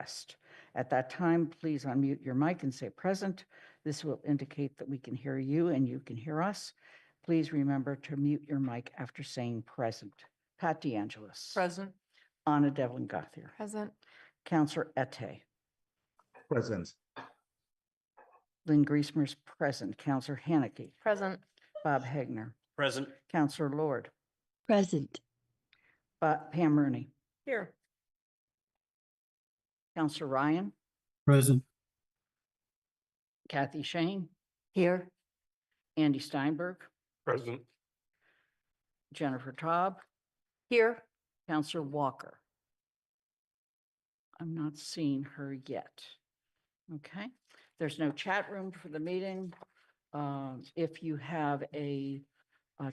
request. At that time, please unmute your mic and say present. This will indicate that we can hear you and you can hear us. Please remember to mute your mic after saying present. Pat DeAngelis. Present. Anna Devlin Gauthier. Present. Counselor Ette. Present. Lynn Griesmer's present. Counselor Haneke. Present. Bob Hagner. Present. Counselor Lord. Present. Pam Rooney. Here. Counselor Ryan. Present. Kathy Shane. Here. Andy Steinberg. Present. Jennifer Taub. Here. Counselor Walker. I'm not seeing her yet. Okay, there's no chat room for the meeting. If you have a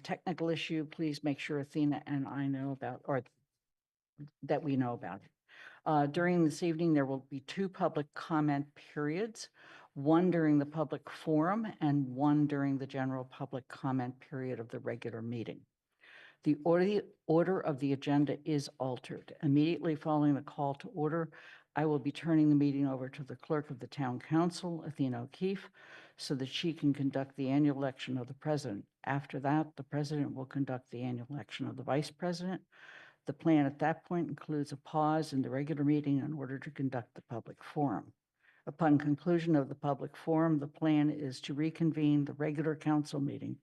technical issue, please make sure Athena and I know about, or that we know about it. During this evening, there will be 2 public comment periods, one during the public forum and one during the general public comment period of the regular meeting. The order of the agenda is altered. Immediately following the call to order, I will be turning the meeting over to the clerk of the town council, Athena O'Keefe, so that she can conduct the annual election of the president. After that, the president will conduct the annual election of the vice president. The plan at that point includes a pause in the regular meeting in order to conduct the public forum. Upon conclusion of the public forum, the plan is to reconvene the regular council meeting.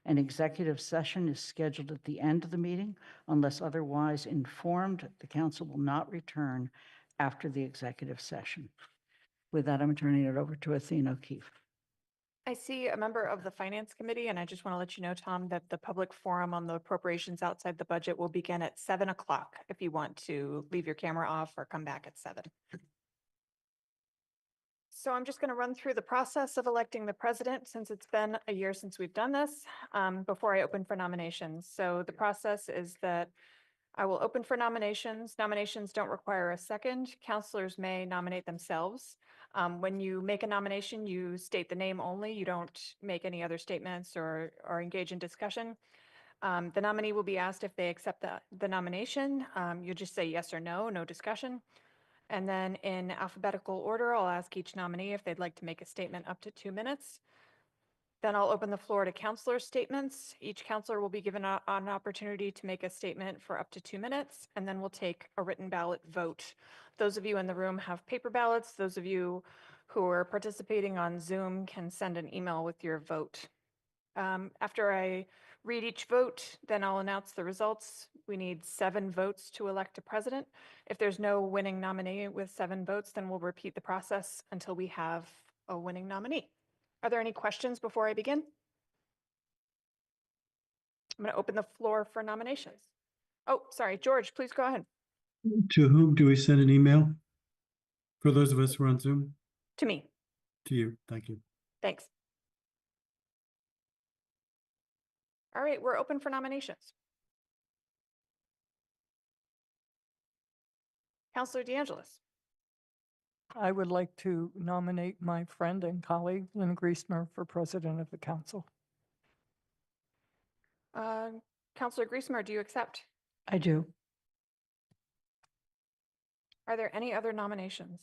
An executive session is scheduled at the end of the meeting. Unless otherwise informed, the council will not return after the executive session. With that, I'm turning it over to Athena O'Keefe. I see a member of the Finance Committee, and I just want to let you know, Tom, that the public forum on the appropriations outside the budget will begin at 7 o'clock if you want to leave your camera off or come back at 7. So I'm just going to run through the process of electing the president since it's been a year since we've done this before I open for nominations. So the process is that I will open for nominations. Nominations don't require a second. Councilors may nominate themselves. When you make a nomination, you state the name only. You don't make any other statements or engage in discussion. The nominee will be asked if they accept the nomination. You just say yes or no, no discussion. And then in alphabetical order, I'll ask each nominee if they'd like to make a statement up to 2 minutes. Then I'll open the floor to counselor statements. Each counselor will be given an opportunity to make a statement for up to 2 minutes, and then we'll take a written ballot vote. Those of you in the room have paper ballots. Those of you who are participating on Zoom can send an email with your vote. After I read each vote, then I'll announce the results. We need 7 votes to elect a president. If there's no winning nominee with 7 votes, then we'll repeat the process until we have a winning nominee. Are there any questions before I begin? I'm going to open the floor for nominations. Oh, sorry, George, please go ahead. To whom do we send an email? For those of us who are on Zoom? To me. To you. Thank you. Thanks. All right, we're open for nominations. Counselor DeAngelis. I would like to nominate my friend and colleague, Lynn Griesmer, for president of the council. Counselor Griesmer, do you accept? I do. Are there any other nominations?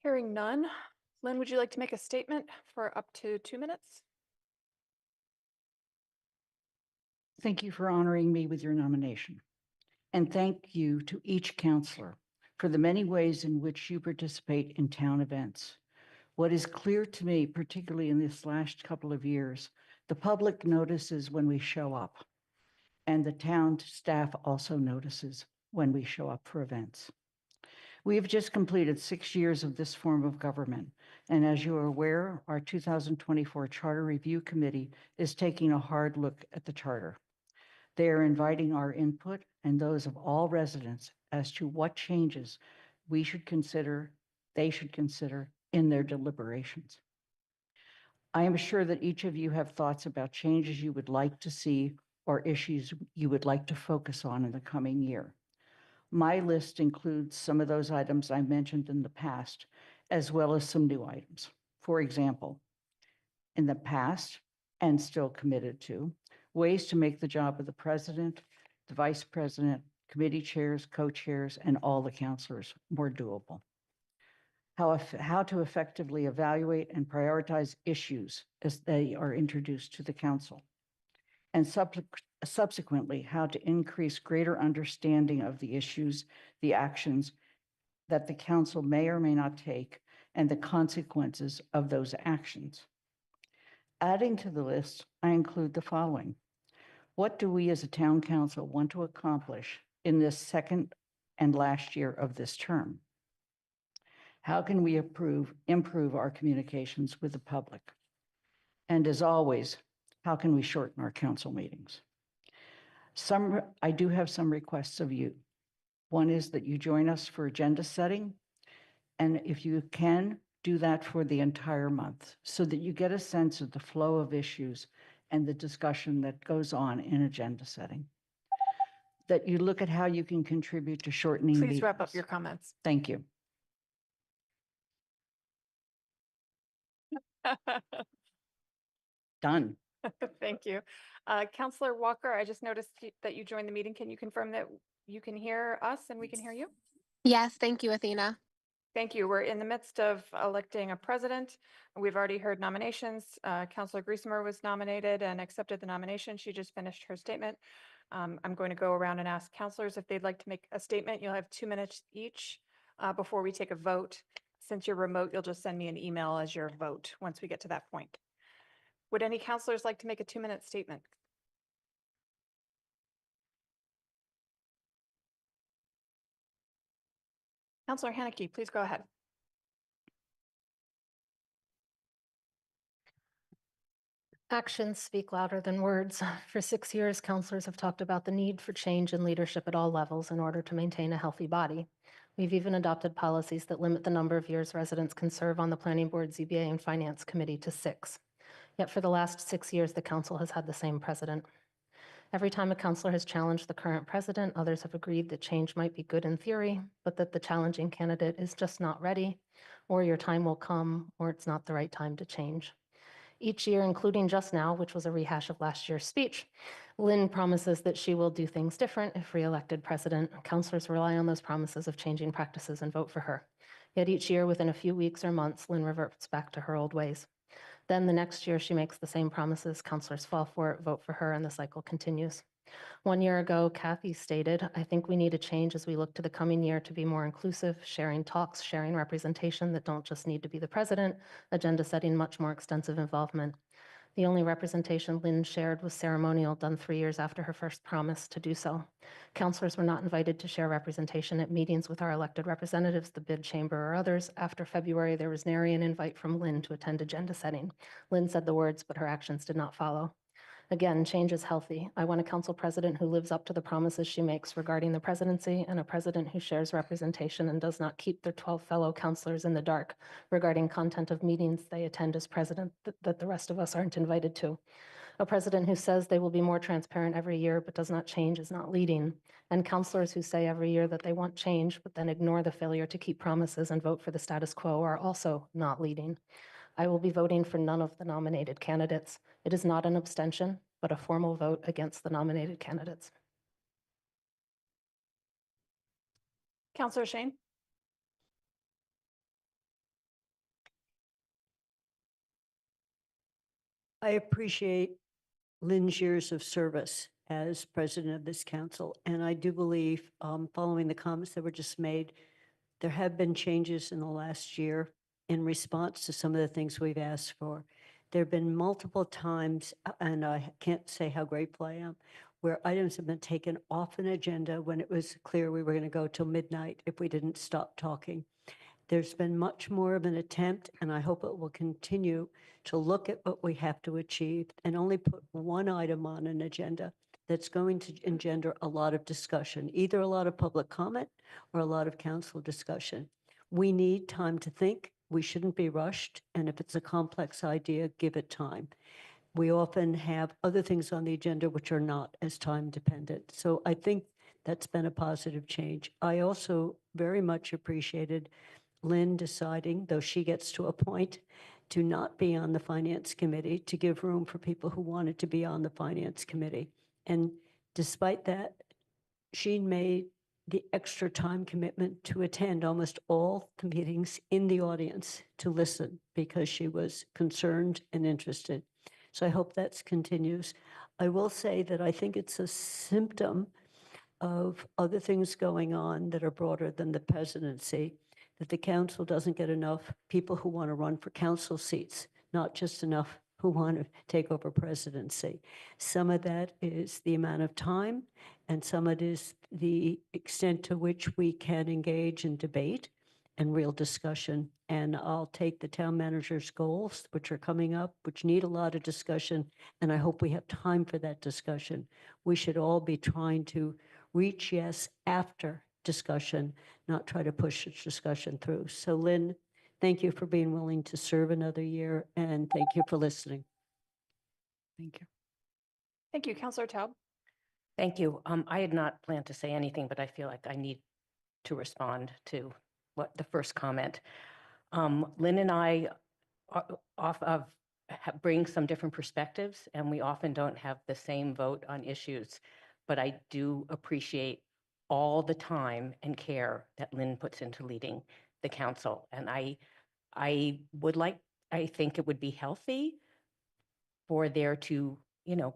Hearing none. Lynn, would you like to make a statement for up to 2 minutes? Thank you for honoring me with your nomination. And thank you to each counselor for the many ways in which you participate in town events. What is clear to me, particularly in this last couple of years, the public notices when we show up, and the town staff also notices when we show up for events. We have just completed 6 years of this form of government, and as you are aware, our 2024 Charter Review Committee is taking a hard look at the charter. They are inviting our input and those of all residents as to what changes they should consider in their deliberations. I am sure that each of you have thoughts about changes you would like to see or issues you would like to focus on in the coming year. My list includes some of those items I mentioned in the past, as well as some new items. For example, in the past and still committed to, ways to make the job of the president, the vice president, committee chairs, co-chairs, and all the counselors more doable. How to effectively evaluate and prioritize issues as they are introduced to the council. And subsequently, how to increase greater understanding of the issues, the actions that the council may or may not take, and the consequences of those actions. Adding to the list, I include the following. What do we as a town council want to accomplish in this second and last year of this term? How can we improve our communications with the public? And as always, how can we shorten our council meetings? I do have some requests of you. One is that you join us for agenda setting. And if you can, do that for the entire month so that you get a sense of the flow of issues and the discussion that goes on in agenda setting. That you look at how you can contribute to shortening meetings. Please wrap up your comments. Thank you. Done. Thank you. Counselor Walker, I just noticed that you joined the meeting. Can you confirm that you can hear us and we can hear you? Yes, thank you, Athena. Thank you. We're in the midst of electing a president. We've already heard nominations. Counselor Griesemer was nominated and accepted the nomination. She just finished her statement. I'm going to go around and ask counselors if they'd like to make a statement. You'll have 2 minutes each before we take a vote. Since you're remote, you'll just send me an email as your vote once we get to that point. Would any counselors like to make a 2-minute statement? Counselor Haneke, please go ahead. Actions speak louder than words. For 6 years, counselors have talked about the need for change in leadership at all levels in order to maintain a healthy body. We've even adopted policies that limit the number of years residents can serve on the Planning Board, ZBA, and Finance Committee to 6. Yet for the last 6 years, the council has had the same president. Every time a counselor has challenged the current president, others have agreed that change might be good in theory, but that the challenging candidate is just not ready, or your time will come, or it's not the right time to change. Each year, including just now, which was a rehash of last year's speech, Lynn promises that she will do things different if reelected president. Counselors rely on those promises of changing practices and vote for her. Yet each year, within a few weeks or months, Lynn reverts back to her old ways. Then the next year, she makes the same promises. Counselors fall for it, vote for her, and the cycle continues. 1 year ago, Kathy stated, "I think we need a change as we look to the coming year to be more inclusive, sharing talks, sharing representation that don't just need to be the president, agenda setting, much more extensive involvement." The only representation Lynn shared was ceremonial, done 3 years after her first promise to do so. Counselors were not invited to share representation at meetings with our elected representatives, the bid chamber, or others. After February, there was nary an invite from Lynn to attend agenda setting. Lynn said the words, but her actions did not follow. Again, change is healthy. I want a council president who lives up to the promises she makes regarding the presidency, and a president who shares representation and does not keep their 12 fellow councilors in the dark regarding content of meetings they attend as president that the rest of us aren't invited to. A president who says they will be more transparent every year but does not change is not leading. And councilors who say every year that they want change but then ignore the failure to keep promises and vote for the status quo are also not leading. I will be voting for none of the nominated candidates. It is not an abstention, but a formal vote against the nominated candidates. Counselor Shane? I appreciate Lynn's years of service as president of this council, and I do believe, following the comments that were just made, there have been changes in the last year in response to some of the things we've asked for. There have been multiple times, and I can't say how grateful I am, where items have been taken off an agenda when it was clear we were going to go till midnight if we didn't stop talking. There's been much more of an attempt, and I hope it will continue to look at what we have to achieve and only put one item on an agenda that's going to engender a lot of discussion, either a lot of public comment or a lot of council discussion. We need time to think. We shouldn't be rushed, and if it's a complex idea, give it time. We often have other things on the agenda which are not as time dependent. So I think that's been a positive change. I also very much appreciated Lynn deciding, though she gets to appoint, to not be on the Finance Committee, to give room for people who wanted to be on the Finance Committee. And despite that, she made the extra time commitment to attend almost all the meetings in the audience to listen because she was concerned and interested. So I hope that continues. I will say that I think it's a symptom of other things going on that are broader than the presidency, that the council doesn't get enough people who want to run for council seats, not just enough who want to take over presidency. Some of that is the amount of time, and some of it is the extent to which we can engage in debate and real discussion. And I'll take the town manager's goals, which are coming up, which need a lot of discussion, and I hope we have time for that discussion. We should all be trying to reach yes after discussion, not try to push the discussion through. So Lynn, thank you for being willing to serve another year, and thank you for listening. Thank you. Thank you, Counselor Taub. Thank you. I had not planned to say anything, but I feel like I need to respond to what the first comment. Lynn and I bring some different perspectives, and we often don't have the same vote on issues. But I do appreciate all the time and care that Lynn puts into leading the council. And I think it would be healthy for there to,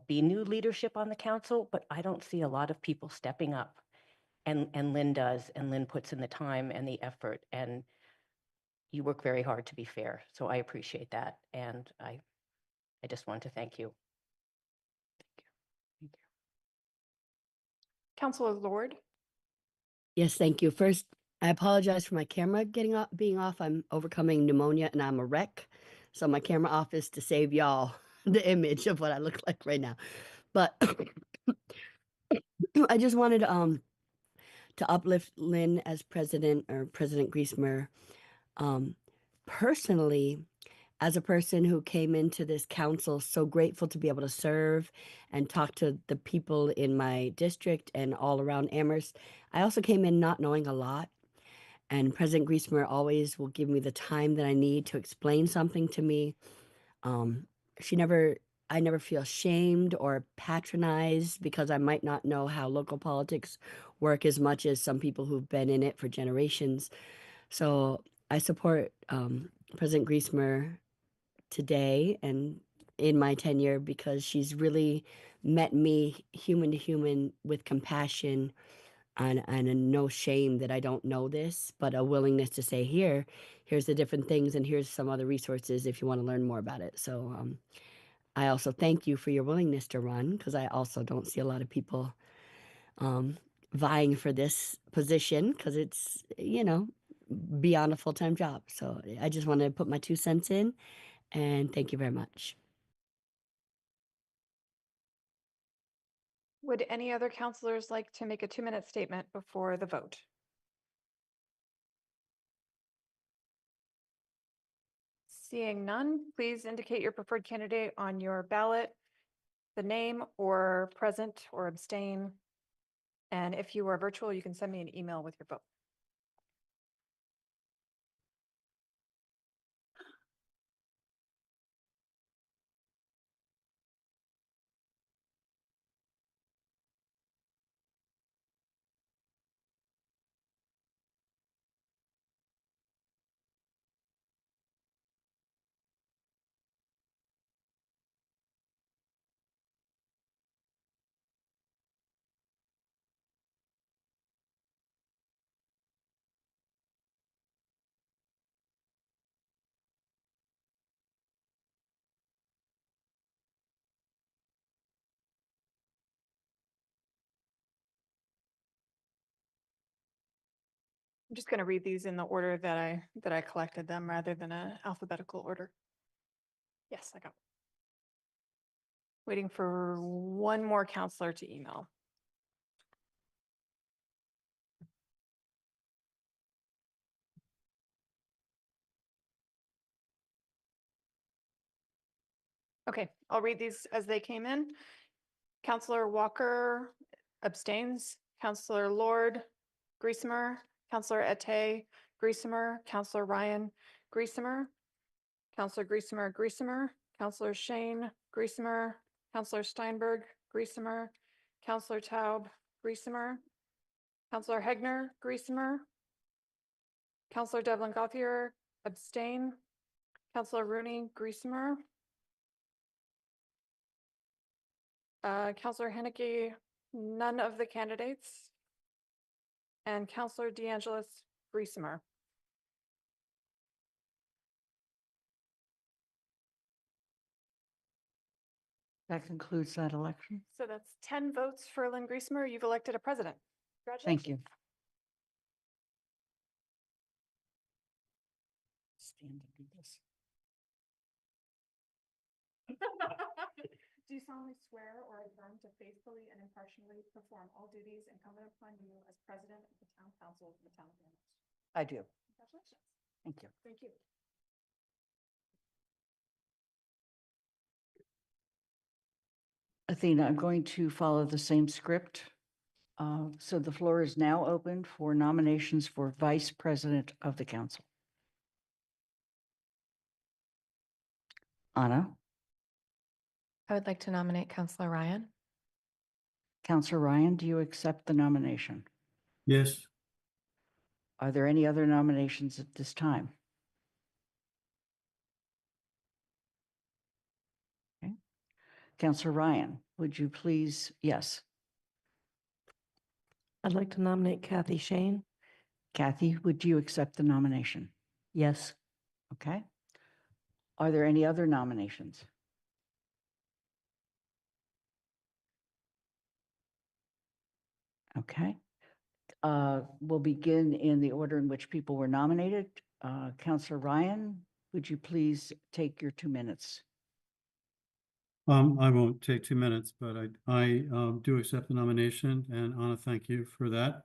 be new leadership on the council, but I don't see a lot of people stepping up. And Lynn does, and Lynn puts in the time and the effort, and you work very hard to be fair. So I appreciate that. And I just wanted to thank you. Counselor Lord. Yes, thank you. First, I apologize for my camera being off. I'm overcoming pneumonia and I'm a wreck. So my camera off is to save y'all the image of what I look like right now. But I just wanted to uplift Lynn as president, or President Griesmer. Personally, as a person who came into this council, so grateful to be able to serve and talk to the people in my district and all around Amherst. I also came in not knowing a lot, and President Griesmer always will give me the time that I need to explain something to me. I never feel shamed or patronized because I might not know how local politics work as much as some people who've been in it for generations. So I support President Griesmer today and in my tenure because she's really met me human to human with compassion and a no shame that I don't know this, but a willingness to say, here's the different things and here's some other resources if you want to learn more about it. So I also thank you for your willingness to run, because I also don't see a lot of people vying for this position, because it's, beyond a full-time job. So I just want to put my 2 cents in, and thank you very much. Would any other counselors like to make a 2-minute statement before the vote? Seeing none, please indicate your preferred candidate on your ballot, the name, or present or abstain. And if you are virtual, you can send me an email with your vote. I'm just going to read these in the order that I collected them rather than a alphabetical order. Yes, I got. Waiting for one more counselor to email. Okay, I'll read these as they came in. Counselor Walker abstains. Counselor Lord, Griesmer, Counselor Ete, Griesmer, Counselor Ryan, Griesmer, Counselor Griesemer, Counselor Shane, Griesemer, Counselor Steinberg, Griesemer, Counselor Taub, Griesemer, Counselor Hegner, Griesemer, Counselor Devlin Gauthier, abstain, Counselor Rooney, Griesemer, Counselor Henneke, none of the candidates, and Counselor DeAngelis, Griesemer. That concludes that election. So that's 10 votes for Lynn Griesemer. You've elected a president. Thank you. Stand and do this. Do you solemnly swear or affirm to faithfully and impartially perform all duties incumbent upon you as president of the town council of the town of Amherst? I do. Congratulations. Thank you. Thank you. Athena, I'm going to follow the same script. So the floor is now open for nominations for vice president of the council. Anna, I would like to nominate Counselor Ryan. Counselor Ryan, do you accept the nomination? Yes, Are there any other nominations at this time? Okay. Counselor Ryan, would you please, yes. I'd like to nominate Kathy Shane. Kathy, would you accept the nomination? Yes. Okay. Are there any other nominations? Okay. We'll begin in the order in which people were nominated. Counselor Ryan, would you please take your 2 minutes? I won't take 2 minutes, but I do accept the nomination, and Anna, thank you for that.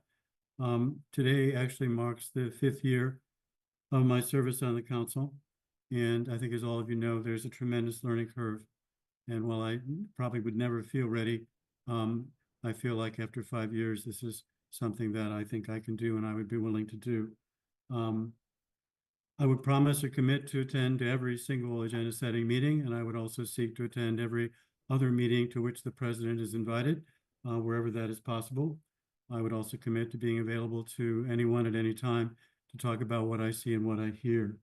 Today actually marks the 5th year of my service on the council. And I think, as all of you know, there's a tremendous learning curve. And while I probably would never feel ready, I feel like after 5 years, this is something that I think I can do and I would be willing to do. I would promise or commit to attend every single agenda setting meeting, and I would also seek to attend every other meeting to which the president is invited, wherever that is possible. I would also commit to being available to anyone at any time to talk about what I see and what I hear.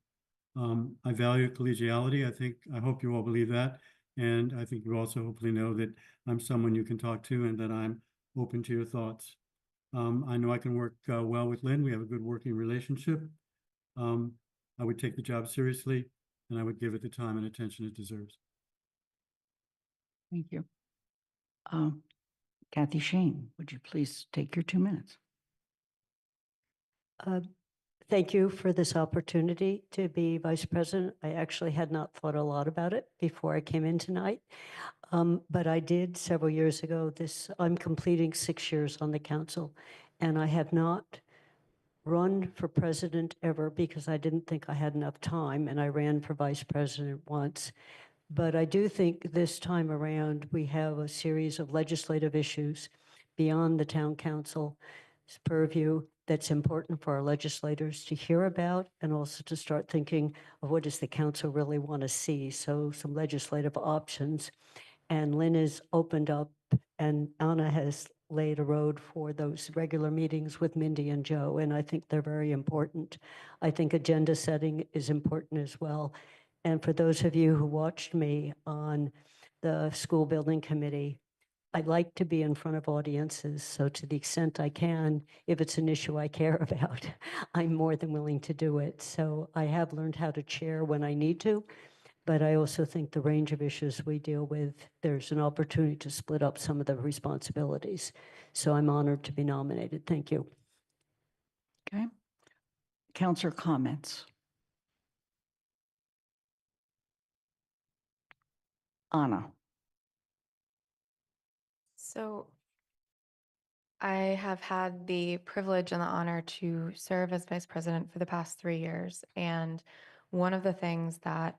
I value collegiality. I hope you all believe that. And I think you also hopefully know that I'm someone you can talk to and that I'm open to your thoughts. I know I can work well with Lynn. We have a good working relationship. I would take the job seriously and I would give it the time and attention it deserves. Thank you. Kathy Shane, would you please take your 2 minutes? Thank you for this opportunity to be vice president. I actually had not thought a lot about it before I came in tonight. But I did several years ago. I'm completing 6 years on the council, and I have not run for president ever because I didn't think I had enough time, and I ran for vice president once. But I do think this time around, we have a series of legislative issues beyond the town council's purview that's important for our legislators to hear about and also to start thinking of what does the council really want to see. So some legislative options. And Lynn has opened up and Anna has laid a road for those regular meetings with Mindy and Joe, and I think they're very important. I think agenda setting is important as well. And for those of you who watched me on the school building committee, I like to be in front of audiences. So to the extent I can, if it's an issue I care about, I'm more than willing to do it. So I have learned how to chair when I need to, but I also think the range of issues we deal with, there's an opportunity to split up some of the responsibilities. So I'm honored to be nominated. Thank you. Okay. Counselor comments. Anna. So I have had the privilege and the honor to serve as vice president for the past 3 years. And one of the things that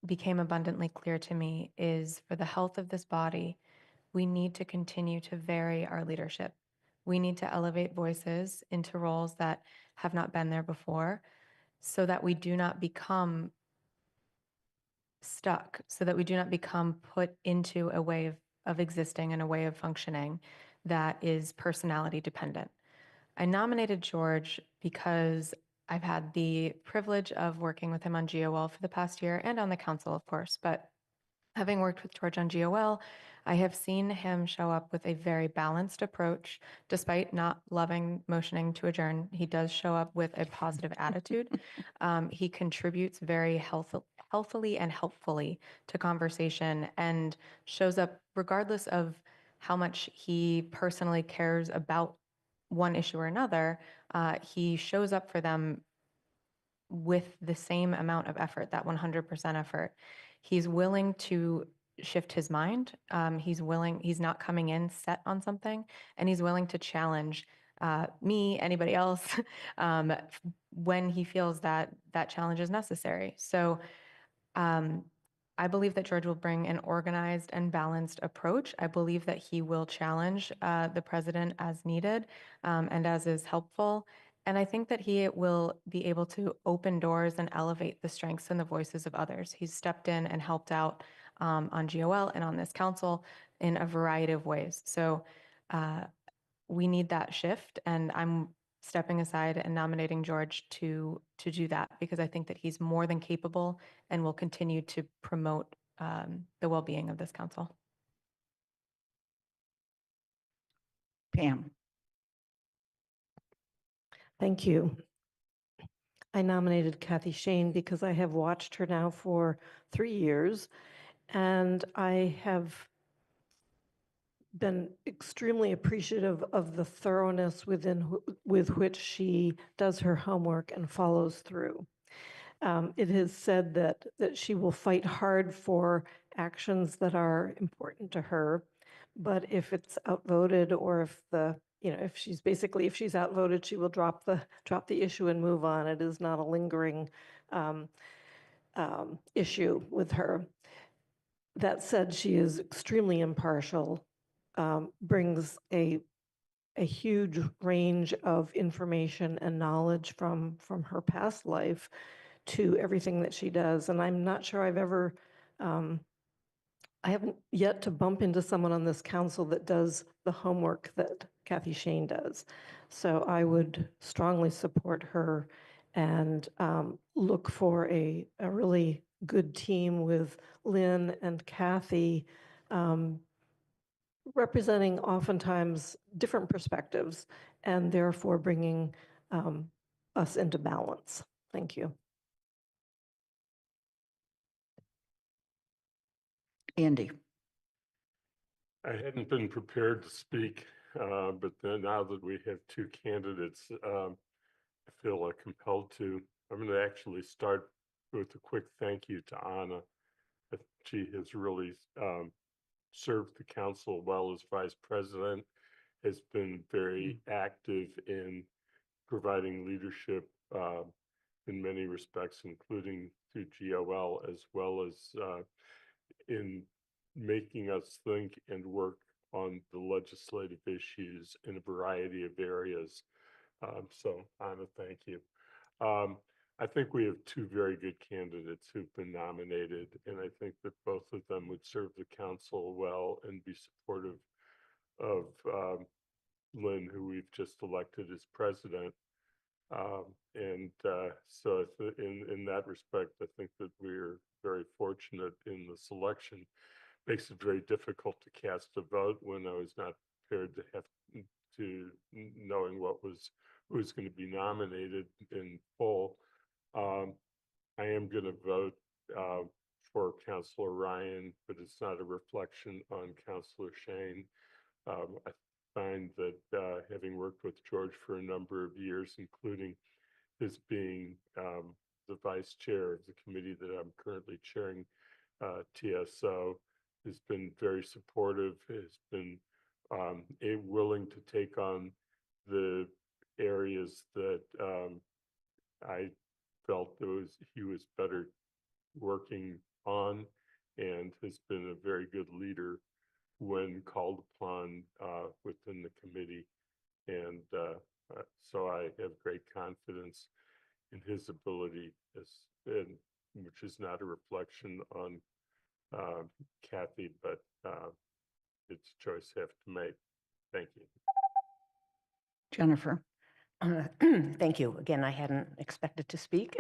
became abundantly clear to me is for the health of this body, we need to continue to vary our leadership. We need to elevate voices into roles that have not been there before so that we do not become stuck so that we do not become put into a way of existing and a way of functioning that is personality dependent. I nominated George because I've had the privilege of working with him on GOL for the past year and on the council, of course, but having worked with George on GOL, I have seen him show up with a very balanced approach. Despite not loving motioning to adjourn, he does show up with a positive attitude. He contributes very healthily and helpfully to conversation and shows up regardless of how much he personally cares about one issue or another. He shows up for them with the same amount of effort, that 100% effort. He's willing to shift his mind. He's not coming in set on something, and he's willing to challenge me, anybody else, when he feels that that challenge is necessary. So I believe that George will bring an organized and balanced approach. I believe that he will challenge the president as needed and as is helpful. And I think that he will be able to open doors and elevate the strengths and the voices of others. He's stepped in and helped out on GOL and on this council in a variety of ways. So we need that shift, and I'm stepping aside and nominating George to do that because I think that he's more than capable and will continue to promote the well-being of this council. Pam. Thank you. I nominated Kathy Shane because I have watched her now for 3 years, and I have been extremely appreciative of the thoroughness with which she does her homework and follows through. It is said that she will fight hard for actions that are important to her, but if it's outvoted or if she's outvoted, she will drop the issue and move on. It is not a lingering issue with her. That said, she is extremely impartial, brings a huge range of information and knowledge from her past life to everything that she does. And I'm not sure I haven't yet to bump into someone on this council that does the homework that Kathy Shane does. So I would strongly support her and look for a really good team with Lynn and Kathy representing oftentimes different perspectives and therefore bringing us into balance. Thank you. Andy. I hadn't been prepared to speak, but then now that we have two candidates, I feel compelled to. I'm going to actually start with a quick thank you to Anna. She has really served the council well as vice president, has been very active in providing leadership in many respects, including through GOL, as well as in making us think and work on the legislative issues in a variety of areas. So Anna, thank you. I think we have two very good candidates who've been nominated, and I think that both of them would serve the council well and be supportive of Lynn, who we've just elected as president. So in that respect, I think that we're very fortunate in the selection. Makes it very difficult to cast a vote when I was not prepared to have to knowing who was going to be nominated in full. I am going to vote for Councilor Ryan, but it's not a reflection on Councilor Shane. I find that having worked with George for a number of years, including his being the vice chair of the committee that I'm currently chairing, TSO, has been very supportive, has been willing to take on the areas that I felt he was better working on, and has been a very good leader when called upon within the committee. And so I have great confidence in his ability which is not a reflection on Kathy, but it's a choice I have to make. Thank you. Jennifer. Thank you. Again, I hadn't expected to speak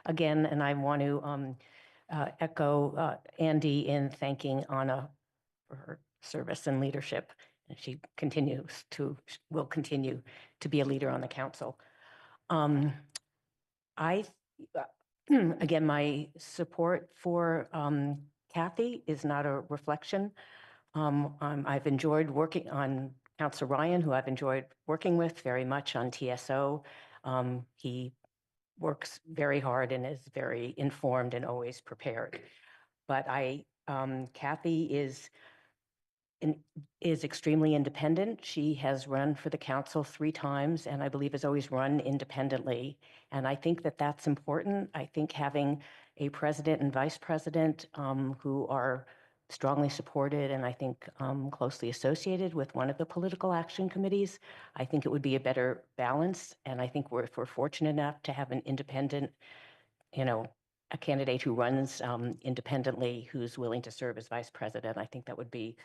again, and I want to echo Andy in thanking Anna for her service and leadership. And she will continue to be a leader on the council. I, again, my support for Kathy is not a reflection. I've enjoyed working on Councilor Ryan, who I've enjoyed working with very much on TSO. He works very hard and is very informed and always prepared. But Kathy is extremely independent. She has run for the council 3 times and I believe has always run independently. And I think that that's important. I think having a president and vice president who are strongly supported and I think closely associated with one of the political action committees, I think it would be a better balance. And I think if we're fortunate enough to have an independent, a candidate who runs independently, who's willing to serve as vice president, I think that would be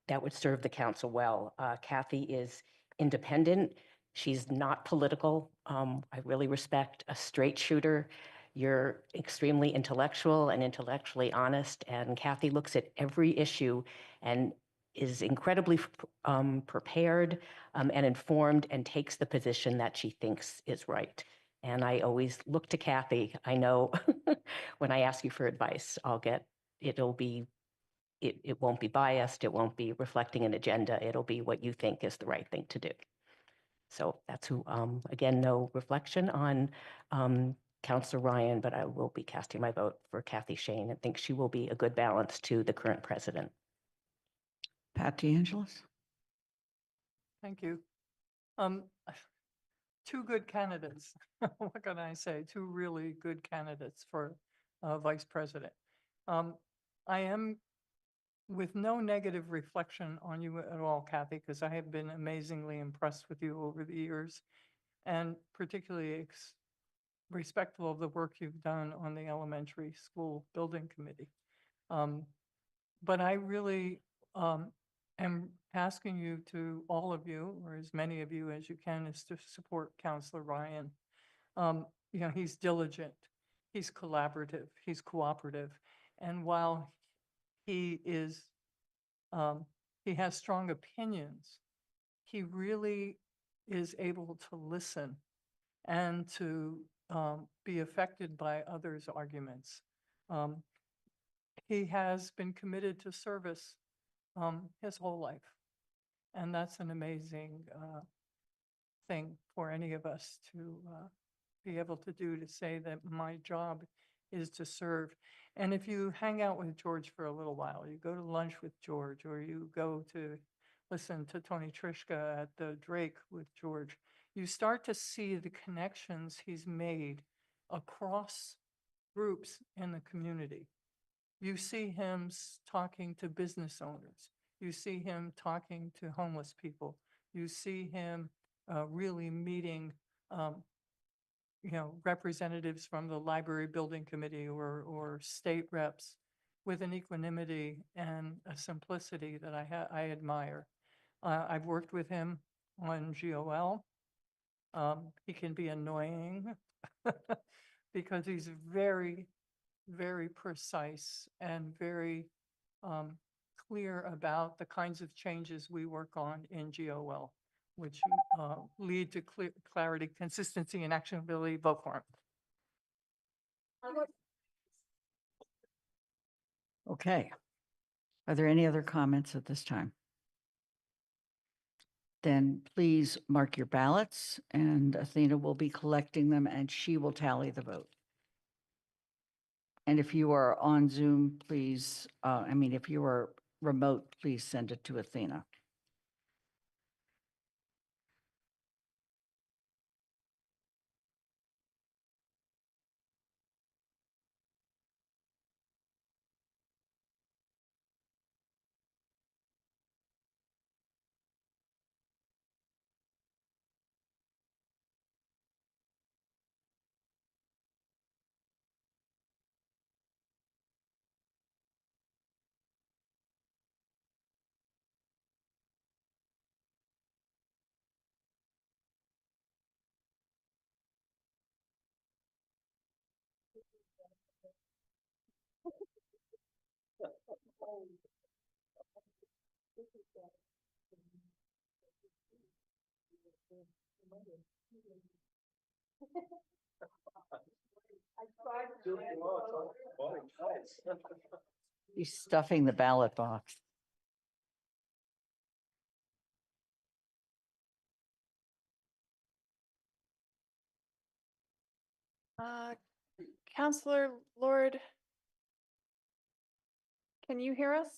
that would serve the council well. Kathy is independent. She's not political. I really respect a straight shooter. You're extremely intellectual and intellectually honest. And Kathy looks at every issue and is incredibly prepared and informed and takes the position that she thinks is right. And I always look to Kathy. I know when I ask you for advice, it won't be biased. It won't be reflecting an agenda. It'll be what you think is the right thing to do. So that's who, again, no reflection on Councilor Ryan, but I will be casting my vote for Kathy Shane and think she will be a good balance to the current president. Pat DeAngelis. Thank you. 2 good candidates. What can I say? 2 really good candidates for vice president. I am, with no negative reflection on you at all, Kathy, because I have been amazingly impressed with you over the years, and particularly respectful of the work you've done on the elementary school building committee. But I really am asking you to, all of you, or as many of you as you can, is to support Councilor Ryan. He's diligent, he's collaborative, he's cooperative. And while he has strong opinions, he really is able to listen and to be affected by others' arguments. He has been committed to service his whole life. And that's an amazing thing for any of us to be able to do, to say that my job is to serve. And if you hang out with George for a little while, you go to lunch with George, or you go to listen to Tony Trischka at the Drake with George, you start to see the connections he's made across groups in the community. You see him talking to business owners. You see him talking to homeless people. You see him really meeting representatives from the library building committee or state reps with an equanimity and a simplicity that I admire. I've worked with him on GOL. He can be annoying because he's very, very precise and very clear about the kinds of changes we work on in GOL, which lead to clarity, consistency, and actionability. Vote for him. Okay. Are there any other comments at this time? Then please mark your ballots and Athena will be collecting them and she will tally the vote. And if you are on Zoom, please, if you are remote, please send it to Athena. He's stuffing the ballot box. Counselor Lord, can you hear us?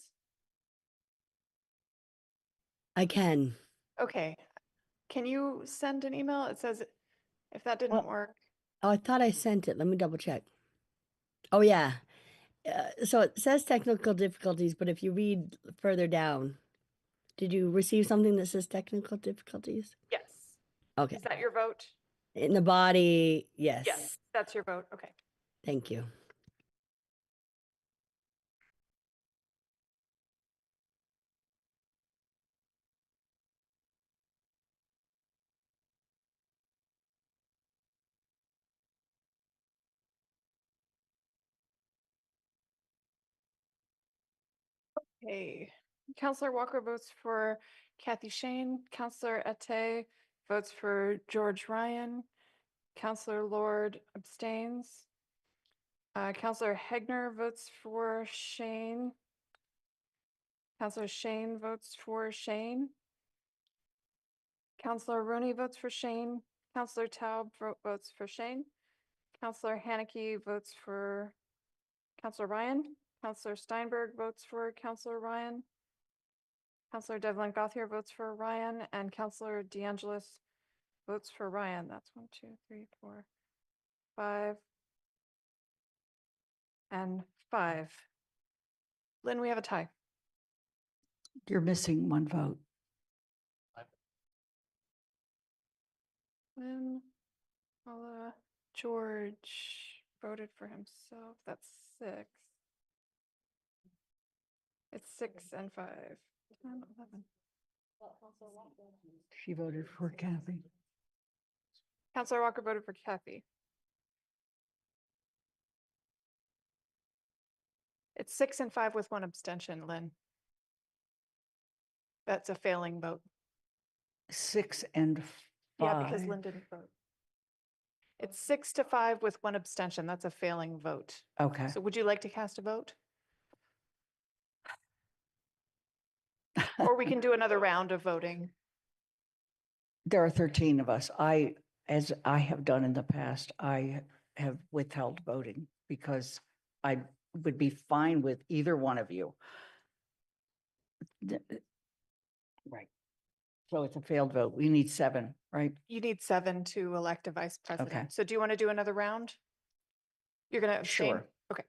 I can. Okay. Can you send an email? It says if that didn't Well- work. Oh, I thought I sent it. Let me double check. Oh, yeah. So it says technical difficulties, but if you read further down, did you receive something that says technical difficulties? Yes. Okay. Is that your vote? In the body, yes. Yes, that's your vote. Okay. Thank you. Okay. Counselor Walker votes for Kathy Shane. Counselor Ate votes for George Ryan. Counselor Lord abstains. Counselor Hegner votes for Shane. Counselor Shane votes for Shane. Counselor Rooney votes for Shane. Counselor Taub votes for Shane. Counselor Haneke votes for Counselor Ryan. Counselor Steinberg votes for Counselor Ryan. Counselor Devlin Gauthier votes for Ryan, and Counselor DeAngelis votes for Ryan. That's 1, 2, 3, 4, 5, and 5. Lynn, we have a tie. You're missing one vote. Lynn, Paula, George voted for himself. That's 6. It's 6 and 5. 10, 11. She voted for Kathy. Counselor Walker voted for Kathy. It's 6 and 5 with 1 abstention, Lynn. That's a failing vote. 6 and 5. Yeah, because Lynn didn't vote. It's 6 to 5 with 1 abstention. That's a failing vote. Okay. So would you like to cast a vote? Or we can do another round of voting. There are 13 of us. As I have done in the past, I have withheld voting because I would be fine with either one of you. Right. So it's a failed vote. We need 7, right? You need 7 to elect a vice president. So do you want to do another round? You're going to abstain? Sure. Okay.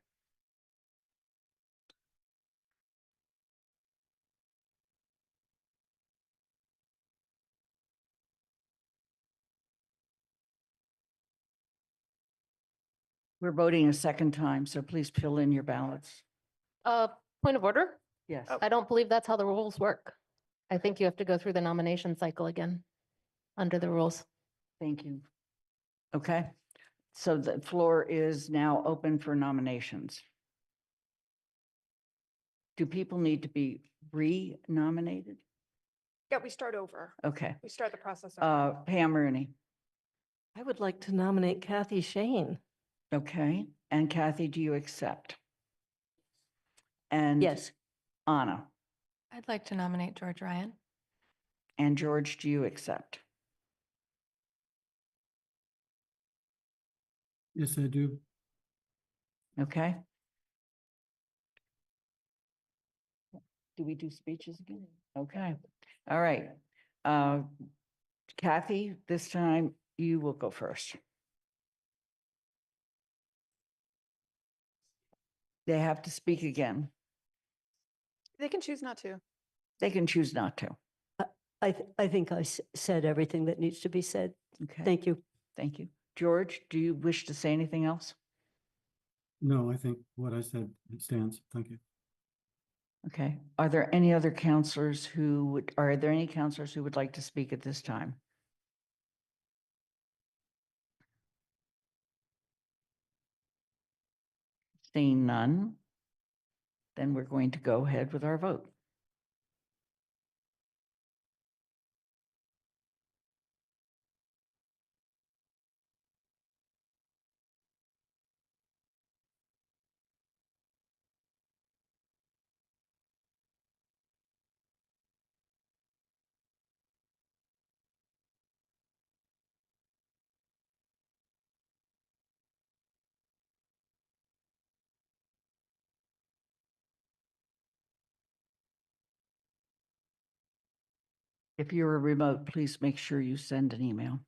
We're voting a second time, so please fill in your ballots. Point of order? Yes. Oh. I don't believe that's how the rules work. I think you have to go through the nomination cycle again under the rules. Thank you. Okay. So the floor is now open for nominations. Do people need to be re-nominated? Yeah, we start over. Okay. We start the process over. Pam Rooney. I would like to nominate Kathy Shane. Okay. And Kathy, do you accept? And Yes. Anna I'd like to nominate George Ryan. and George, do you accept? Yes, I do. Okay. Do we do speeches again? Okay. All right. Kathy, this time you will go first. They have to speak again. They can choose not to. They can choose not to. I think I said everything that needs to be said. Okay. Thank you. Thank you. George, do you wish to say anything else? No, I think what I said stands. Thank you. Okay. Are there any counselors who would like to speak at this time? Seeing none, then we're going to go ahead with our vote. If you're a remote, please make sure you send an email.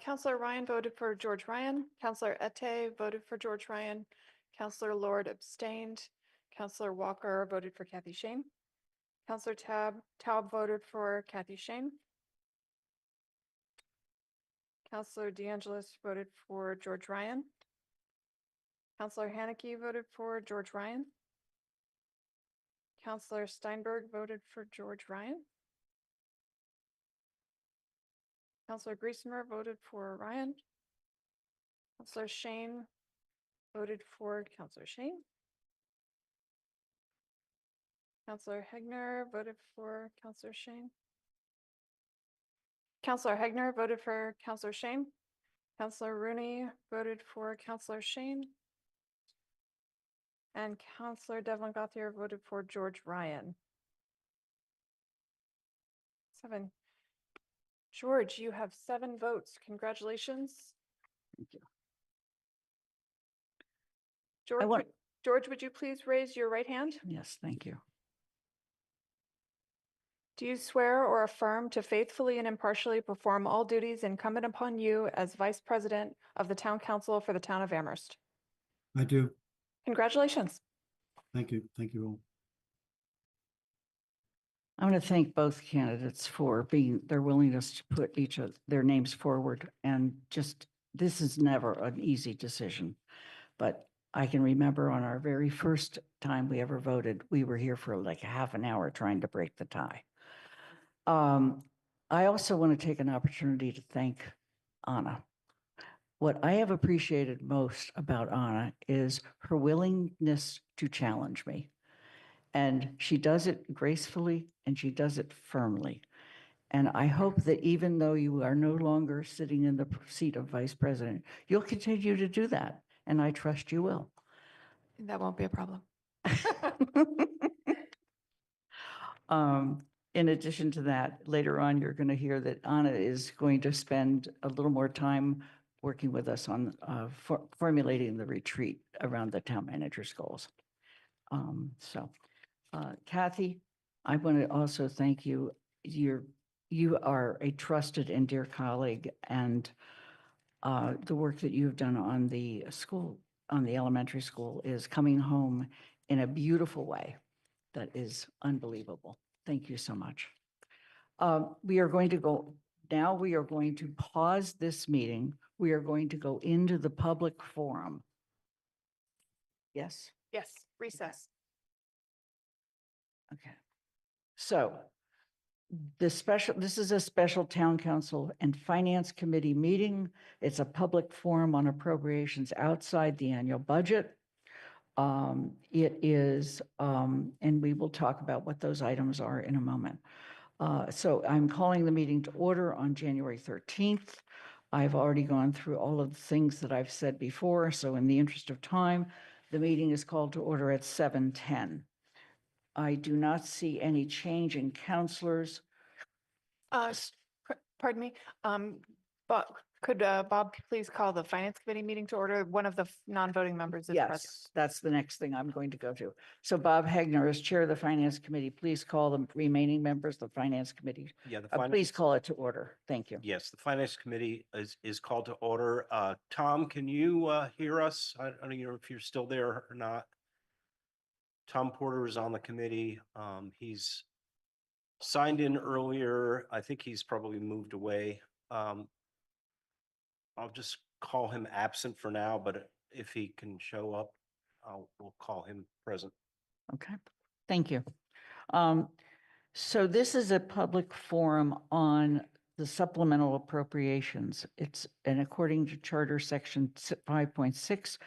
Counselor Ryan voted for George Ryan. Counselor Ette voted for George Ryan. Counselor Lord abstained. Counselor Walker voted for Kathy Shane. Counselor Taub voted for Kathy Shane. Counselor DeAngelis voted for George Ryan. Counselor Haneke voted for George Ryan. Counselor Steinberg voted for George Ryan. Counselor Griesemer voted for Ryan. Counselor Shane voted for Counselor Shane. Counselor Hegner voted for Counselor Shane. Counselor Hegner voted for Counselor Shane. Counselor Rooney voted for Counselor Shane. And Counselor Devlin Gauthier voted for George Ryan. 7. George, you have 7 votes. Congratulations. Thank you. George, want- George, would you please raise your right hand? Yes, thank you. Do you swear or affirm to faithfully and impartially perform all duties incumbent upon you as Vice President of the Town Council for the Town of Amherst? I do. Congratulations. Thank you. Thank you all. I want to thank both candidates for their willingness to put each of their names forward. And just, this is never an easy decision. But I can remember on our very first time we ever voted, we were here for like a half an hour trying to break the tie. I also want to take an opportunity to thank Anna. What I have appreciated most about Anna is her willingness to challenge me. And she does it gracefully and she does it firmly. And I hope that even though you are no longer sitting in the seat of vice president, you'll continue to do that. And I trust you will. That won't be a problem. In addition to that, later on, you're going to hear that Anna is going to spend a little more time working with us on formulating the retreat around the town manager's goals. Kathy, I want to also thank you. You are a trusted and dear colleague, and the work that you've done on the school, on the elementary school, is coming home in a beautiful way that is unbelievable. Thank you so much. We are going to go, now we are going to pause this meeting. We are going to go into the public forum. Yes? Yes, recess. Okay. So this is a special town council and finance committee meeting. It's a public forum on appropriations outside the annual budget. It is, and we will talk about what those items are in a moment. So I'm calling the meeting to order on January 13th. I've already gone through all of the things that I've said before. So in the interest of time, the meeting is called to order at 7:10. I do not see any change in counselors. Pardon me, but could Bob please call the finance committee meeting to order? One of the non-voting members is present. Yes, that's the next thing I'm going to go to. So Bob Hegner, as chair of the finance committee, please call the remaining members of the finance committee. Yeah, the Please finance, call it to order. Thank you. yes, the finance committee is called to order. Tom, can you hear us? I don't know if you're still there or not. Tom Porter is on the committee. He's signed in earlier. I think he's probably moved away. I'll just call him absent for now, but if he can show up, we'll call him present. Okay, thank you. So this is a public forum on the supplemental appropriations. And according to Charter Section 5.6,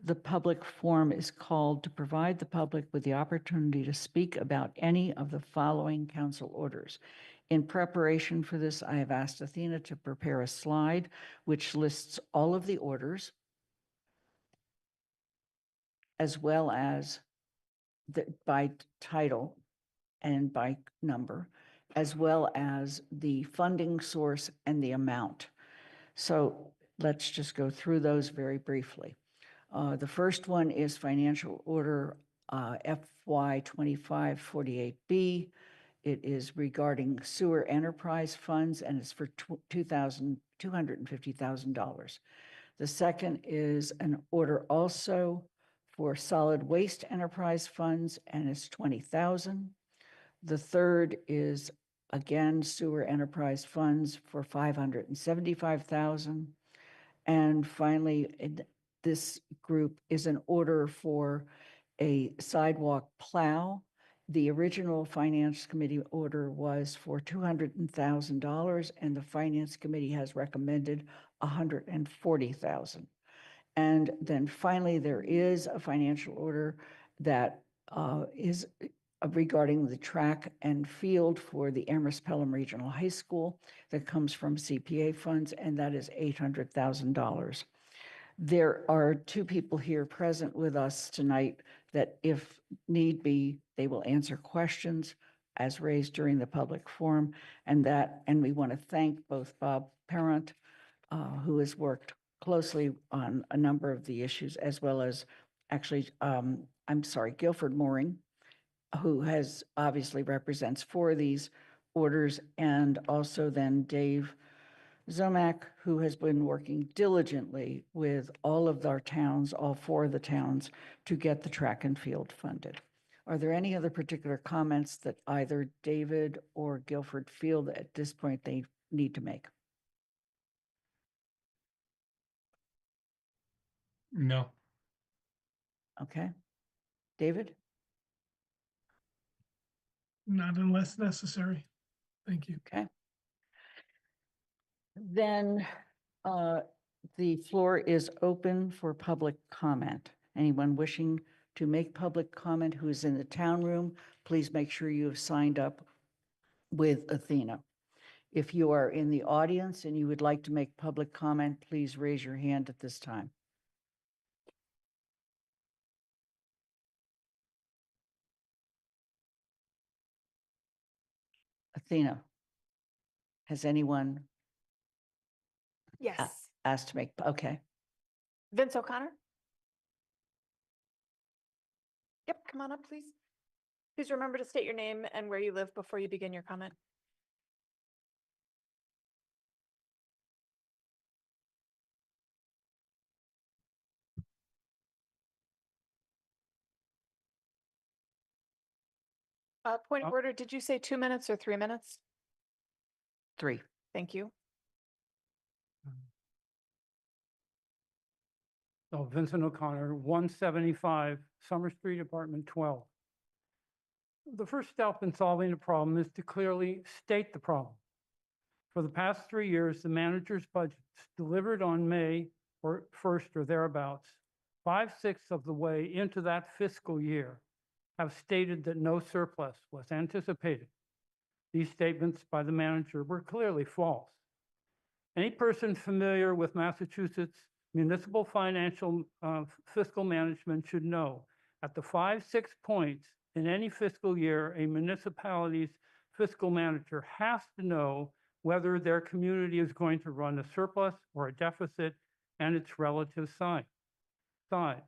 the public forum is called to provide the public with the opportunity to speak about any of the following council orders. In preparation for this, I have asked Athena to prepare a slide which lists all of the orders, as well as by title and by number, as well as the funding source and the amount. So let's just go through those very briefly. The first one is Financial Order FY 2548B. It is regarding sewer enterprise funds, and it's for $250,000. The second is an order also for solid waste enterprise funds, and it's $20,000. The third is, again, sewer enterprise funds for $575,000. And finally, this group is an order for a sidewalk plow. The original Finance Committee order was for $200,000, and the Finance Committee has recommended $140,000. And then finally, there is a financial order that is regarding the track and field for the Amherst Pelham Regional High School that comes from CPA funds, and that is $800,000. There are two people here present with us tonight that, if need be, they will answer questions as raised during the public forum. And we want to thank both Bob Parent, who has worked closely on a number of the issues, as well as Guilford Mooring, who has obviously represents 4 of these orders, and also then Dave Zomack, who has been working diligently with all of our towns, all 4 of the towns, to get the track and field funded. Are there any other particular comments that either David or Guilford feel that at this point they need to make? No. Okay. David? Not unless necessary. Thank you. Okay. Then the floor is open for public comment. Anyone wishing to make public comment who is in the town room, please make sure you have signed up with Athena. If you are in the audience and you would like to make public comment, please raise your hand at this time. Athena, has anyone Yes. asked to make, okay. Vince O'Connor? Yep, come on up, please. Please remember to state your name and where you live before you begin your comment. Point of order, did you say 2 minutes or 3 minutes? 3. Thank you. So Vincent O'Connor, 175 Summer Street, Apartment 12. The first step in solving a problem is to clearly state the problem. For the past 3 years, the manager's budgets delivered on May 1st or thereabouts, 5/6 of the way into that fiscal year, have stated that no surplus was anticipated. These statements by the manager were clearly false. Any person familiar with Massachusetts municipal financial fiscal management should know at the 5-6 points in any fiscal year, a municipality's fiscal manager has to know whether their community is going to run a surplus or a deficit and its relative size. The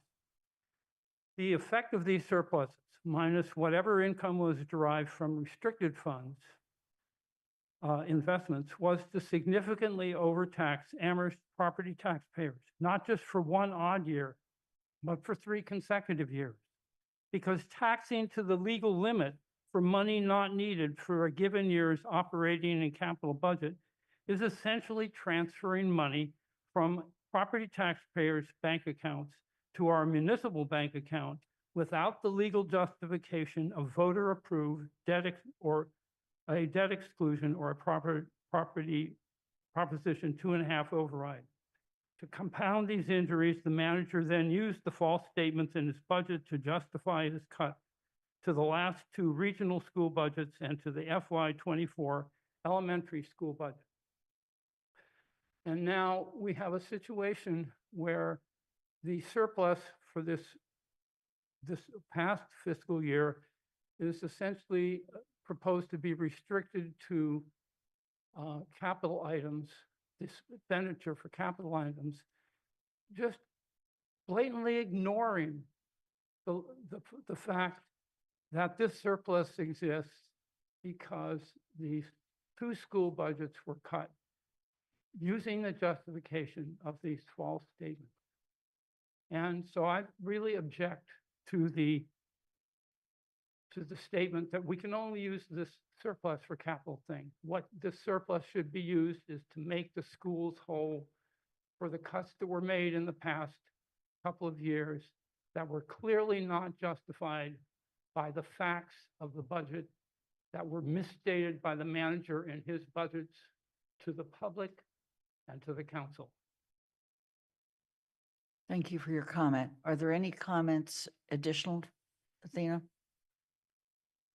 effect of these surpluses, minus whatever income was derived from restricted funds, investments, was to significantly overtax Amherst property taxpayers, not just for one odd year, but for 3 consecutive years. Because taxing to the legal limit for money not needed for a given year's operating and capital budget is essentially transferring money from property taxpayers' bank accounts to our municipal bank account without the legal justification of voter-approved or a debt exclusion or a property Proposition 2.5 override. To compound these injuries, the manager then used the false statements in his budget to justify his cut to the last two regional school budgets and to the FY24 elementary school budget. And now we have a situation where the surplus for this past fiscal year is essentially proposed to be restricted to capital items, this expenditure for capital items, just blatantly ignoring the fact that this surplus exists because these two school budgets were cut using the justification of these false statements. And so I really object to the statement that we can only use this surplus for capital thing. What this surplus should be used is to make the schools whole for the cuts that were made in the past couple of years that were clearly not justified by the facts of the budget that were misstated by the manager in his budgets to the public and to the council. Thank you for your comment. Are there any comments additional, Athena?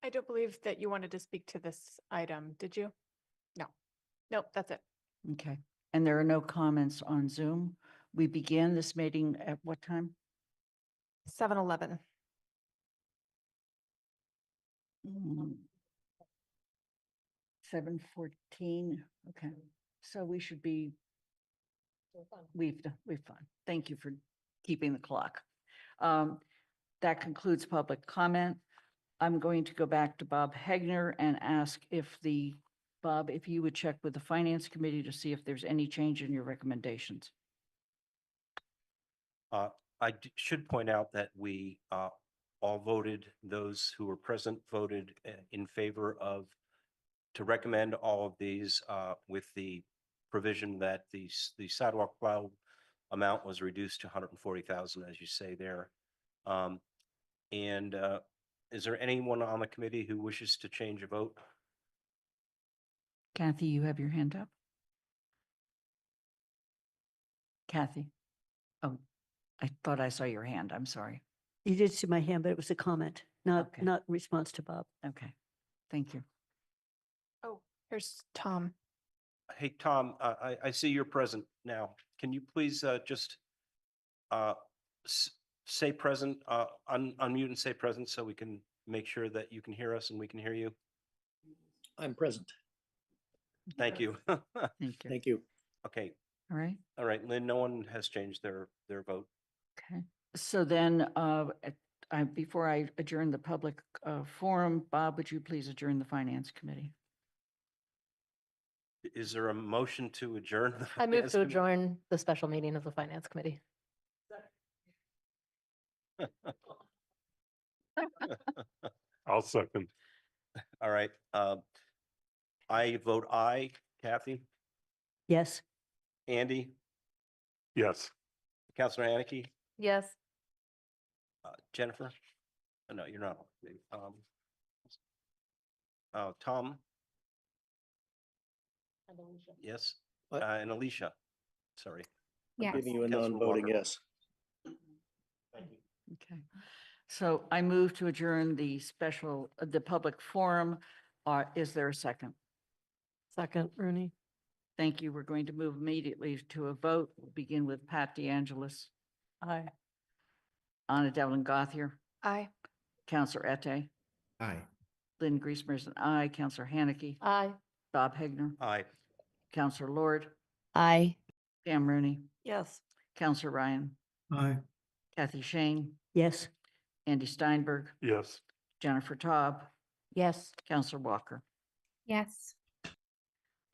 I don't believe that you wanted to speak to this item, did you? No. Nope, that's it. Okay. And there are no comments on Zoom. We began this meeting at what time? 7:11. 7:14. Okay. So we should be, we've fine. Thank you for keeping the clock. That concludes public comment. I'm going to go back to Bob Hegner and ask Bob, if you would check with the Finance Committee to see if there's any change in your recommendations. Should point out that we all voted, those who were present voted in favor of, to recommend all of these with the provision that the sidewalk plow amount was reduced to 140,000, as you say there. Is there anyone on the committee who wishes to change a vote? Kathy, you have your hand up? Kathy? Oh, I thought I saw your hand. I'm sorry. You did see my hand, but it was a comment, not Okay. response to Bob. Okay. Thank you. Oh, here's Tom. Hey, Tom, I see you're present now. Can you please just say present, unmute and say present so we can make sure that you can hear us and we can hear you? I'm present. Thank you. Thank you. Thank you. Okay. All right. All right, Lynn, no one has changed their vote. Okay. So then, before I adjourn the public forum, Bob, would you please adjourn the Finance Committee? Is there a motion to adjourn? the I move Finance to Committee? adjourn the special meeting of the Finance Committee. I'll second. All right. I vote aye. Kathy, Yes. Andy, Yes. Councilor Haneke, Yes. Jennifer? No, you're not. Tom? Yes. What? And Alicia, sorry. Yes. Giving you a Councilor non-voting Walker. yes. Okay. So I move to adjourn the public forum. Is there a second? Second, Rooney. Thank you. We're going to move immediately to a vote. We'll begin with Pat DeAngelis, Aye. Anna Devlin Gothier, Aye. Counselor Ette, Aye. Lynn Griesmer is an aye, Counselor Haneke, Aye. Bob Hegner, Aye. Counselor Lord, Aye. Pam Rooney, Yes. Counselor Ryan, Aye. Kathy Shane, Yes. Andy Steinberg, Yes. Jennifer Taub, Yes. Counselor Walker. Yes.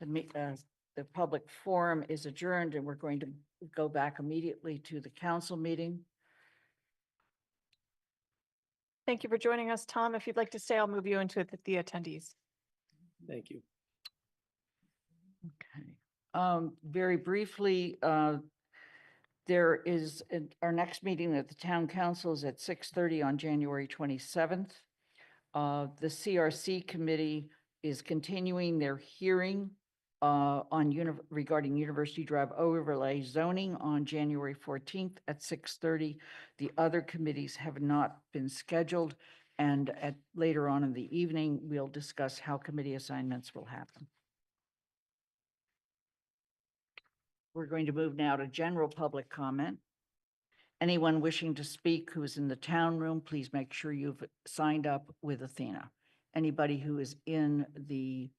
The public forum is adjourned and we're going to go back immediately to the council meeting. Thank you for joining us, Tom. If you'd like to stay, I'll move you into the attendees. Thank you. Okay. Very briefly, There is, our next meeting at the town council is at 6:30 on January 27th. The CRC committee is continuing their hearing regarding University Drive overlay zoning on January 14th at 6:30. The other committees have not been scheduled, and later on in the evening, we'll discuss how committee assignments will happen. We're going to move now to general public comment. Anyone wishing to speak who is in the town room, please make sure you've signed up with Athena. Anybody who is in the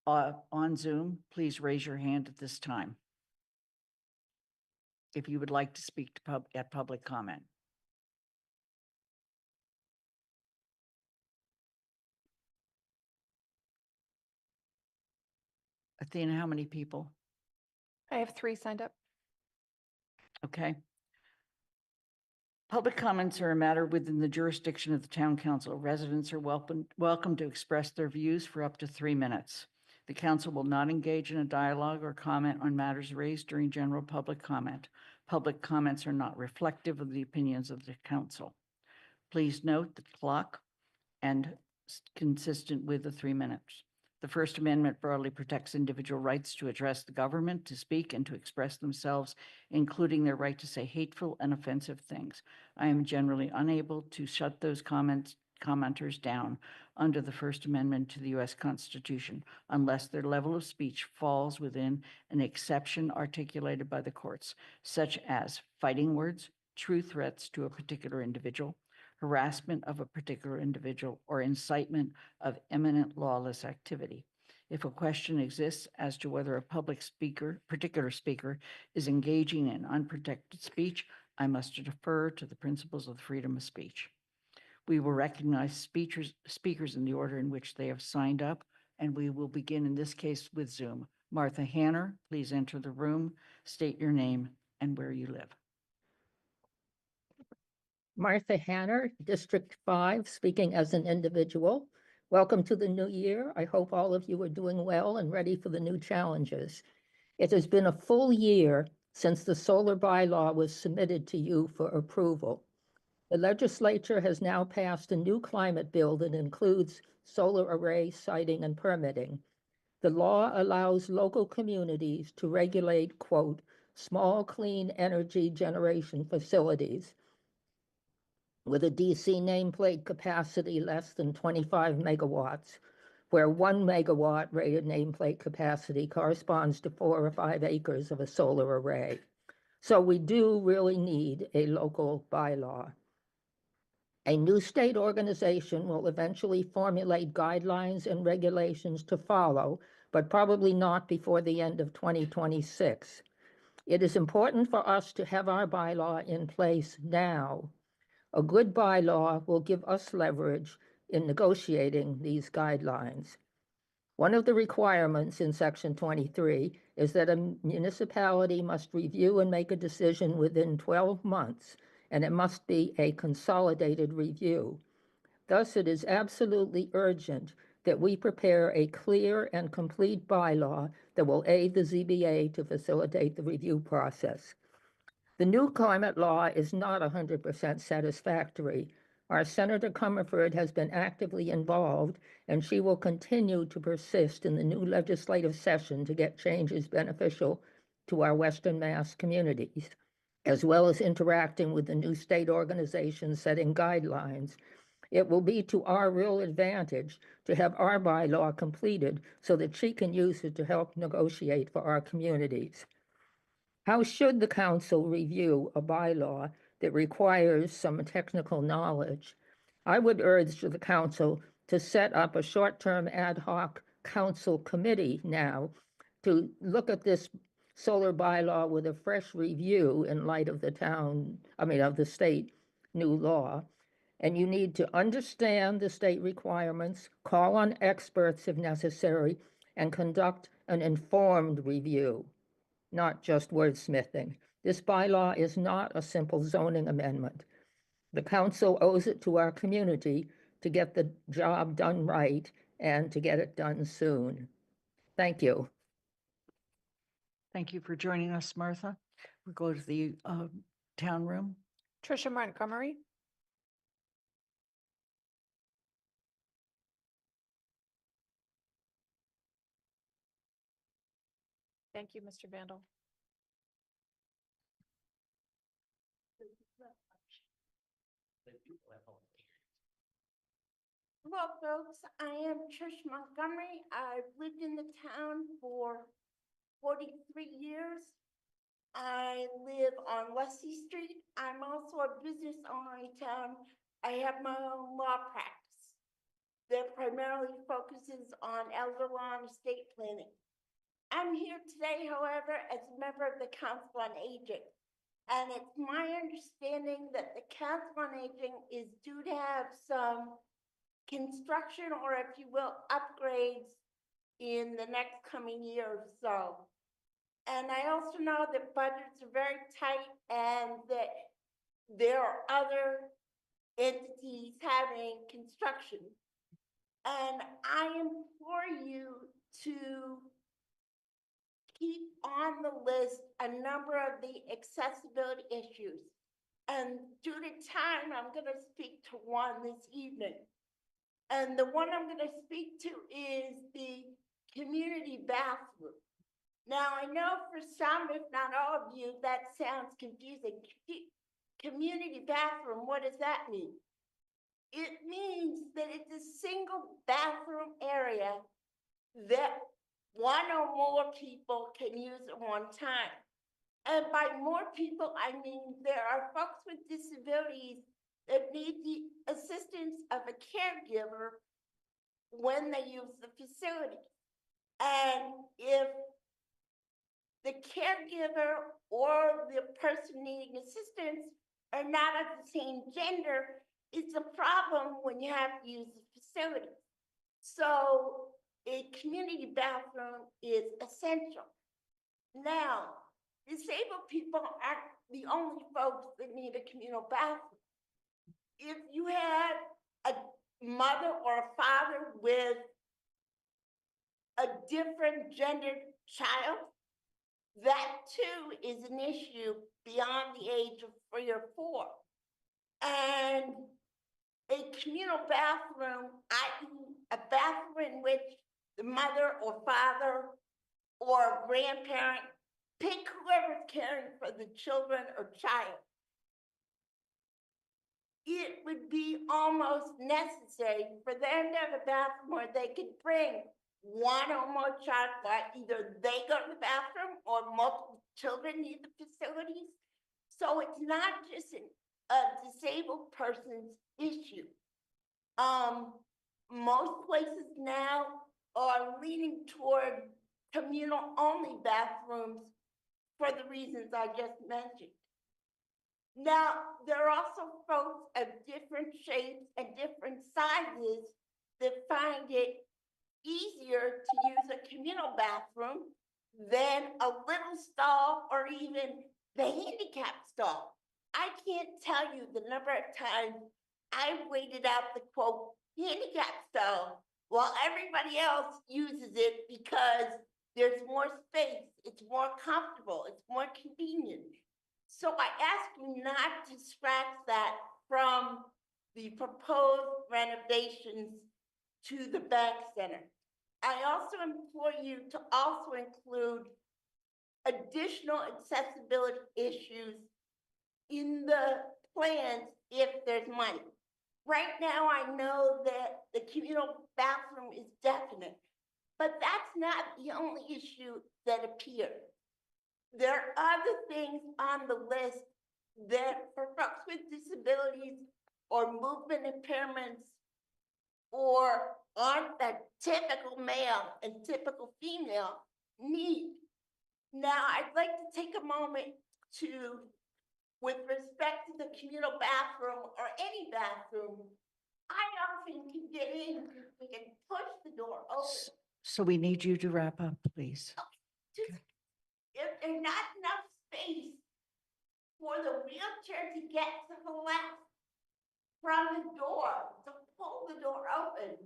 on Zoom, please raise your hand at this time if you would like to speak to at public comment. Athena, how many people? I have 3 signed up. Okay. Public comments are a matter within the jurisdiction of the town council. Residents are welcome to express their views for up to 3 minutes. The council will not engage in a dialogue or comment on matters raised during general public comment. Public comments are not reflective of the opinions of the council. Please note the clock and consistent with the 3 minutes. The First Amendment broadly protects individual rights to address the government, to speak, and to express themselves, including their right to say hateful and offensive things. I am generally unable to shut those commenters down under the First Amendment to the U.S. Constitution unless their level of speech falls within an exception articulated by the courts, such as fighting words, true threats to a particular individual, harassment of a particular individual, or incitement of imminent lawless activity. If a question exists as to whether a particular speaker is engaging in unprotected speech, I must defer to the principles of freedom of speech. We will recognize speakers in the order in which they have signed up, and we will begin in this case with Zoom. Martha Hanner, please enter the room, state your name and where you live. Martha Hanner, District 5, speaking as an individual. Welcome to the new year. I hope all of you are doing well and ready for the new challenges. It has been a full year since the solar bylaw was submitted to you for approval. The legislature has now passed a new climate bill that includes solar array siting and permitting. The law allows local communities to regulate, quote, small clean energy generation facilities with a DC nameplate capacity less than 25 megawatts, where 1 megawatt rated nameplate capacity corresponds to 4 or 5 acres of a solar array. So we do really need a local bylaw. A new state organization will eventually formulate guidelines and regulations to follow, but probably not before the end of 2026. It is important for us to have our bylaw in place now. A good bylaw will give us leverage in negotiating these guidelines. One of the requirements in Section 23 is that a municipality must review and make a decision within 12 months, and it must be a consolidated review. Thus, it is absolutely urgent that we prepare a clear and complete bylaw that will aid the ZBA to facilitate the review process. The new climate law is not 100% satisfactory. Our Senator Comerford has been actively involved, and she will continue to persist in the new legislative session to get changes beneficial to our Western Mass communities, as well as interacting with the new state organizations setting guidelines. It will be to our real advantage to have our bylaw completed so that she can use it to help negotiate for our communities. How should the council review a bylaw that requires some technical knowledge? I would urge the council to set up a short-term ad hoc council committee now to look at this solar bylaw with a fresh review in light of the state new law. And you need to understand the state requirements, call on experts if necessary, and conduct an informed review, not just wordsmithing. This bylaw is not a simple zoning amendment. The council owes it to our community to get the job done right and to get it done soon. Thank you. Thank you for joining us, Martha. We'll go to the town room. Trisha Montgomery. Thank you, Mr. Vandal. Well, folks, I am Trish Montgomery. I've lived in the town for 43 years. I live on Leslie Street. I'm also a business owner in town. I have my own law practice that primarily focuses on elder law and estate planning. I'm here today, however, as a member of the Council on Aging. And it's my understanding that the Council on Aging is due to have some construction, or if you will, upgrades in the next coming year or so. And I also know that budgets are very tight and that there are other entities having construction. And I implore you to keep on the list a number of the accessibility issues. And due to time, I'm going to speak to one this evening. And the one I'm going to speak to is the community bathroom. Now, I know for some, if not all of you, that sounds confusing. Community bathroom, what does that mean? It means that it's a single bathroom area that one or more people can use at one time. And by more people, I mean there are folks with disabilities that need the assistance of a caregiver when they use the facility. And if the caregiver or the person needing assistance are not of the same gender, it's a problem when you have to use the facility. So a community bathroom is essential. Now, disabled people aren't the only folks that need a communal bathroom. If you had a mother or a father with a different gendered child, that too is an issue beyond the age of 3 or 4. And a communal bathroom, i.e. a bathroom in which the mother or father or grandparent, pick whoever's caring for the children or child, it would be almost necessary for them to have a bathroom where they could bring one or more child, like either they go to the bathroom or multiple children need the facilities. So it's not just a disabled person's issue. Most places now are leaning toward communal only bathrooms for the reasons I just mentioned. Now, there are also folks of different shapes and different sizes that find it easier to use a communal bathroom than a little stall or even the handicap stall. I can't tell you the number of times I've waited out the quote handicap stall while everybody else uses it because there's more space, it's more comfortable, it's more convenient. So I ask you not to scratch that from the proposed renovations to the bank center. I also implore you to also include additional accessibility issues in the plans if there's money. Right now, I know that the communal bathroom is definite, but that's not the only issue that appears. There are other things on the list that for folks with disabilities or movement impairments or aren't that typical male and typical female need. Now, I'd like to take a moment to, with respect to the communal bathroom or any bathroom, I often can get in, we can push the door open. So we need you to wrap up, please. Just, if there's not enough space for the wheelchair to get to the left from the door, to pull the door open,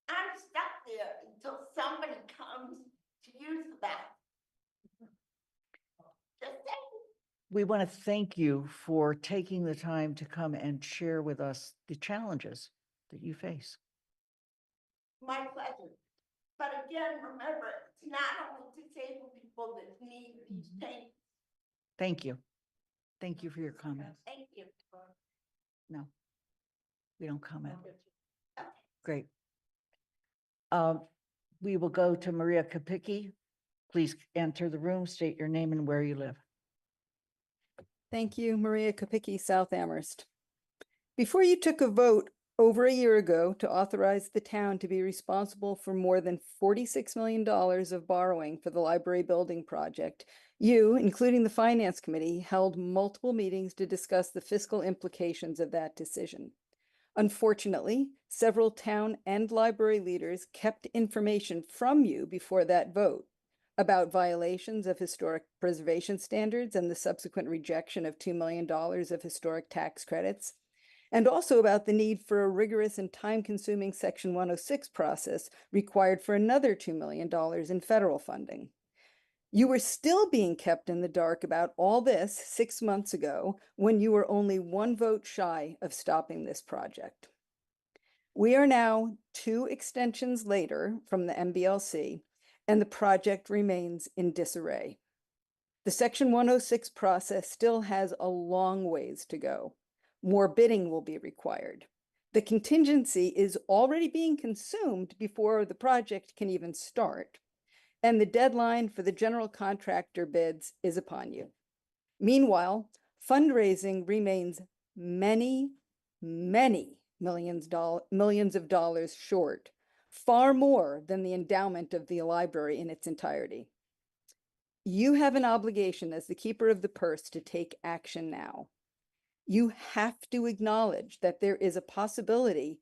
I'm stuck there until somebody comes to use the bathroom. Just saying. we want to thank you for taking the time to come and share with us the challenges that you face. My pleasure. But again, remember, it's not only disabled people that need these changes. Thank you. Thank you for your comments. Thank you. No, we don't comment. Okay. Great. We will go to Maria Kapicki. Please enter the room, state your name and where you live. Thank you, Maria Kapicki, South Amherst. Before you took a vote over a year ago to authorize the town to be responsible for more than $46 million of borrowing for the library building project, you, including the Finance Committee, held multiple meetings to discuss the fiscal implications of that decision. Unfortunately, several town and library leaders kept information from you before that vote about violations of historic preservation standards and the subsequent rejection of $2 million of historic tax credits, and also about the need for a rigorous and time-consuming Section 106 process required for another $2 million in federal funding. You were still being kept in the dark about all this 6 months ago when you were only one vote shy of stopping this project. We are now 2 extensions later from the MBLC, and the project remains in disarray. The Section 106 process still has a long ways to go. More bidding will be required. The contingency is already being consumed before the project can even start, and the deadline for the general contractor bids is upon you. Meanwhile, fundraising remains many millions of dollars short, far more than the endowment of the library in its entirety. You have an obligation as the keeper of the purse to take action now. You have to acknowledge that there is a possibility,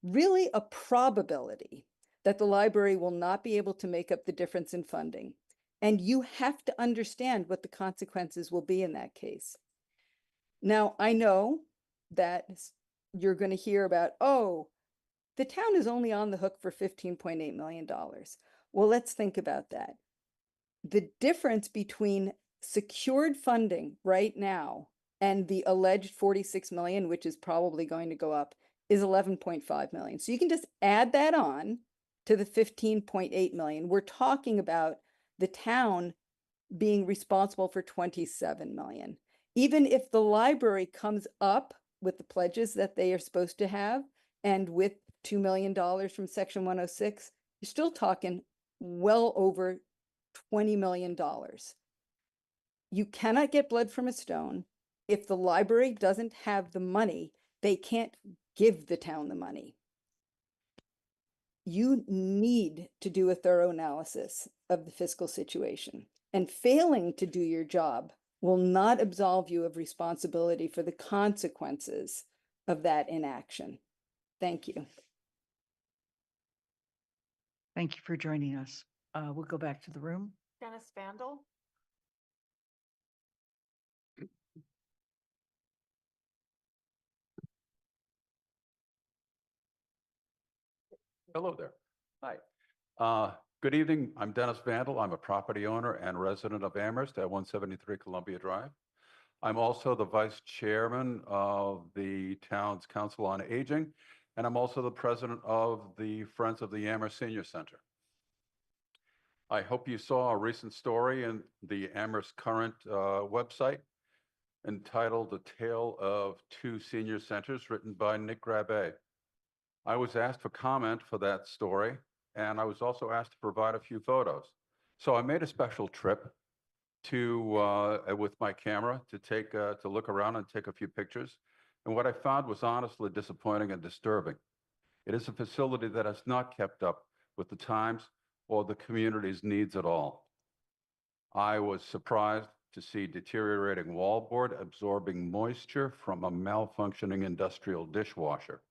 really a probability, that the library will not be able to make up the difference in funding. And you have to understand what the consequences will be in that case. Now, I know that you're going to hear about, oh, the town is only on the hook for $15.8 million. Well, let's think about that. The difference between secured funding right now and the alleged 46 million, which is probably going to go up, is 11.5 million. So you can just add that on to the 15.8 million. We're talking about the town being responsible for 27 million. Even if the library comes up with the pledges that they are supposed to have, and with $2 million from Section 106, you're still talking well over $20 million. You cannot get blood from a stone. If the library doesn't have the money, they can't give the town the money. You need to do a thorough analysis of the fiscal situation, and failing to do your job will not absolve you of responsibility for the consequences of that inaction. Thank you. Thank you for joining us. We'll go back to the room. Dennis Vandal. Hello there. Hi. Good evening. I'm Dennis Vandal. I'm a property owner and resident of Amherst at 173 Columbia Drive. I'm also the vice chairman of the town's Council on Aging, and I'm also the president of the Friends of the Amherst Senior Center. I hope you saw a recent story in the Amherst Current website entitled "The Tale of Two Senior Centers," written by Nick Grabbe. I was asked for comment for that story, and I was also asked to provide a few photos. So I made a special trip to with my camera to look around and take a few pictures. And what I found was honestly disappointing and disturbing. It is a facility that has not kept up with the times or the community's needs at all. I was surprised to see deteriorating wallboard absorbing moisture from a malfunctioning industrial dishwasher.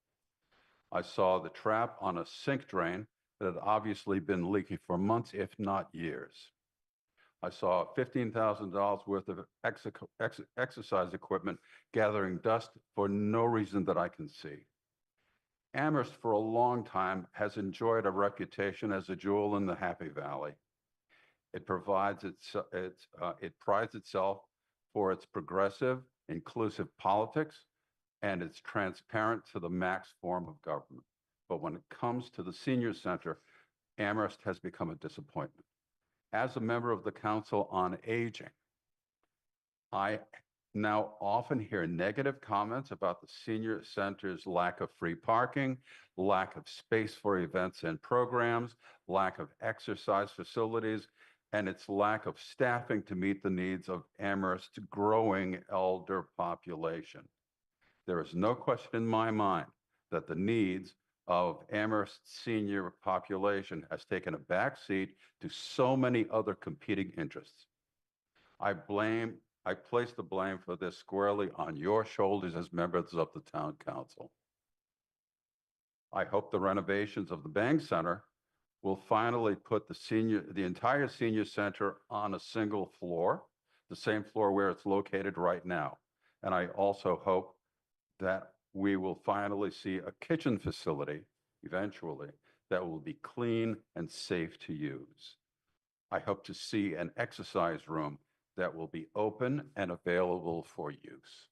I saw the trap on a sink drain that had obviously been leaking for months, if not years. I saw $15,000 worth of exercise equipment gathering dust for no reason that I can see. Amherst, for a long time, has enjoyed a reputation as a jewel in the Happy Valley. It prides itself for its progressive, inclusive politics, and it's transparent to the max form of government. But when it comes to the senior center, Amherst has become a disappointment. As a member of the Council on Aging, I now often hear negative comments about the senior center's lack of free parking, lack of space for events and programs, lack of exercise facilities, and its lack of staffing to meet the needs of Amherst's growing elder population. There is no question in my mind that the needs of Amherst's senior population has taken a back seat to so many other competing interests. I place the blame for this squarely on your shoulders as members of the town council. I hope the renovations of the Bank Center will finally put the entire senior center on a single floor, the same floor where it's located right now. And I also hope that we will finally see a kitchen facility eventually that will be clean and safe to use. I hope to see an exercise room that will be open and available for use.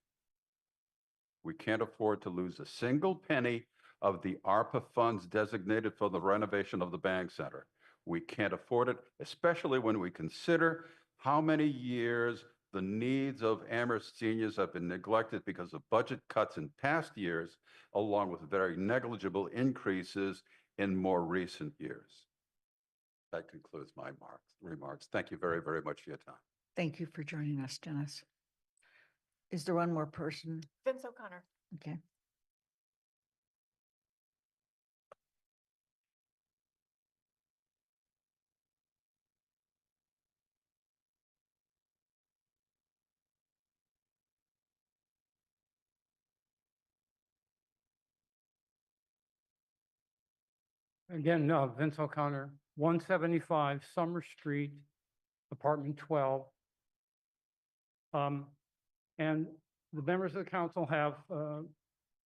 We can't afford to lose a single penny of the ARPA funds designated for the renovation of the Bank Center. We can't afford it, especially when we consider how many years the needs of Amherst seniors have been neglected because of budget cuts in past years, along with very negligible increases in more recent years. That concludes my remarks. Thank you very, very much for your time. Thank you for joining us, Dennis. Is there one more person? Vince O'Connor. Okay. Again, Vince O'Connor, 175 Summer Street, apartment 12. And the members of the council have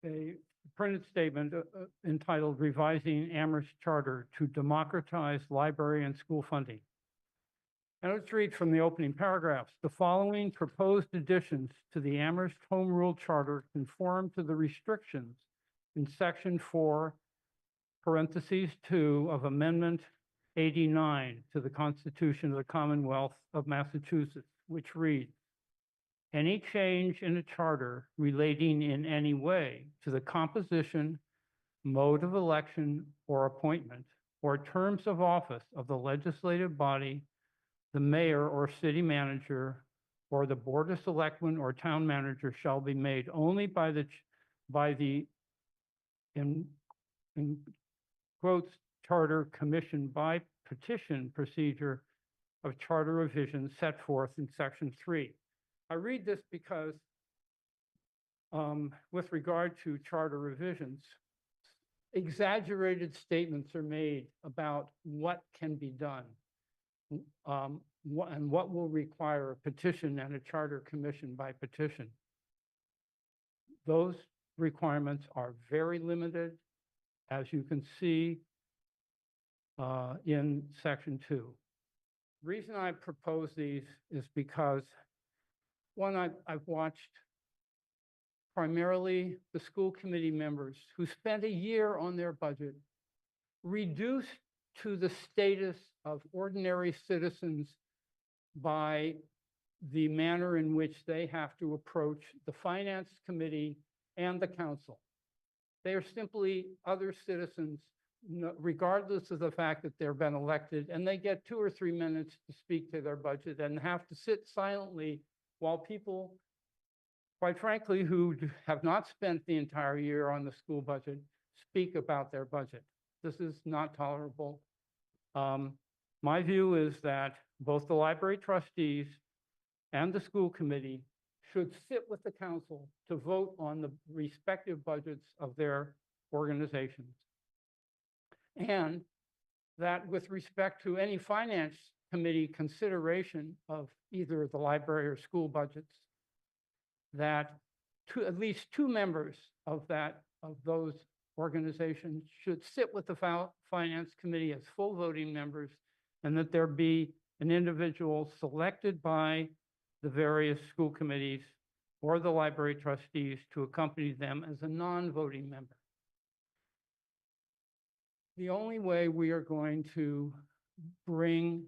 a printed statement entitled Revising Amherst Charter to Democratize Library and School Funding. And let's read from the opening paragraphs. The following proposed additions to the Amherst Home Rule Charter conform to the restrictions in Section 4, parentheses 2 of Amendment 89 to the Constitution of the Commonwealth of Massachusetts, which reads, any change in a charter relating in any way to the composition, mode of election or appointment, or terms of office of the legislative body, the mayor or city manager, or the board of selectmen or town manager shall be made only by the in quotes, charter commission by petition procedure of charter revisions set forth in Section 3. I read this because with regard to charter revisions, exaggerated statements are made about what can be done and what will require a petition and a charter commission by petition. Those requirements are very limited, as you can see in Section 2. The reason I propose these is because, one, I've watched primarily the school committee members who spent a year on their budget reduced to the status of ordinary citizens by the manner in which they have to approach the finance committee and the council. They are simply other citizens, regardless of the fact that they've been elected, and they get 2 or 3 minutes to speak to their budget and have to sit silently while people, quite frankly, who have not spent the entire year on the school budget, speak about their budget. This is not tolerable. My view is that both the library trustees and the school committee should sit with the council to vote on the respective budgets of their organizations. And that with respect to any finance committee consideration of either the library or school budgets, that at least 2 members of those organizations should sit with the finance committee as full voting members, and that there be an individual selected by the various school committees or the library trustees to accompany them as a non-voting member. The only way we are going to bring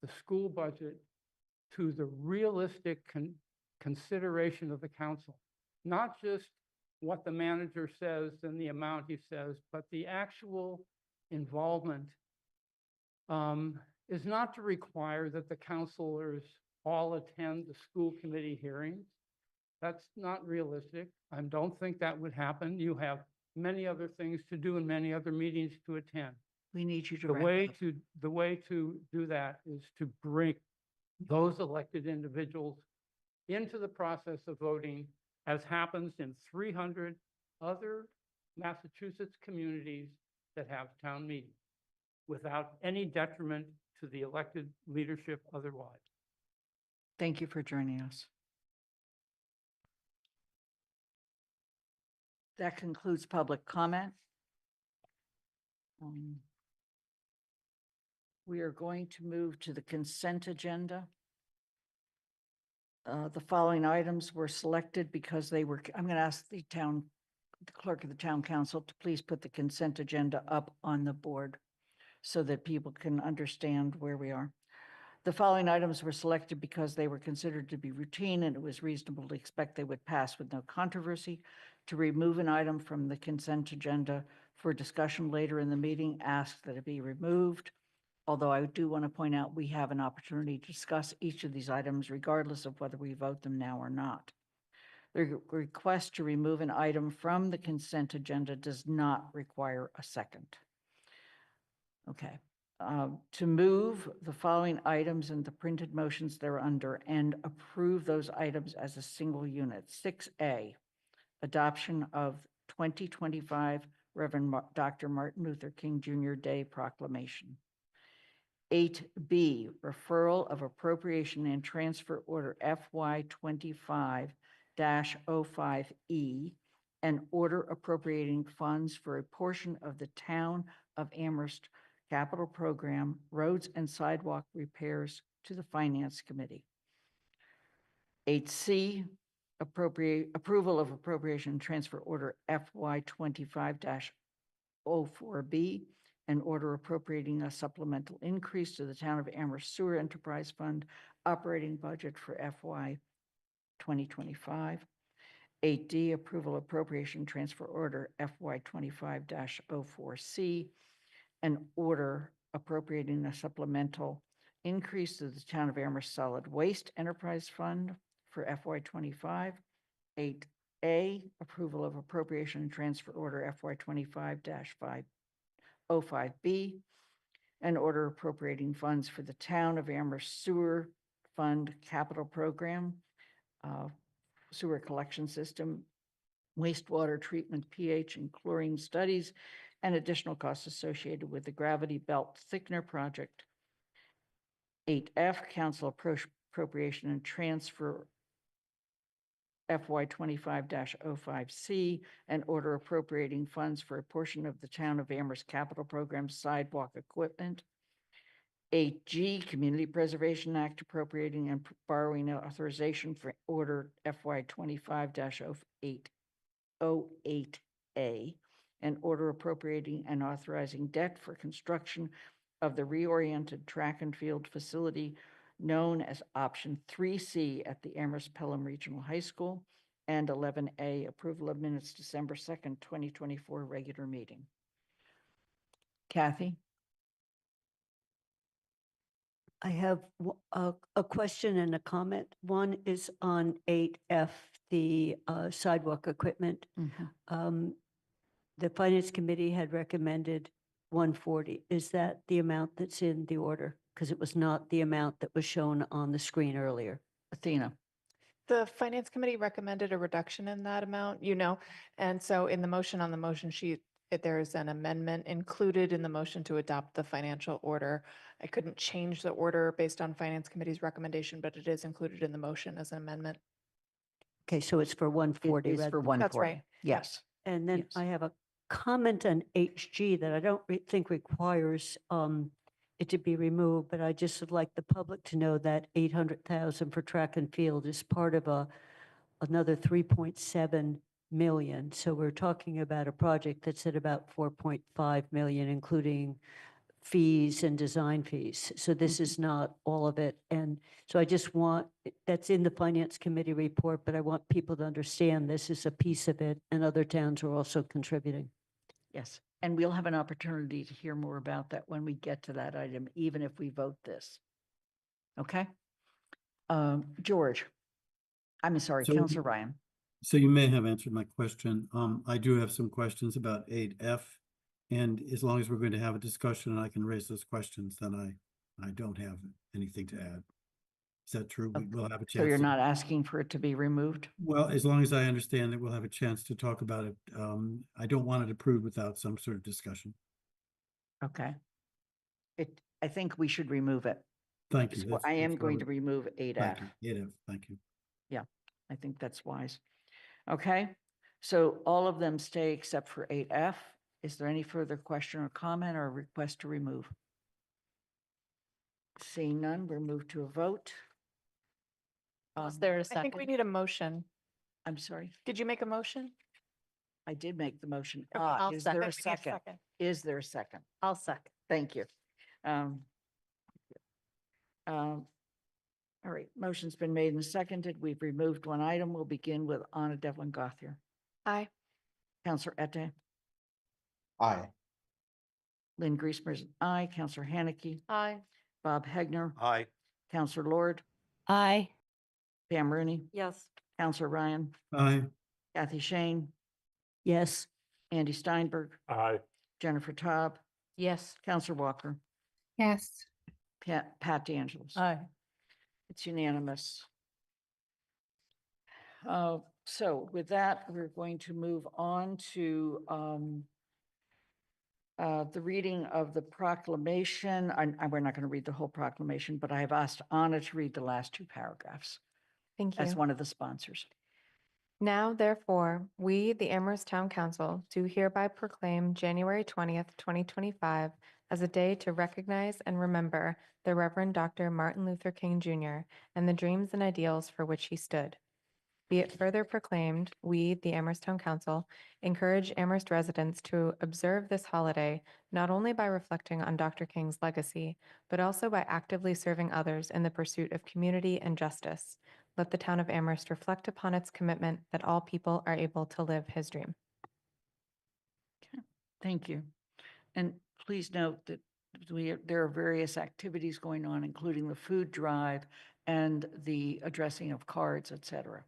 the school budget to the realistic consideration of the council, not just what the manager says and the amount he says, but the actual involvement is not to require that the counselors all attend the school committee hearings. That's not realistic. I don't think that would happen. You have many other things to do and many other meetings to attend. We need you to The wrap way up. to do that is to bring those elected individuals into the process of voting, as happens in 300 other Massachusetts communities that have town meetings, without any detriment to the elected leadership otherwise. Thank you for joining us. That concludes public comment. We are going to move to the consent agenda. The following items were selected because they were, I'm going to ask the clerk of the town council to please put the consent agenda up on the board so that people can understand where we are. The following items were selected because they were considered to be routine and it was reasonable to expect they would pass with no controversy. To remove an item from the consent agenda for discussion later in the meeting, ask that it be removed. Although I do want to point out, we have an opportunity to discuss each of these items regardless of whether we vote them now or not. The request to remove an item from the consent agenda does not require a second. Okay. To move the following items in the printed motions they're under and approve those items as a single unit. 6A, adoption of 2025 Reverend Dr. Martin Luther King Jr. Day Proclamation. 8B, referral of appropriation and transfer order FY 25-05E, and order appropriating funds for a portion of the town of Amherst capital program roads and sidewalk repairs to the Finance Committee. 8C, approval of appropriation and transfer order FY 25-04B, an order appropriating a supplemental increase to the town of Amherst Sewer Enterprise Fund operating budget for FY 2025. 8D, approval appropriation transfer order FY 25-04C, an order appropriating a supplemental increase to the town of Amherst Solid Waste Enterprise Fund for FY 25. 8A, approval of appropriation and transfer order FY 25-05B, an order appropriating funds for the town of Amherst Sewer Fund Capital Program, sewer collection system, wastewater treatment, pH and chlorine studies, and additional costs associated with the gravity belt thickener project. 8F, council appropriation and transfer FY 25-05C, and order appropriating funds for a portion of the town of Amherst capital program sidewalk equipment. 8G, Community Preservation Act appropriating and borrowing authorization for order FY 25-08A, and order appropriating and authorizing debt for construction of the reoriented track and field facility known as option 3C at the Amherst Pelham Regional High School. And 11A, approval of minutes December 2nd, 2024 regular meeting. Kathy? I have a question and a comment. One is on 8F, the sidewalk equipment. The Finance Committee had recommended 140. Is that the amount that's in the order? Because it was not the amount that was shown on the screen earlier. Athena? The Finance Committee recommended a reduction in that amount, and so in the motion on the motion sheet, there is an amendment included in the motion to adopt the financial order. I couldn't change the order based on Finance Committee's recommendation, but it is included in the motion as an amendment. Okay, so it's for 140. It's for 140. That's right. Yes. And then Yes. I have a comment on HG that I don't think requires it to be removed, but I just would like the public to know that 800,000 for track and field is part of another 3.7 million. So we're talking about a project that's at about 4.5 million, including fees and design fees. So this is not all of it. And so I just want, that's in the Finance Committee report, but I want people to understand this is a piece of it and other towns are also contributing. Yes, and we'll have an opportunity to hear more about that when we get to that item, even if we vote this. Okay? George, I'm sorry, So- Counselor Ryan. So you may have answered my question. I do have some questions about 8F. And as long as we're going to have a discussion and I can raise those questions, then I don't have anything to add. Is that true? We will have a chance. So you're to- not asking for it to be removed? Well, as long as I understand that we'll have a chance to talk about it. I don't want it approved without some sort of discussion. Okay. I think we should remove it. Thank you. So That's- I am that's what I going to would- remove 8F. Thank you. 8F, thank you. Yeah, I think that's wise. Okay, so all of them stay except for 8F. Is there any further question or comment or request to remove? Seeing none, we'll move to a vote. Was there a I think we second? need a motion. I'm sorry, Did you make a motion? I did make the motion. Okay, I'll Is there I a think we need a second? Is there a second? I'll second. Thank you. All right, motion's been made and seconded. We've removed one item. We'll begin with Anna Devlin Gothier. Aye. Counselor Ette, Aye. Lynn Griesmer's aye. Counselor Haneke, Aye. Bob Hegner, Aye. Counselor Lord, Aye. Pam Rooney, Yes. Counselor Ryan, Aye. Kathy Shane, Yes, Andy Steinberg, Aye. Jennifer Taub, Yes. Counselor Walker, Yes. Pat DeAngelis. Aye. It's unanimous. So with that, we're going to move on to the reading of the proclamation. We're not going to read the whole proclamation, but I have asked Anna to read the last two paragraphs Thank you. as one of the sponsors. Now, therefore, we, the Amherst Town Council, do hereby proclaim January 20th, 2025 as a day to recognize and remember the Reverend Dr. Martin Luther King Jr. and the dreams and ideals for which he stood. Be it further proclaimed, we, the Amherst Town Council, encourage Amherst residents to observe this holiday not only by reflecting on Dr. King's legacy, but also by actively serving others in the pursuit of community and justice. Let the town of Amherst reflect upon its commitment that all people are able to live his dream. Okay, thank you. And please note that there are various activities going on, including the food drive and the addressing of cards, et cetera.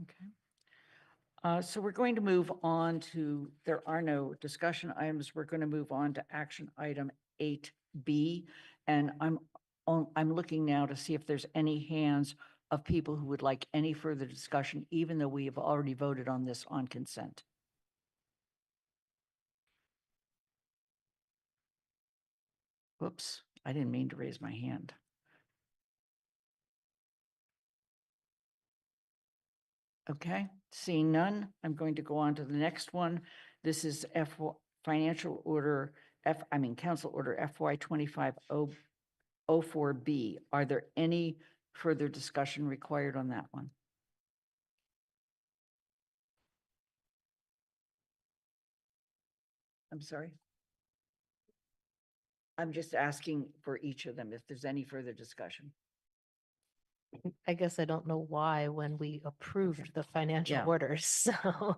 Okay. So we're going to move on to, there are no discussion items. We're going to move on to action item 8B. And I'm looking now to see if there's any hands of people who would like any further discussion, even though we have already voted on this on consent. Whoops, I didn't mean to raise my hand. Okay, seeing none, I'm going to go on to the next one. This is Financial Order Council Order FY 2504B. Are there any further discussion required on that one? I'm sorry. I'm just asking for each of them if there's any further discussion. I guess I don't know why when we approved the financial Yeah. orders, so.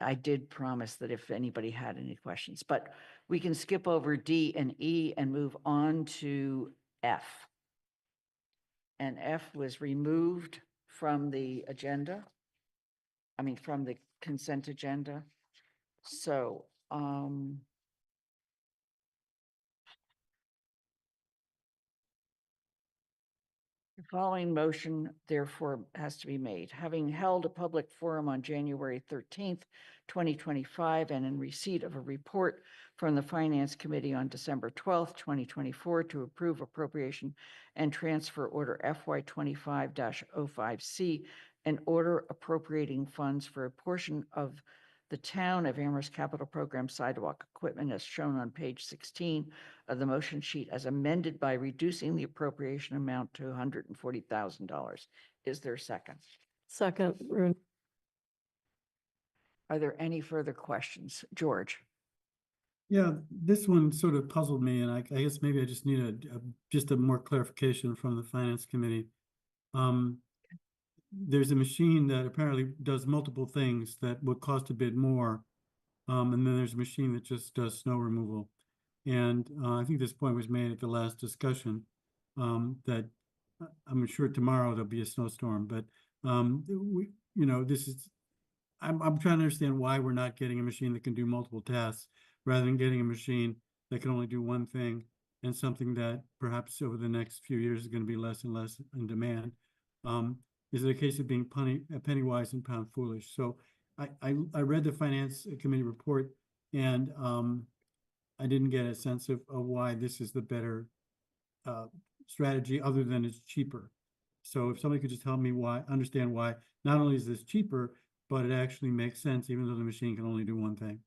I did promise that if anybody had any questions, but we can skip over D and E and move on to F. And F was removed from the agenda. From the consent agenda. So, the following motion therefore has to be made. Having held a public forum on January 13th, 2025, and in receipt of a report from the Finance Committee on December 12th, 2024, to approve appropriation and transfer order FY 25-05C, an order appropriating funds for a portion of the Town of Amherst Capital Program sidewalk equipment as shown on page 16 of the motion sheet as amended by reducing the appropriation amount to $140,000. Is there a second? Second, Rooney. Are there any further questions? George? Yeah, this one sort of puzzled me, and I guess maybe I just need just a more clarification from the Finance Committee. There's a machine that apparently does multiple things that would cost a bit more. And then there's a machine that just does snow removal. And I think this point was made at the last discussion, that I'm sure tomorrow there'll be a snowstorm, but this is, I'm trying to understand why we're not getting a machine that can do multiple tasks rather than getting a machine that can only do one thing, and something that perhaps over the next few years is going to be less and less in demand. Is it a case of being penny wise and pound foolish? So I read the Finance Committee report, and I didn't get a sense of why this is the better strategy, other than it's cheaper. So if somebody could just help me understand why not only is this cheaper, but it actually makes sense, even though the machine can only do one thing.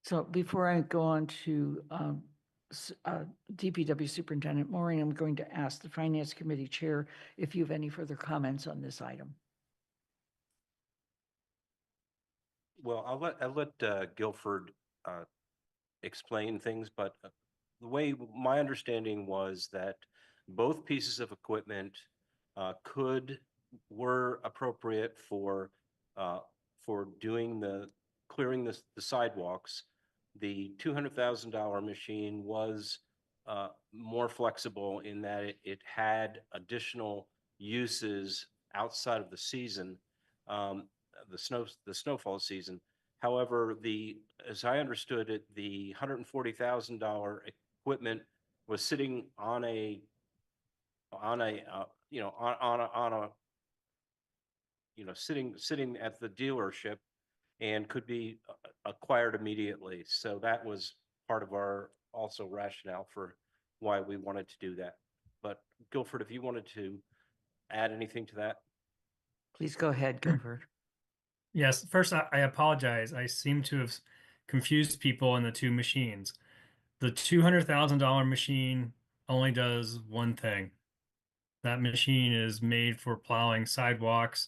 So before I go on to DPW Superintendent Maureen, I'm going to ask the Finance Committee Chair if you have any further comments on this item. Well, I'll let Guilford explain things, but the way my understanding was that both pieces of equipment were appropriate for clearing the sidewalks. The $200,000 machine was more flexible in that it had additional uses outside of the season, the snowfall season. However, as I understood it, the $140,000 equipment was sitting on a sitting at the dealership and could be acquired immediately. So that was part of our also rationale for why we wanted to do that. But Guilford, if you wanted to add anything to that. Please go ahead, Guilford. Yes, first I apologize. I seem to have confused people in the two machines. The $200,000 machine only does one thing. That machine is made for plowing sidewalks.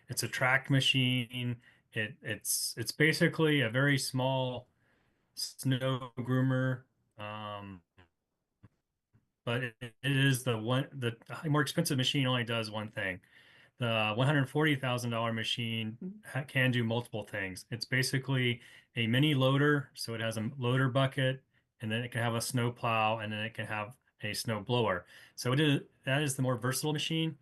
It's a track machine. It's basically a very small snow groomer, but it is the more expensive machine only does one thing. The $140,000 machine can do multiple things. It's basically a mini loader, so it has a loader bucket, and then it can have a snow plow, and then it can have a snow blower. So that is the more versatile machine.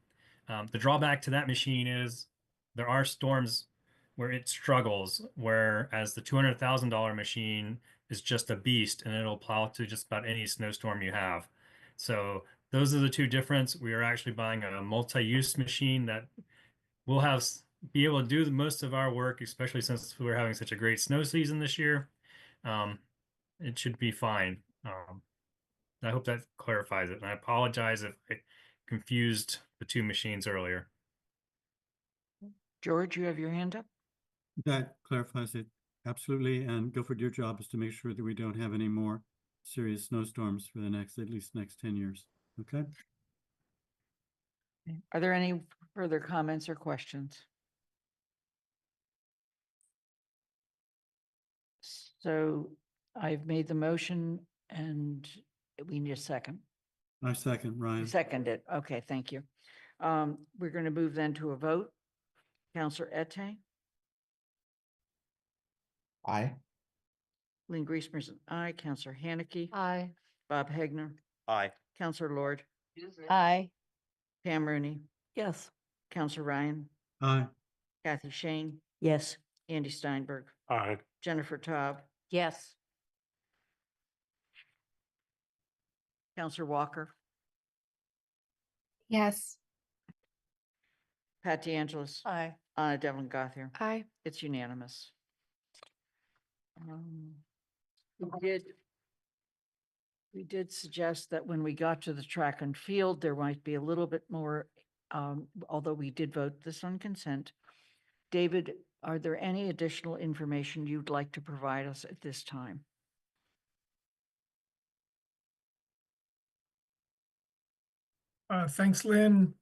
The drawback to that machine is there are storms where it struggles, whereas the $200,000 machine is just a beast, and it'll plow to just about any snowstorm you have. So those are the two difference. We are actually buying a multi-use machine that will be able to do most of our work, especially since we're having such a great snow season this year. It should be fine. I hope that clarifies it. And I apologize if I confused the two machines earlier. George, you have your hand up? That clarifies it absolutely. And Guilford, your job is to make sure that we don't have any more serious snowstorms for at least next 10 years. Okay. Are there any further comments or questions? So I've made the motion and we need a second. I second, You Ryan. seconded. Okay, thank you. We're going to move then to a vote. Counselor Ette, Aye. Lynn Griesmer's an aye. Counselor Haneke, Aye. Bob Hegner, Aye. Counselor Lord, Aye. Pam Rooney, Yes. Counselor Ryan, Aye. Kathy Shane, Yes. Andy Steinberg, Aye. Jennifer Taub, Yes. Counselor Walker, Yes. Pat DeAngelis, Aye. Anna Devlin Gothier. Aye. It's unanimous. We did suggest that when we got to the track and field, there might be a little bit more, although we did vote this on consent, David, are there any additional information you'd like to provide us at this time? Thanks, Lynn.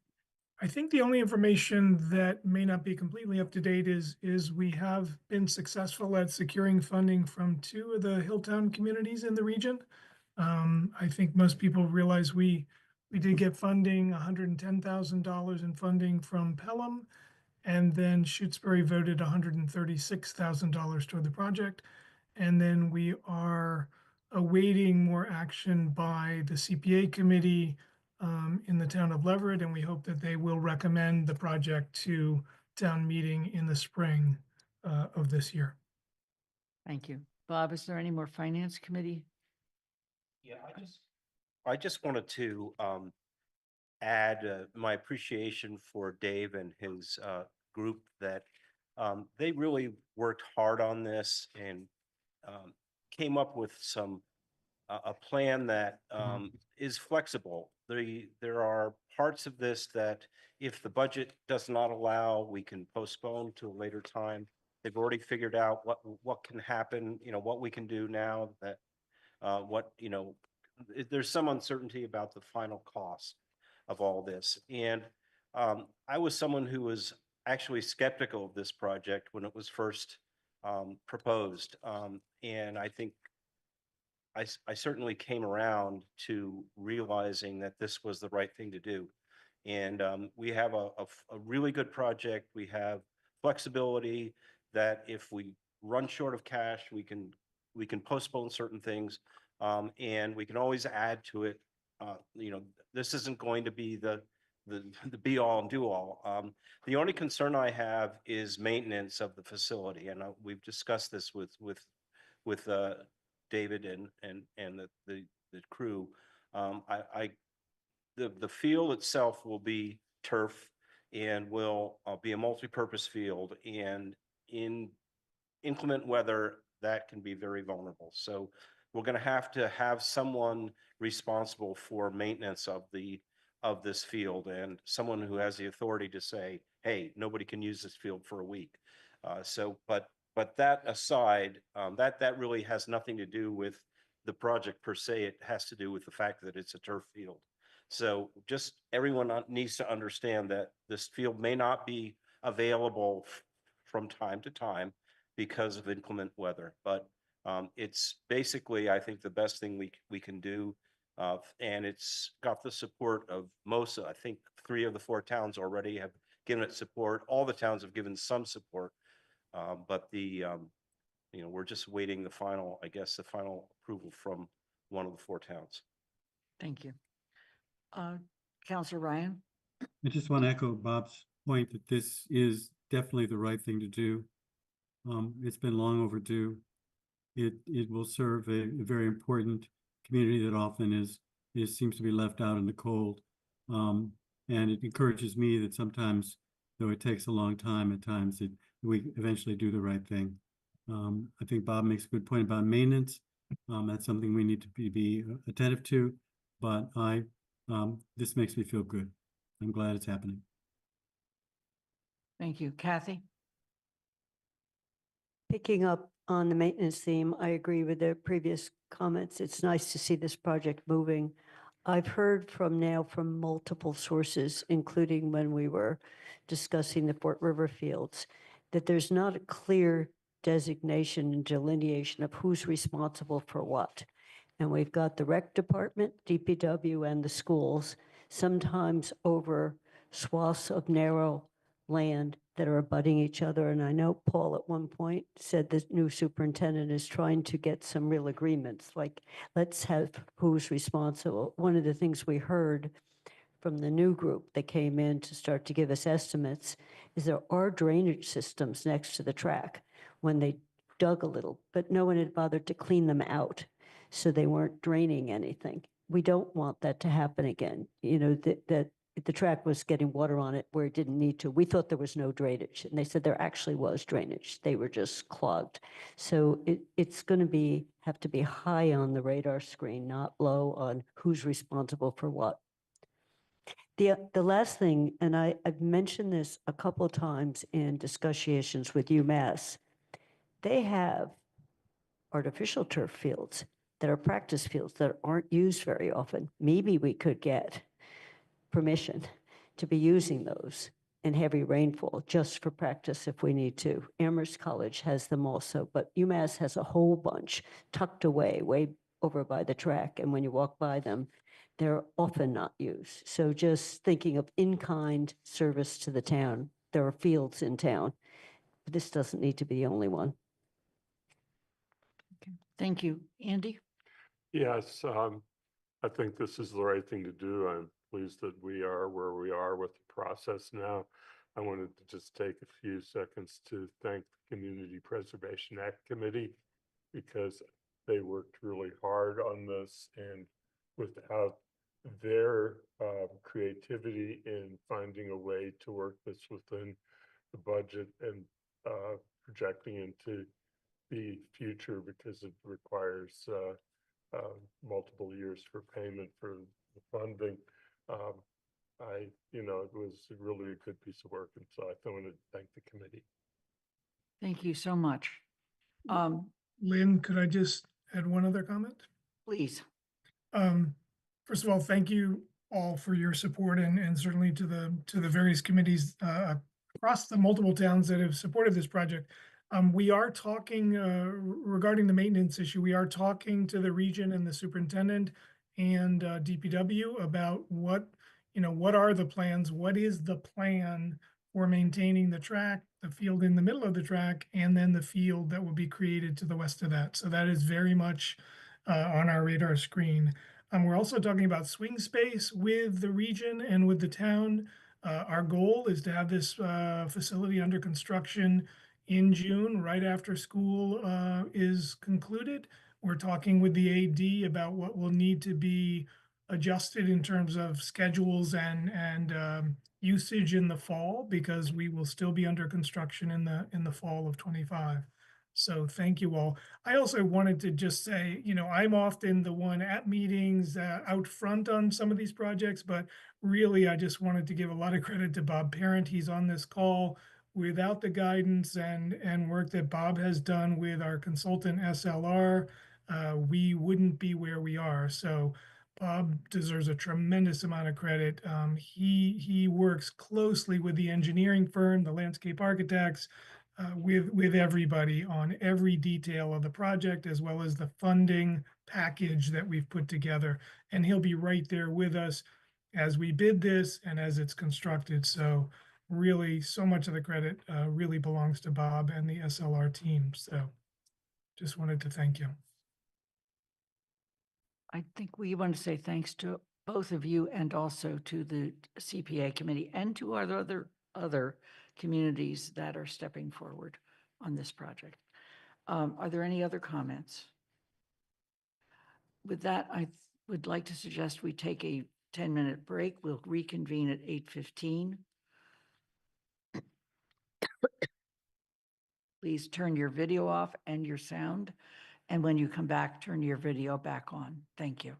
I think the only information that may not be completely up to date is we have been successful at securing funding from 2 of the Hilltown communities in the region. I think most people realize we did get funding, $110,000 in funding from Pelham, and then Shutesbury voted $136,000 toward the project. And then we are awaiting more action by the CPA committee in the town of Leverett, and we hope that they will recommend the project to town meeting in the spring of this year. Thank you. Bob, is there any more finance committee? Yeah, I just wanted to add my appreciation for Dave and his group that they really worked hard on this and came up with a plan that is flexible. There are parts of this that if the budget does not allow, we can postpone to a later time. They've already figured out what can happen, what we can do now that there's some uncertainty about the final cost of all this. And I was someone who was actually skeptical of this project when it was first proposed. And I think I certainly came around to realizing that this was the right thing to do. And we have a really good project. We have flexibility that if we run short of cash, we can postpone certain things, and we can always add to it. This isn't going to be the be all and do all. The only concern I have is maintenance of the facility, and we've discussed this with David and the crew. The field itself will be turf and will be a multi-purpose field, and in inclement weather that can be very vulnerable. So we're going to have someone responsible for maintenance of this field, and someone who has the authority to say, hey, nobody can use this field for a week. But that aside, that really has nothing to do with the project per se. It has to do with the fact that it's a turf field. So just everyone needs to understand that this field may not be available from time to time because of inclement weather, but it's basically, I think, the best thing we can do. And it's got the support of most, I think 3 of the 4 towns already have given it support. All the towns have given some support. But we're just waiting the final approval from one of the 4 towns. Thank you. Councilor Ryan? I just want to echo Bob's point that this is definitely the right thing to do. It's been long overdue. It will serve a very important community that often seems to be left out in the cold. And it encourages me that sometimes, though it takes a long time, at times we eventually do the right thing. I think Bob makes a good point about maintenance. That's something we need to be attentive to, but this makes me feel good. I'm glad it's happening. Thank you. Kathy? Picking up on the maintenance theme, I agree with the previous comments. It's nice to see this project moving. I've heard from multiple sources, including when we were discussing the Fort River fields, that there's not a clear designation and delineation of who's responsible for what. And we've got the rec department, DPW, and the schools, sometimes over swaths of narrow land that are abutting each other. And I know Paul at one point said the new superintendent is trying to get some real agreements, like let's have who's responsible. One of the things we heard from the new group that came in to start to give us estimates is there are drainage systems next to the track when they dug a little, but no one had bothered to clean them out, so they weren't draining anything. We don't want that to happen again. That the track was getting water on it where it didn't need to. We thought there was no drainage, and they said there actually was drainage. They were just clogged. So it's going to have to be high on the radar screen, not low on who's responsible for what. The last thing, and I've mentioned this a couple of times in discussions with UMass, they have artificial turf fields that are practice fields that aren't used very often. Maybe we could get permission to be using those in heavy rainfall just for practice if we need to. Amherst College has them also, but UMass has a whole bunch tucked away way over by the track. And when you walk by them, they're often not used. So just thinking of in-kind service to the town. There are fields in town. But this doesn't need to be the only one. Thank you. Andy? Yes, I think this is the right thing to do. I'm pleased that we are where we are with the process now. I wanted to just take a few seconds to thank the Community Preservation Act Committee because they worked really hard on this, and without their creativity in finding a way to work this within the budget and projecting into the future, because it requires multiple years for payment for the funding. It was really a good piece of work, and so I want to thank the committee. Thank you so much. Lynn, could I just add one other comment? Please. First of all, thank you all for your support and certainly to the various committees across the multiple towns that have supported this project. We are talking regarding the maintenance issue. We are talking to the region and the superintendent and DPW about what are the plans? What is the plan for maintaining the track, the field in the middle of the track, and then the field that will be created to the west of that? So that is very much on our radar screen. We're also talking about swing space with the region and with the town. Our goal is to have this facility under construction in June, right after school is concluded. We're talking with the AD about what will need to be adjusted in terms of schedules and usage in the fall, because we will still be under construction in the fall of 25. So thank you all. I also wanted to just say, I'm often the one at meetings out front on some of these projects, but really I just wanted to give a lot of credit to Bob Parent. He's on this call. Without the guidance and work that Bob has done with our consultant SLR, we wouldn't be where we are. So Bob deserves a tremendous amount of credit. He works closely with the engineering firm, the landscape architects, with everybody on every detail of the project, as well as the funding package that we've put together. And he'll be right there with us as we bid this and as it's constructed. So really, so much of the credit really belongs to Bob and the SLR team. So just wanted to thank you. I think we want to say thanks to both of you and also to the CPA committee and to our other communities that are stepping forward on this project. Are there any other comments? With that, I would like to suggest we take a 10-minute break. We'll reconvene at 8:15. Please turn your video off and your sound. And when you come back, turn your video back on. Thank you.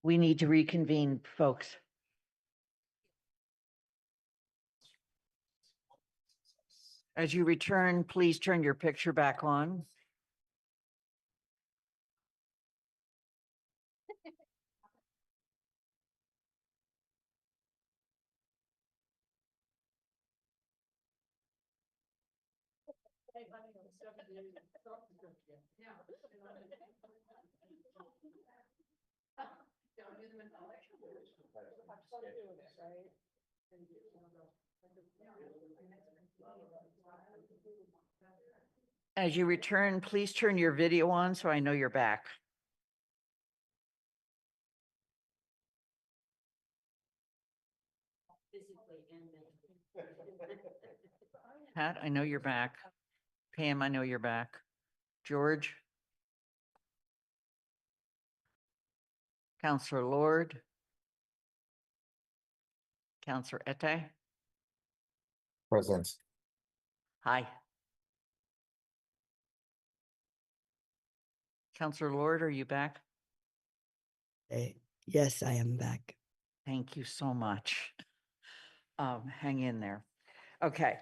We need to reconvene, folks. As you return, please turn your picture back on. As you return, please turn your video on so I know you're back. Pat, I know you're back. Pam, I know you're back. George? Counselor Lord? Counselor Ete? Present. Hi. Counselor Lord, are you back? Yes, I am back. Thank you so much. Hang in there. Okay.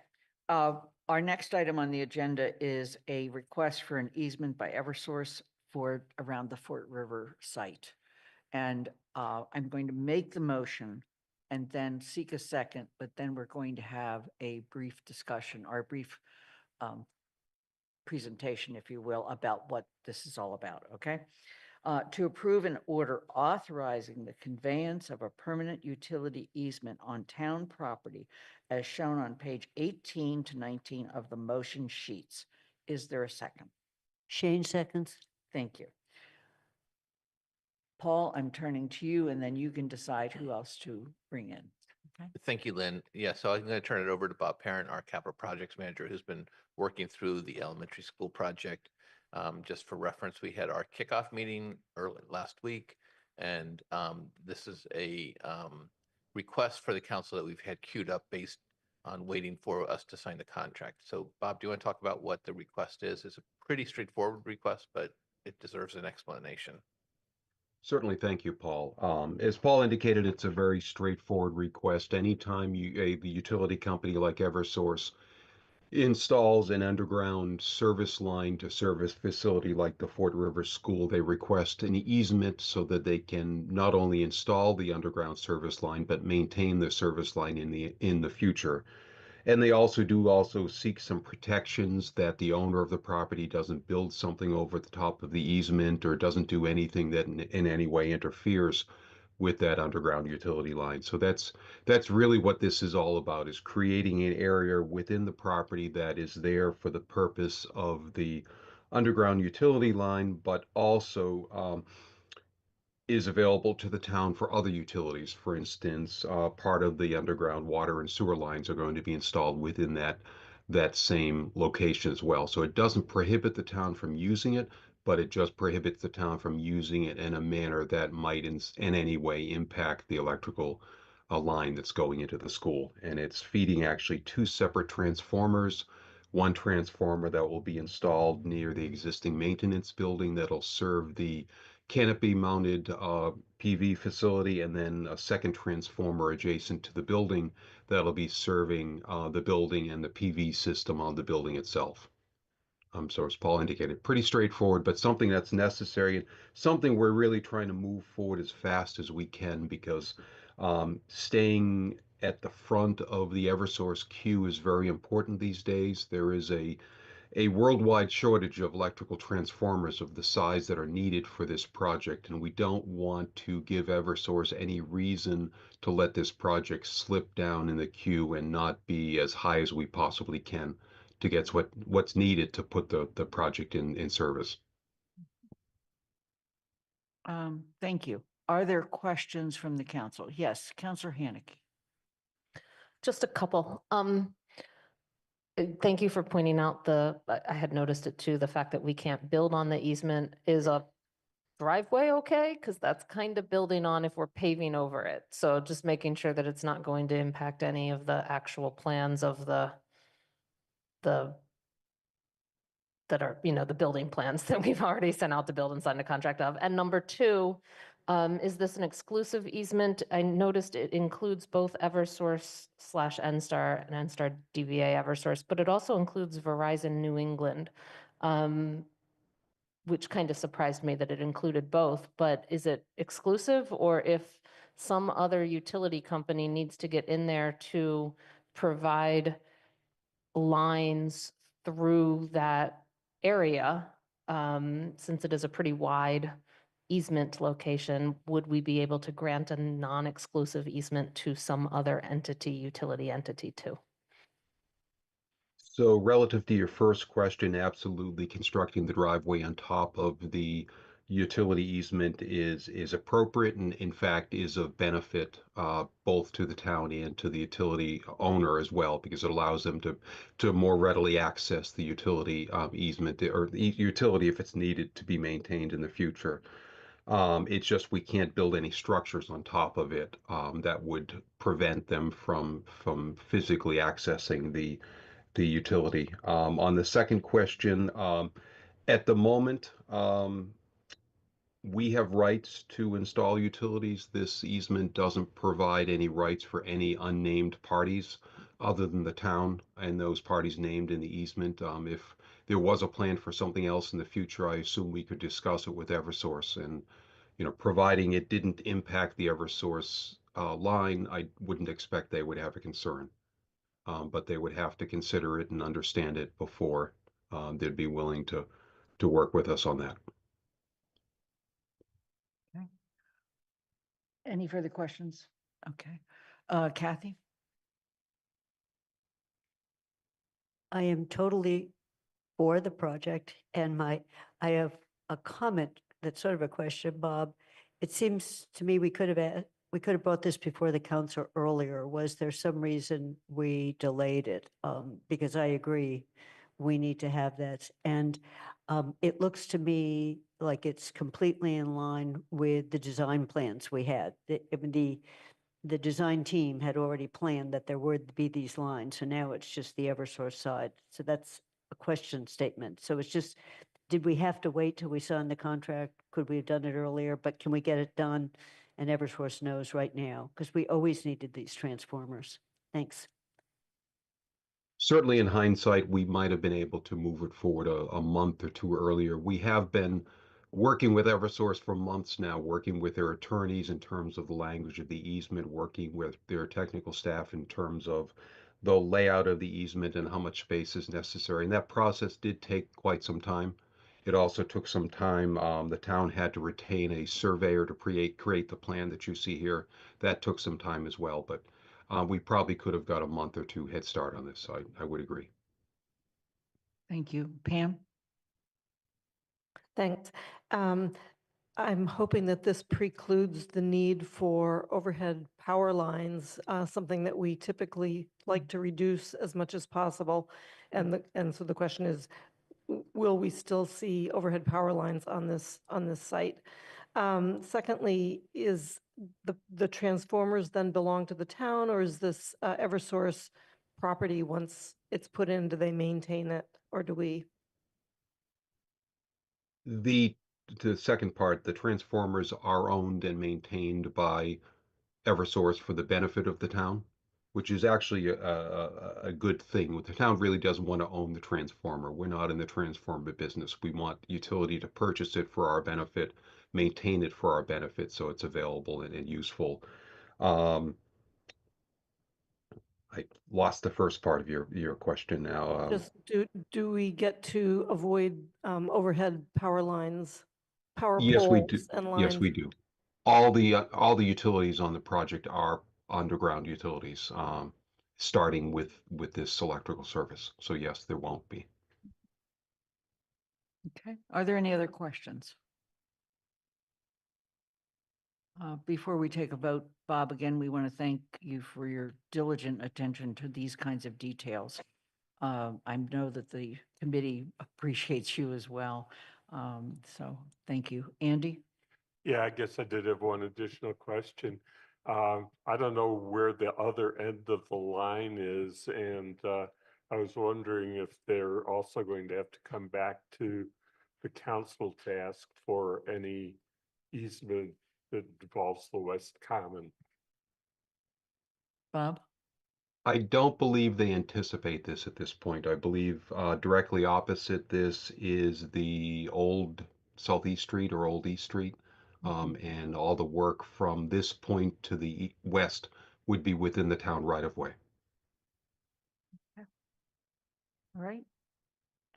Our next item on the agenda is a request for an easement by Eversource for around the Fort River site. And I'm going to make the motion and then seek a second, but then we're going to have a brief discussion or a brief presentation, if you will, about what this is all about, okay? To approve an order authorizing the conveyance of a permanent utility easement on town property as shown on page 18 to 19 of the motion sheets. Is there a second? Shane seconds. Thank you. Paul, I'm turning to you and then you can decide who else to bring in. Okay. Thank you, Lynn. Yeah, so I'm going to turn it over to Bob Parent, our capital projects manager, who's been working through the elementary school project. Just for reference, we had our kickoff meeting early last week, and this is a request for the council that we've had queued up based on waiting for us to sign the contract. So Bob, do you want to talk about what the request is? It's a pretty straightforward request, but it deserves an explanation. Certainly. Thank you, Paul. As Paul indicated, it's a very straightforward request. Anytime the utility company like Eversource installs an underground service line to service facility like the Fort River School, they request an easement so that they can not only install the underground service line, but maintain the service line in the future. And they also seek some protections that the owner of the property doesn't build something over the top of the easement or doesn't do anything that in any way interferes with that underground utility line. So that's really what this is all about, is creating an area within the property that is there for the purpose of the underground utility line, but also is available to the town for other utilities. For instance, part of the underground water and sewer lines are going to be installed within that same location as well. So it doesn't prohibit the town from using it, but it just prohibits the town from using it in a manner that might in any way impact the electrical line that's going into the school. And it's feeding actually two separate transformers. One transformer that will be installed near the existing maintenance building that'll serve the canopy mounted PV facility, and then a second transformer adjacent to the building that'll be serving the building and the PV system on the building itself. So as Paul indicated, pretty straightforward, but something that's necessary and something we're really trying to move forward as fast as we can, because staying at the front of the Eversource queue is very important these days. There is a worldwide shortage of electrical transformers of the size that are needed for this project, and we don't want to give Eversource any reason to let this project slip down in the queue and not be as high as we possibly can to get what's needed to put the project in service. Thank you. Are there questions from the council? Yes, Counselor Haneke. Just a couple. Thank you for pointing out I had noticed it too, the fact that we can't build on the easement. Is a driveway okay? Because that's kind of building on if we're paving over it. So just making sure that it's not going to impact any of the actual plans of that are, the building plans that we've already sent out to build and signed a contract of. And number two, Is this an exclusive easement? I noticed it includes both Eversource / NSTAR and NSTAR DBA Eversource, but it also includes Verizon New England, which kind of surprised me that it included both. But is it exclusive, or if some other utility company needs to get in there to provide lines through that area, since it is a pretty wide easement location, would we be able to grant a non-exclusive easement to some other entity, utility entity too? So relative to your first question, absolutely constructing the driveway on top of the utility easement is appropriate and in fact is of benefit both to the town and to the utility owner as well, because it allows them to more readily access the utility easement or the utility if it's needed to be maintained in the future. It's just we can't build any structures on top of it that would prevent them from physically accessing the utility. On the second question, at the moment, we have rights to install utilities. This easement doesn't provide any rights for any unnamed parties other than the town and those parties named in the easement. If there was a plan for something else in the future, I assume we could discuss it with Eversource, and providing it didn't impact the Eversource line, I wouldn't expect they would have a concern. But they would have to consider it and understand it before they'd be willing to work with us on that. Any further questions? Okay. Kathy? I am totally for the project, and I have a comment that's sort of a question, Bob. It seems to me we could have brought this before the council earlier. Was there some reason we delayed it? Because I agree, we need to have that. And it looks to me like it's completely in line with the design plans we had. The design team had already planned that there would be these lines, so now it's just the Eversource side. So that's a question statement. So it's just, did we have to wait till we signed the contract? Could we have done it earlier? But can we get it done? And Eversource knows right now, because we always needed these transformers. Thanks. Certainly in hindsight, we might have been able to move it forward a month or two earlier. We have been working with Eversource for months now, working with their attorneys in terms of the language of the easement, working with their technical staff in terms of the layout of the easement and how much space is necessary. And that process did take quite some time. It also took some time. The town had to retain a surveyor to create the plan that you see here. That took some time as well, but we probably could have got a month or two head start on this. I would agree. Thank you. Pam? Thanks. I'm hoping that this precludes the need for overhead power lines, something that we typically like to reduce as much as possible. And so the question is, will we still see overhead power lines on this site? Secondly, is the transformers then belong to the town, or is this Eversource property once it's put in? Do they maintain it, or do we? The second part, the transformers are owned and maintained by Eversource for the benefit of the town, which is actually a good thing. The town really doesn't want to own the transformer. We're not in the transformer business. We want utility to purchase it for our benefit, maintain it for our benefit, so it's available and useful. I lost the first part of your question now. Just do we get to avoid overhead power lines, power Yes, we do. poles and lines? Yes, we do. All the utilities on the project are underground utilities, starting with this electrical service. So yes, there won't be. Okay. Are there any other questions? Before we take a vote, Bob, again, we want to thank you for your diligent attention to these kinds of details. I know that the committee appreciates you as well. So thank you. Andy? Yeah, I guess I did have one additional question. I don't know where the other end of the line is, and I was wondering if they're also going to have to come back to the council to ask for any easement that involves the West Common. Bob? I don't believe they anticipate this at this point. I believe directly opposite this is the old Southeast Street or Old East Street. And all the work from this point to the west would be within the town right of way. All right.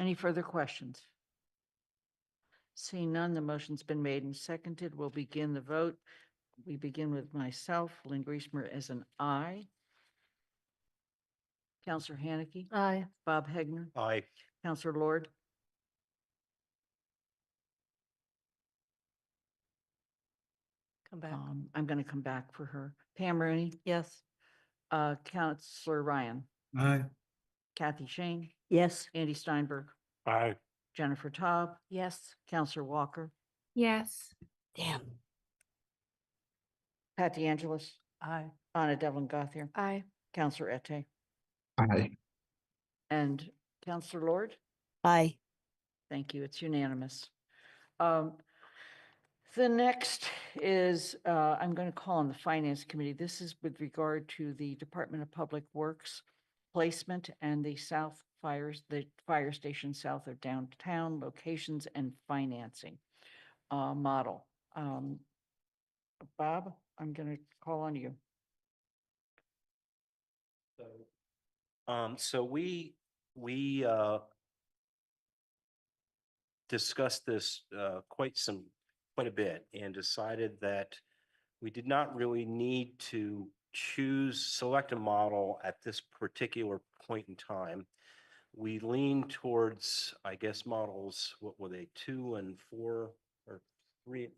Any further questions? Seeing none, the motion's been made and seconded. We'll begin the vote. We begin with myself, Lynn Griesmer, as an aye. Counselor Haneke? Aye. Bob Hegner? Aye. Counselor Lord? Come back. I'm going to come back for her. Pam Rooney? Yes. Counselor Ryan? Aye. Kathy Shane? Yes. Andy Steinberg? Aye. Jennifer Taub? Yes. Counselor Walker? Yes. Damn. Pat DeAngelis? Aye. Anna Devlin Gothier? Aye. Counselor Ette? Aye. And Counselor Lord? Aye. Thank you. It's unanimous. The next is, I'm going to call on the Finance Committee. This is with regard to the Department of Public Works placement and the fire station south of downtown locations and financing model. Bob, I'm going to call on you. So we discussed this quite a bit and decided that we did not really need to select a model at this particular point in time. We lean towards, I guess, models, what were they, 2 and 4 or 3,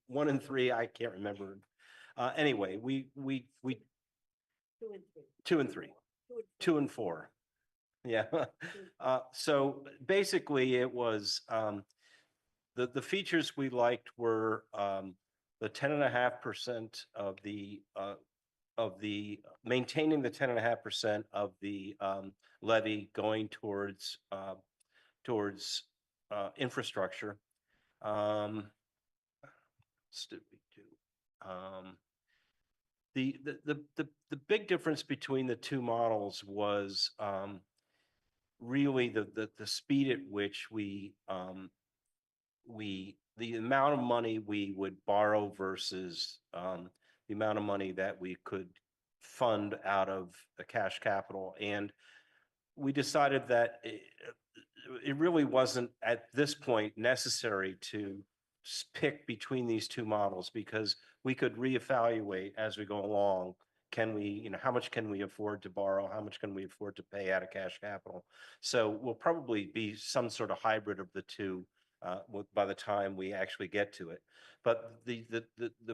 1 and 3, I can't remember. Anyway, we 2 and 3, 2 and 4. Yeah. So basically it was, the features we liked were, the 10.5% of the maintaining the 10.5% of the levy going towards infrastructure. The big difference between the two models was really the speed at which the amount of money we would borrow versus the amount of money that we could fund out of the cash capital. And we decided that it really wasn't at this point necessary to pick between these two models because we could reevaluate as we go along. Can we, how much can we afford to borrow? How much can we afford to pay out of cash capital? So we'll probably be some sort of hybrid of the two by the time we actually get to it. But the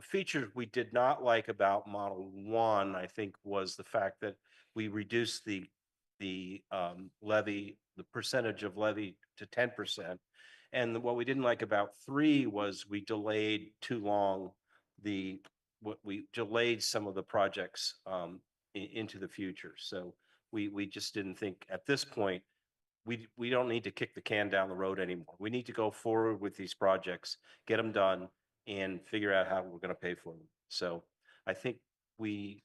features we did not like about Model 1, I think, was the fact that we reduced the levy, the percentage of levy to 10%. And what we didn't like about 3 was we delayed too long we delayed some of the projects into the future. So we just didn't think at this point we don't need to kick the can down the road anymore. We need to go forward with these projects, get them done, and figure out how we're going to pay for them. So I think we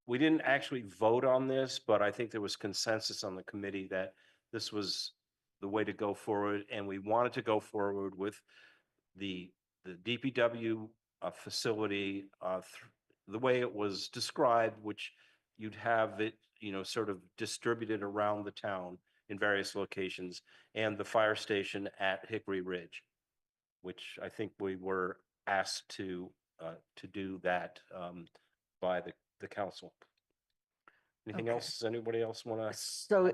didn't actually vote on this, but I think there was consensus on the committee that this was the way to go forward, and we wanted to go forward with the DPW facility the way it was described, which you'd have it, sort of distributed around the town in various locations, and the fire station at Hickory Ridge, which I think we were asked to do that by the council. Anything Okay. else? Does anybody else want to? So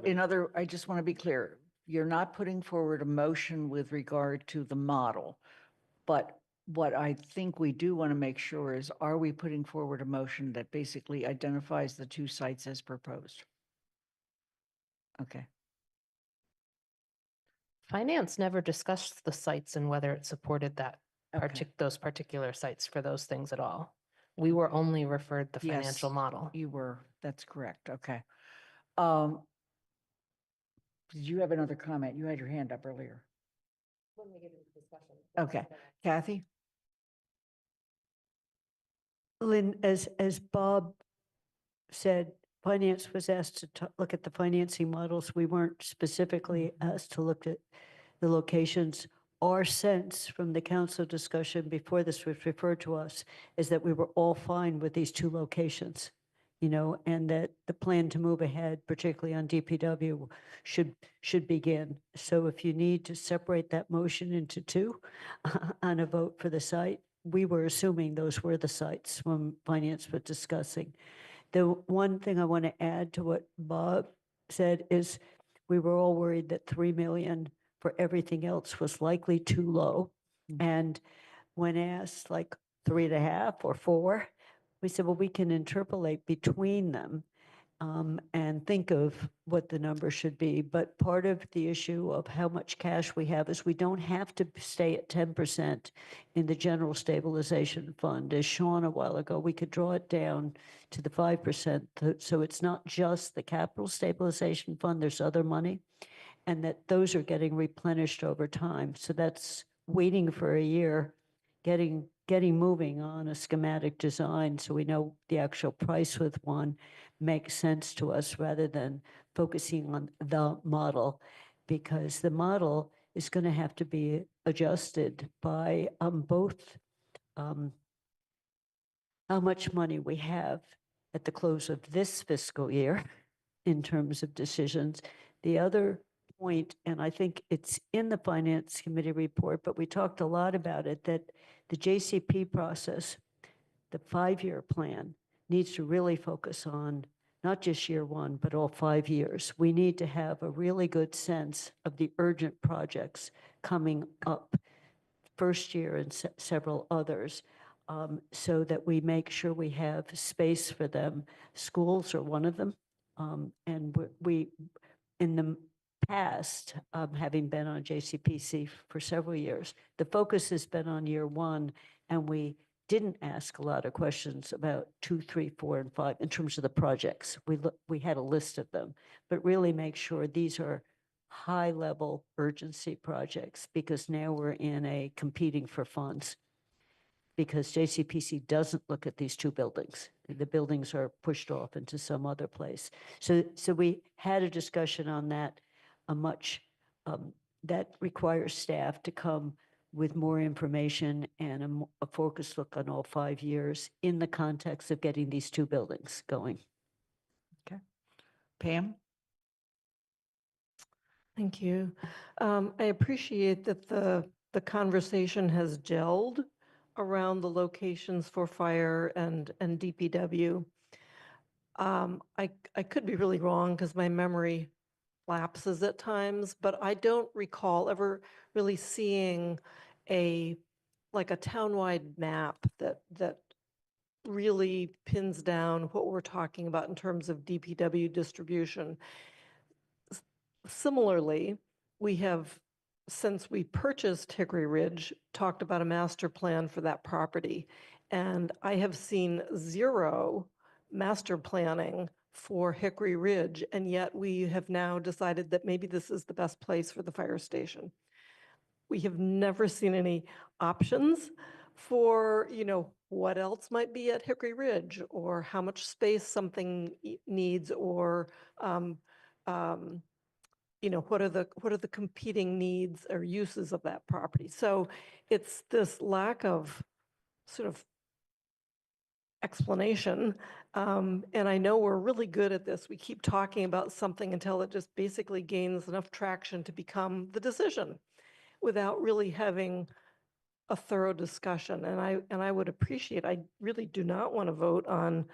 I just want to be clear, you're not putting forward a motion with regard to the model, but what I think we do want to make sure is, are we putting forward a motion that basically identifies the two sites as proposed? Okay. Finance never discussed the sites and whether it supported that Okay. those particular sites for those things at all. We were only referred the financial Yes, model. You were, that's correct. Okay. Did you have another comment? You had your hand up earlier. Okay. Kathy? Lynn, as Bob said, finance was asked to look at the financing models. We weren't specifically asked to look at the locations. Our sense from the council discussion before this was referred to us is that we were all fine with these two locations, you know, and that the plan to move ahead, particularly on DPW, should begin. So if you need to separate that motion into two on a vote for the site, we were assuming those were the sites when finance was discussing. The one thing I want to add to what Bob said is we were all worried that 3 million for everything else was likely too low. And when asked like 3.5 or 4, we said, well, we can interpolate between them and think of what the number should be. But part of the issue of how much cash we have is we don't have to stay at 10% in the general stabilization fund. As Sean a while ago, we could draw it down to the 5%. So it's not just the capital stabilization fund, there's other money, and that those are getting replenished over time. So that's waiting for a year, getting moving on a schematic design so we know the actual price with one makes sense to us rather than focusing on the model, because the model is going to have to be adjusted by both how much money we have at the close of this fiscal year in terms of decisions. The other point, and I think it's in the Finance Committee report, but we talked a lot about it, that the JCP process, the 5-year plan, needs to really focus on not just year 1, but all 5 years. We need to have a really good sense of the urgent projects coming up first year and several others, so that we make sure we have space for them. Schools are one of them. And we, in the past, having been on JCPC for several years, the focus has been on year 1, and we didn't ask a lot of questions about 2, 3, 4, and 5 in terms of the projects. We had a list of them, but really make sure these are high-level urgency projects, because now we're in a competing for funds, because JCPC doesn't look at these 2 buildings. The buildings are pushed off into some other place. So we had a discussion on that, that requires staff to come with more information and a focused look on all 5 years in the context of getting these 2 buildings going. Okay. Pam? Thank you. I appreciate that the conversation has gelled around the locations for fire and DPW. I could be really wrong because my memory lapses at times, but I don't recall ever really seeing like a townwide map that really pins down what we're talking about in terms of DPW distribution. Similarly, we have, since we purchased Hickory Ridge, talked about a master plan for that property. And I have seen 0 master planning for Hickory Ridge, and yet we have now decided that maybe this is the best place for the fire station. We have never seen any options for, you know, what else might be at Hickory Ridge, or how much space something needs, or you know, what are the competing needs or uses of that property. So it's this lack of sort of explanation. And I know we're really good at this. We keep talking about something until it just basically gains enough traction to become the decision without really having a thorough discussion. And I would appreciate, I really do not want to vote on,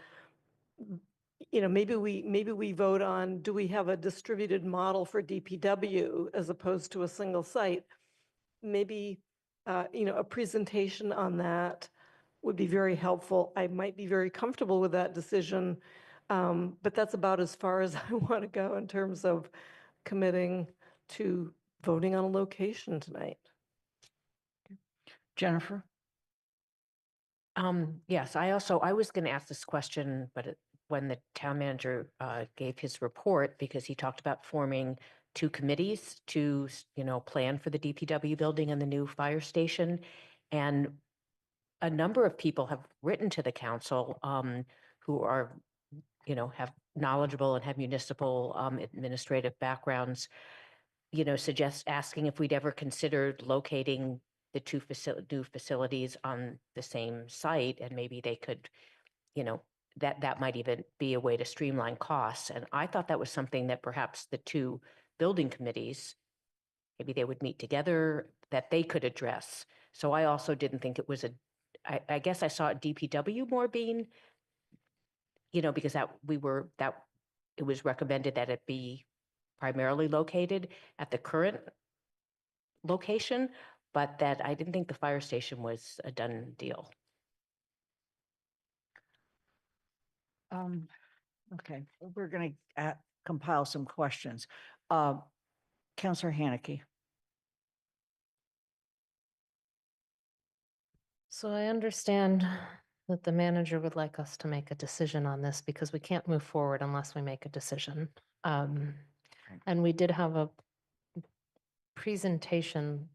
you know, maybe we vote on, do we have a distributed model for DPW as opposed to a single site? Maybe, you know, a presentation on that would be very helpful. I might be very comfortable with that decision, but that's about as far as I want to go in terms of committing to voting on a location tonight. Jennifer? Yes, I was going to ask this question, but when the town manager gave his report, because he talked about forming 2 committees to, you know, plan for the DPW building and the new fire station. And a number of people have written to the council who are, have knowledgeable and have municipal administrative backgrounds, asking if we'd ever considered locating the two new facilities on the same site, and maybe they could, that might even be a way to streamline costs. And I thought that was something that perhaps the two building committees, maybe they would meet together, that they could address. So I also didn't think it was I guess I saw DPW more being, because it was recommended that it be primarily located at the current location, but that I didn't think the fire station was a done deal. Okay, we're going to compile some questions. Counselor Haneke. So I understand that the manager would like us to make a decision on this because we can't move forward unless we make a decision. And we did have a presentation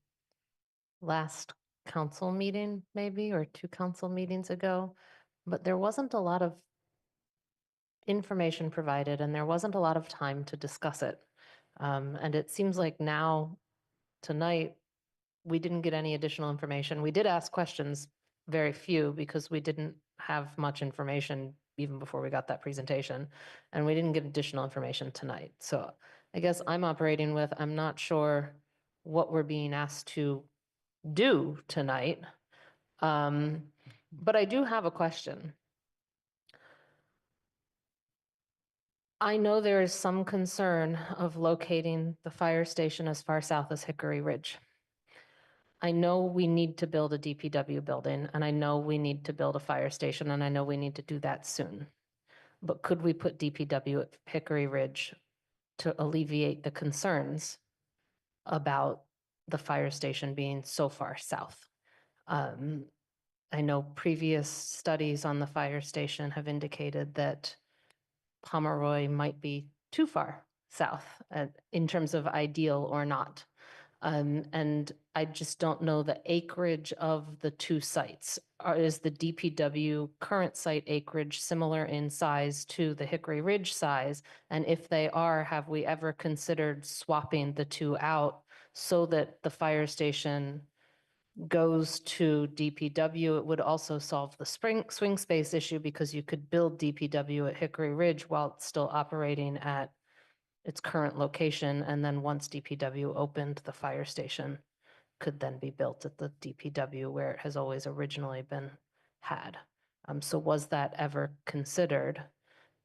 last council meeting, maybe, or 2 council meetings ago, but there wasn't a lot of information provided and there wasn't a lot of time to discuss it. And it seems like now, tonight, we didn't get any additional information. We did ask questions, very few, because we didn't have much information even before we got that presentation. And we didn't get additional information tonight. So I guess I'm operating with, I'm not sure what we're being asked to do tonight. But I do have a question. I know there is some concern of locating the fire station as far south as Hickory Ridge. I know we need to build a DPW building, and I know we need to build a fire station, and I know we need to do that soon. But could we put DPW at Hickory Ridge to alleviate the concerns about the fire station being so far south? I know previous studies on the fire station have indicated that Pomeroy might be too far south in terms of ideal or not. And I just don't know the acreage of the 2 sites. Is the DPW current site acreage similar in size to the Hickory Ridge size? And if they are, have we ever considered swapping the 2 out so that the fire station goes to DPW? It would also solve the swing space issue because you could build DPW at Hickory Ridge while it's still operating at its current location. And then once DPW opened, the fire station could then be built at the DPW where it has always originally been had. So was that ever considered?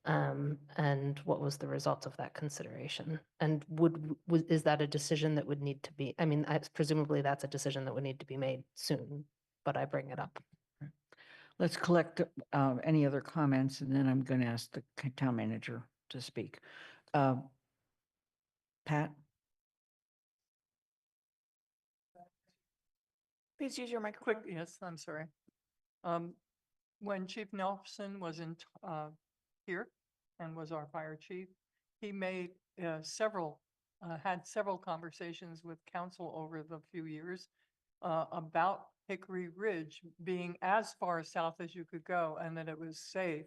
And what was the result of that consideration? And is that a decision that would need to be, presumably that's a decision that would need to be made soon, but I bring it up. Let's collect any other comments, and then I'm going to ask the town manager to speak. Pat? Please use your microphone. Quick, yes, I'm sorry. When Chief Nelson was here and was our fire chief, he made had several conversations with council over the few years about Hickory Ridge being as far south as you could go, and that it was safe,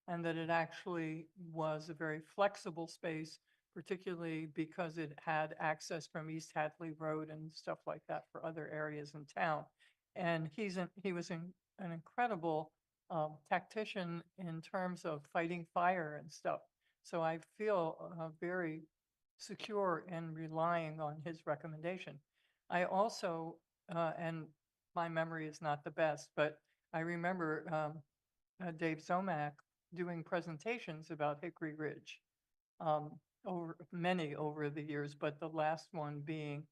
and that it actually was a very flexible space, particularly because it had access from East Hadley Road and stuff like that for other areas in town. And he was an incredible tactician in terms of fighting fire and stuff. So I feel very secure in relying on his recommendation. I also, and my memory is not the best, but I remember Dave Zomack doing presentations about Hickory Ridge over the years, but the last one being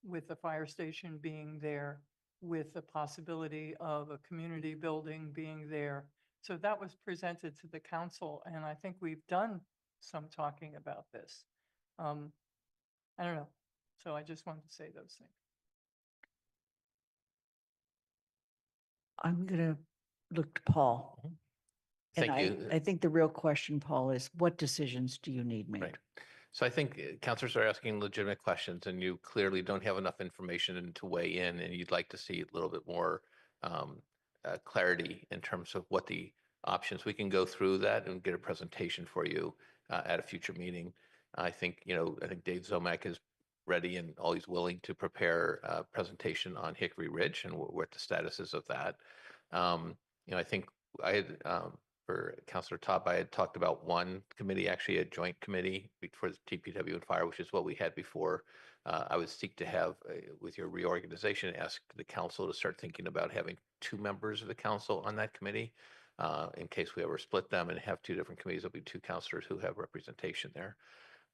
with the fire station being there, with the possibility of a community building being there. So that was presented to the council, and I think we've done some talking about this. I don't know. So I just wanted to say those things. I'm going to look to Paul. And Thank you. I think the real question, Paul, is what decisions do you need made? Right. So I think counselors are asking legitimate questions, and you clearly don't have enough information to weigh in, and you'd like to see a little bit more clarity in terms of what the options. We can go through that and get a presentation for you at a future meeting. I think, I think Dave Zomack is ready and always willing to prepare a presentation on Hickory Ridge and what the status is of that. I think I had, for Councilor Top, I had talked about one committee, actually a joint committee for the TPW and fire, which is what we had before. I would seek to have, with your reorganization, ask the council to start thinking about having 2 members of the council on that committee. In case we ever split them and have 2 different committees, there'll be 2 councilors who have representation there.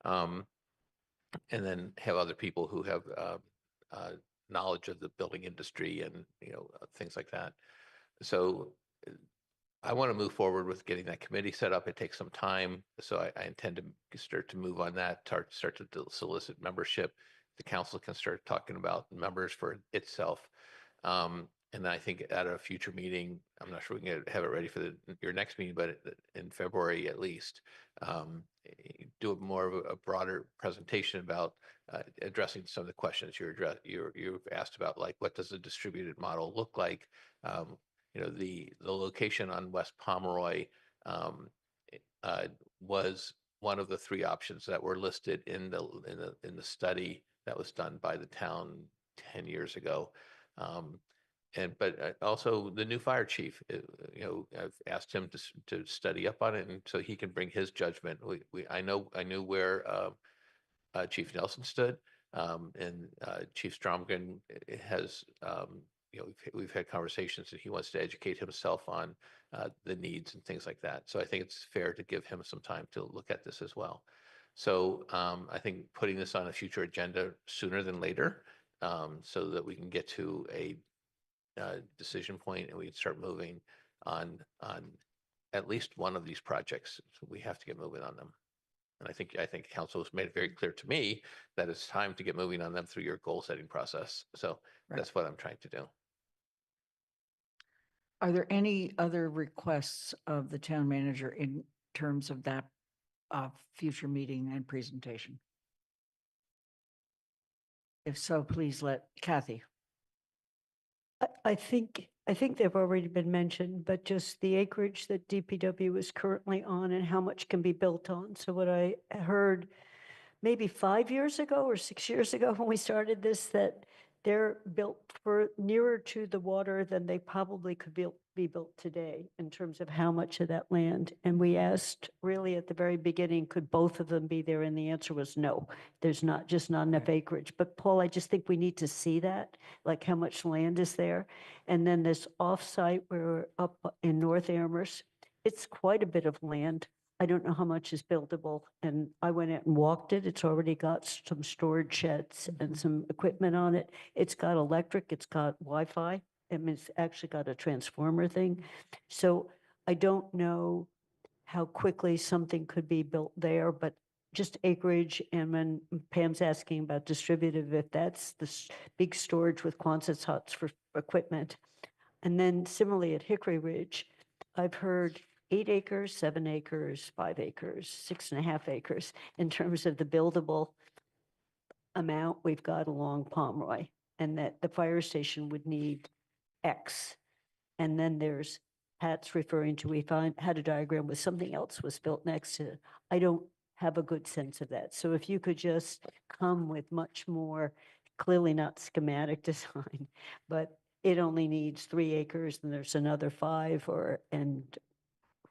And then have other people who have knowledge of the building industry and, things like that. So I want to move forward with getting that committee set up. It takes some time. So I intend to start to move on that, start to solicit membership. The council can start talking about members for itself. And I think at a future meeting, I'm not sure we can have it ready for your next meeting, but in February at least, do more of a broader presentation about addressing some of the questions you've asked about, like what does a distributed model look like? The location on West Pomeroy was one of the 3 options that were listed in the study that was done by the town 10 years ago. But also the new fire chief, I've asked him to study up on it, and so he can bring his judgment. I knew where Chief Nelson stood, and Chief Stromgren has, we've had conversations, and he wants to educate himself on the needs and things like that. So I think it's fair to give him some time to look at this as well. So I think putting this on a future agenda sooner than later, so that we can get to a decision point and we can start moving on at least one of these projects. So we have to get moving on them. And I think council has made it very clear to me that it's time to get moving on them through your goal setting process. So that's what I'm trying to do. Are there any other requests of the town manager in terms of that future meeting and presentation? If so, please let Kathy. I think they've already been mentioned, but just the acreage that DPW is currently on and how much can be built on. So what I heard maybe 5 years ago or 6 years ago when we started this, that they're built for nearer to the water than they probably could be built today in terms of how much of that land. And we asked really at the very beginning, could both of them be there? And the answer was no, there's not enough acreage. But Paul, I just think we need to see that, like how much land is there. And then this offsite, we're up in North Amherst, it's quite a bit of land. I don't know how much is buildable, and I went out and walked it. It's already got some storage sheds and some equipment on it. It's got electric, it's got Wi-Fi. I mean, it's actually got a transformer thing. So I don't know how quickly something could be built there, but just acreage. And when Pam's asking about distributive, if that's the big storage with Quonset huts for equipment. And then similarly at Hickory Ridge, I've heard 8 acres, 7 acres, 5 acres, 6.5 acres in terms of the buildable amount we've got along Pomeroy, and that the fire station would need X. And then there's Pat's referring to, we had a diagram with something else was built next to it. I don't have a good sense of that. So if you could just come with much more, clearly not schematic design, but it only needs 3 acres and there's another 5, and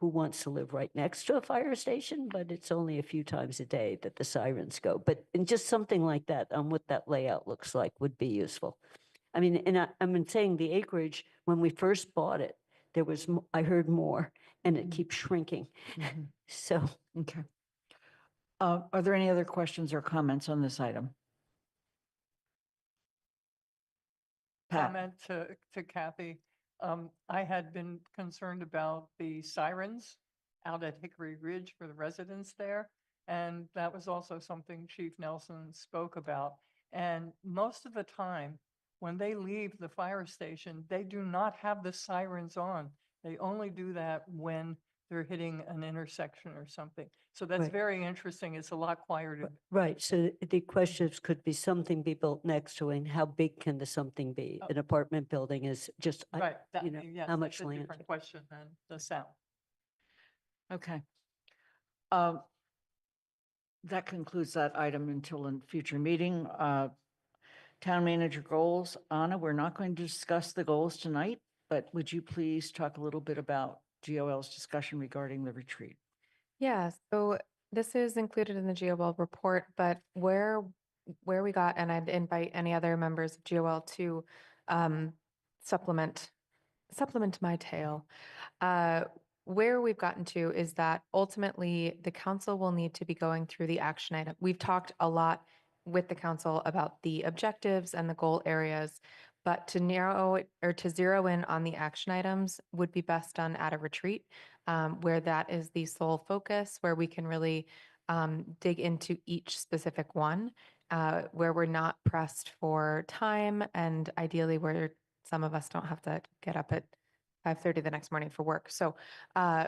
who wants to live right next to a fire station, but it's only a few times a day that the sirens go. But and just something like that on what that layout looks like would be useful. I mean, and I'm saying the acreage, when we first bought it, there was, I heard more, and it keeps shrinking. So. Okay. Are there any other questions or comments on this item? Pat? Comment to Kathy. I had been concerned about the sirens out at Hickory Ridge for the residents there. And that was also something Chief Nelson spoke about. And most of the time, when they leave the fire station, they do not have the sirens on. They only do that when they're hitting an intersection or something. So that's Right. very interesting. It's a lot quieter. Right, so the questions could be something be built next to, and how big can the something be? Oh. An apartment building is just, Right, that, you know, yes, how that's much a land? different question than the sound. Okay. That concludes that item until a future meeting. Town manager goals. Anna, we're not going to discuss the goals tonight, but would you please talk a little bit about GOL's discussion regarding the retreat? Yeah, so this is included in the GOL report, but where we got, and I'd invite any other members of GOL to um, supplement my tale. Where we've gotten to is that ultimately the council will need to be going through the action item. We've talked a lot with the council about the objectives and the goal areas, but to narrow it or to zero in on the action items would be best done at a retreat, where that is the sole focus, where we can really dig into each specific one, where we're not pressed for time, and ideally where some of us don't have to get up at 5:30 the next morning for work. So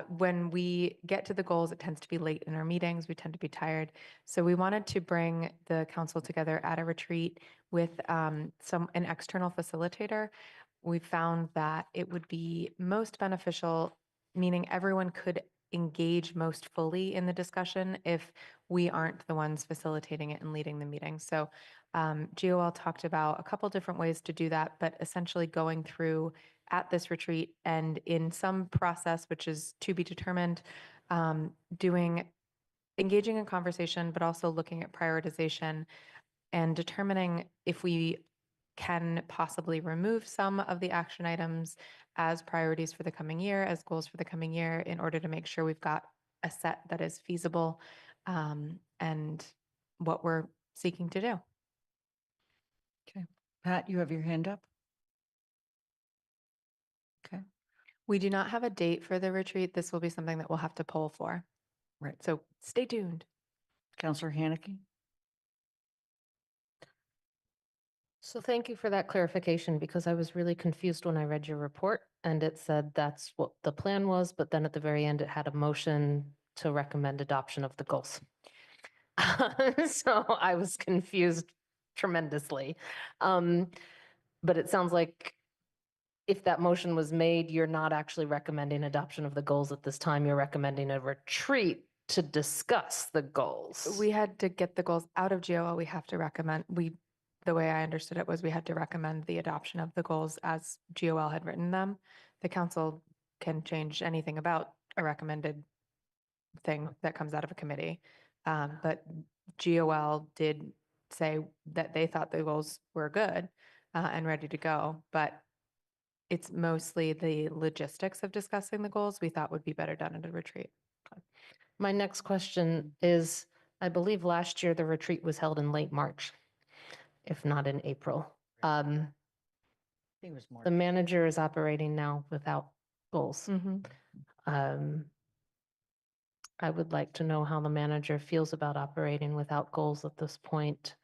when we get to the goals, it tends to be late in our meetings. We tend to be tired. So we wanted to bring the council together at a retreat with an external facilitator. We found that it would be most beneficial, meaning everyone could engage most fully in the discussion if we aren't the ones facilitating it and leading the meeting. So GOL talked about a couple different ways to do that, but essentially going through at this retreat and in some process, which is to be determined, engaging in conversation, but also looking at prioritization and determining if we can possibly remove some of the action items as priorities for the coming year, as goals for the coming year, in order to make sure we've got a set that is feasible and what we're seeking to do. Okay. Pat, you have your hand up? Okay. We do not have a date for the retreat. This will be something that we'll have to poll for. Right. So stay tuned. Counselor Haneke? So thank you for that clarification, because I was really confused when I read your report and it said that's what the plan was, but then at the very end, it had a motion to recommend adoption of the goals. So I was confused tremendously. But it sounds like if that motion was made, you're not actually recommending adoption of the goals at this time. You're recommending a retreat to discuss the goals. We had to get the goals out of GOL. We have to recommend, the way I understood it was we had to recommend the adoption of the goals as GOL had written them. The council can change anything about a recommended thing that comes out of a committee. But GOL did say that they thought the goals were good and ready to go, but it's mostly the logistics of discussing the goals we thought would be better done at a retreat. My next question is, I believe last year the retreat was held in late March, if not in April. I think it was more. The manager is operating now without goals. I would like to know how the manager feels about operating without goals at this point,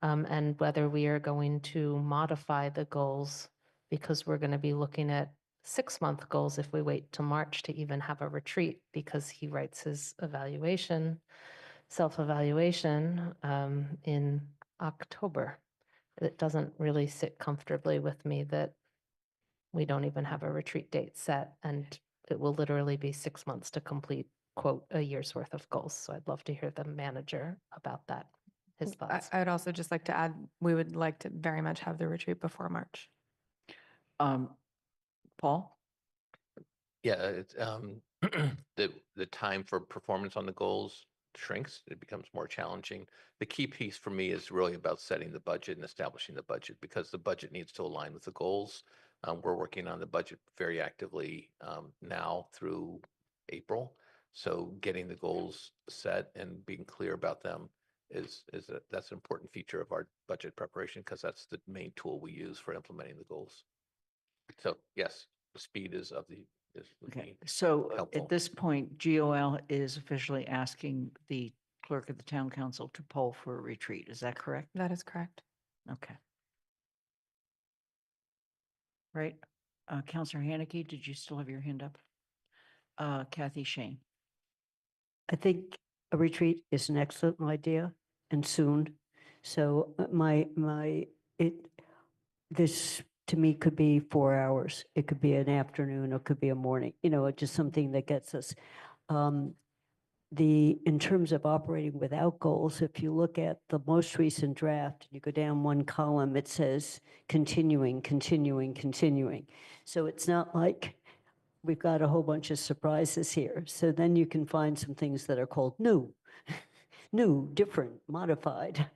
and whether we are going to modify the goals, because we're going to be looking at 6-month goals if we wait to March to even have a retreat, because he writes his self-evaluation in October. It doesn't really sit comfortably with me that we don't even have a retreat date set, and it will literally be 6 months to complete, quote, a year's worth of goals. So I'd love to hear the manager about that, his thoughts. I'd also just like to add, we would like to very much have the retreat before March. Paul? Yeah, it's the time for performance on the goals shrinks. It becomes more challenging. The key piece for me is really about setting the budget and establishing the budget, because the budget needs to align with the goals. We're working on the budget very actively now through April. So getting the goals set and being clear about them that's an important feature of our budget preparation, because that's the main tool we use for implementing the goals. So yes, the speed is Okay, so helpful. at this point, GOL is officially asking the clerk of the town council to poll for a retreat. Is that correct? That is correct. Okay. Right. Counselor Haneke, did you still have your hand up? Kathy Shane. I think a retreat is an excellent idea and soon. So this to me could be 4 hours. It could be an afternoon, or it could be a morning, just something that gets us. In terms of operating without goals, if you look at the most recent draft, you go down one column, it says continuing, continuing, continuing. So it's not like we've got a whole bunch of surprises here. So then you can find some things that are called new, new, different, modified.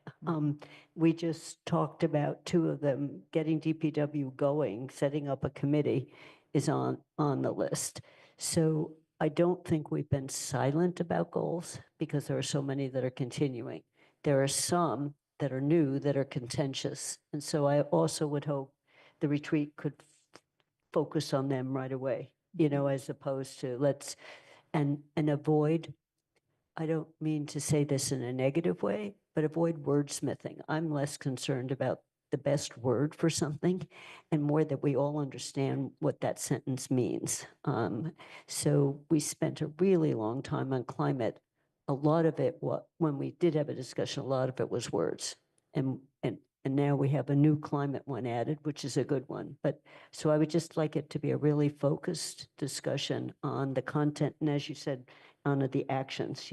We just talked about two of them. Getting DPW going, setting up a committee is on the list. So I don't think we've been silent about goals because there are so many that are continuing. There are some that are new that are contentious. And so I also would hope the retreat could focus on them right away, as opposed to and avoid, I don't mean to say this in a negative way, but avoid wordsmithing. I'm less concerned about the best word for something and more that we all understand what that sentence means. So we spent a really long time on climate. A lot of it, when we did have a discussion, a lot of it was words. And now we have a new climate one added, which is a good one. But so I would just like it to be a really focused discussion on the content. And as you said, on the actions,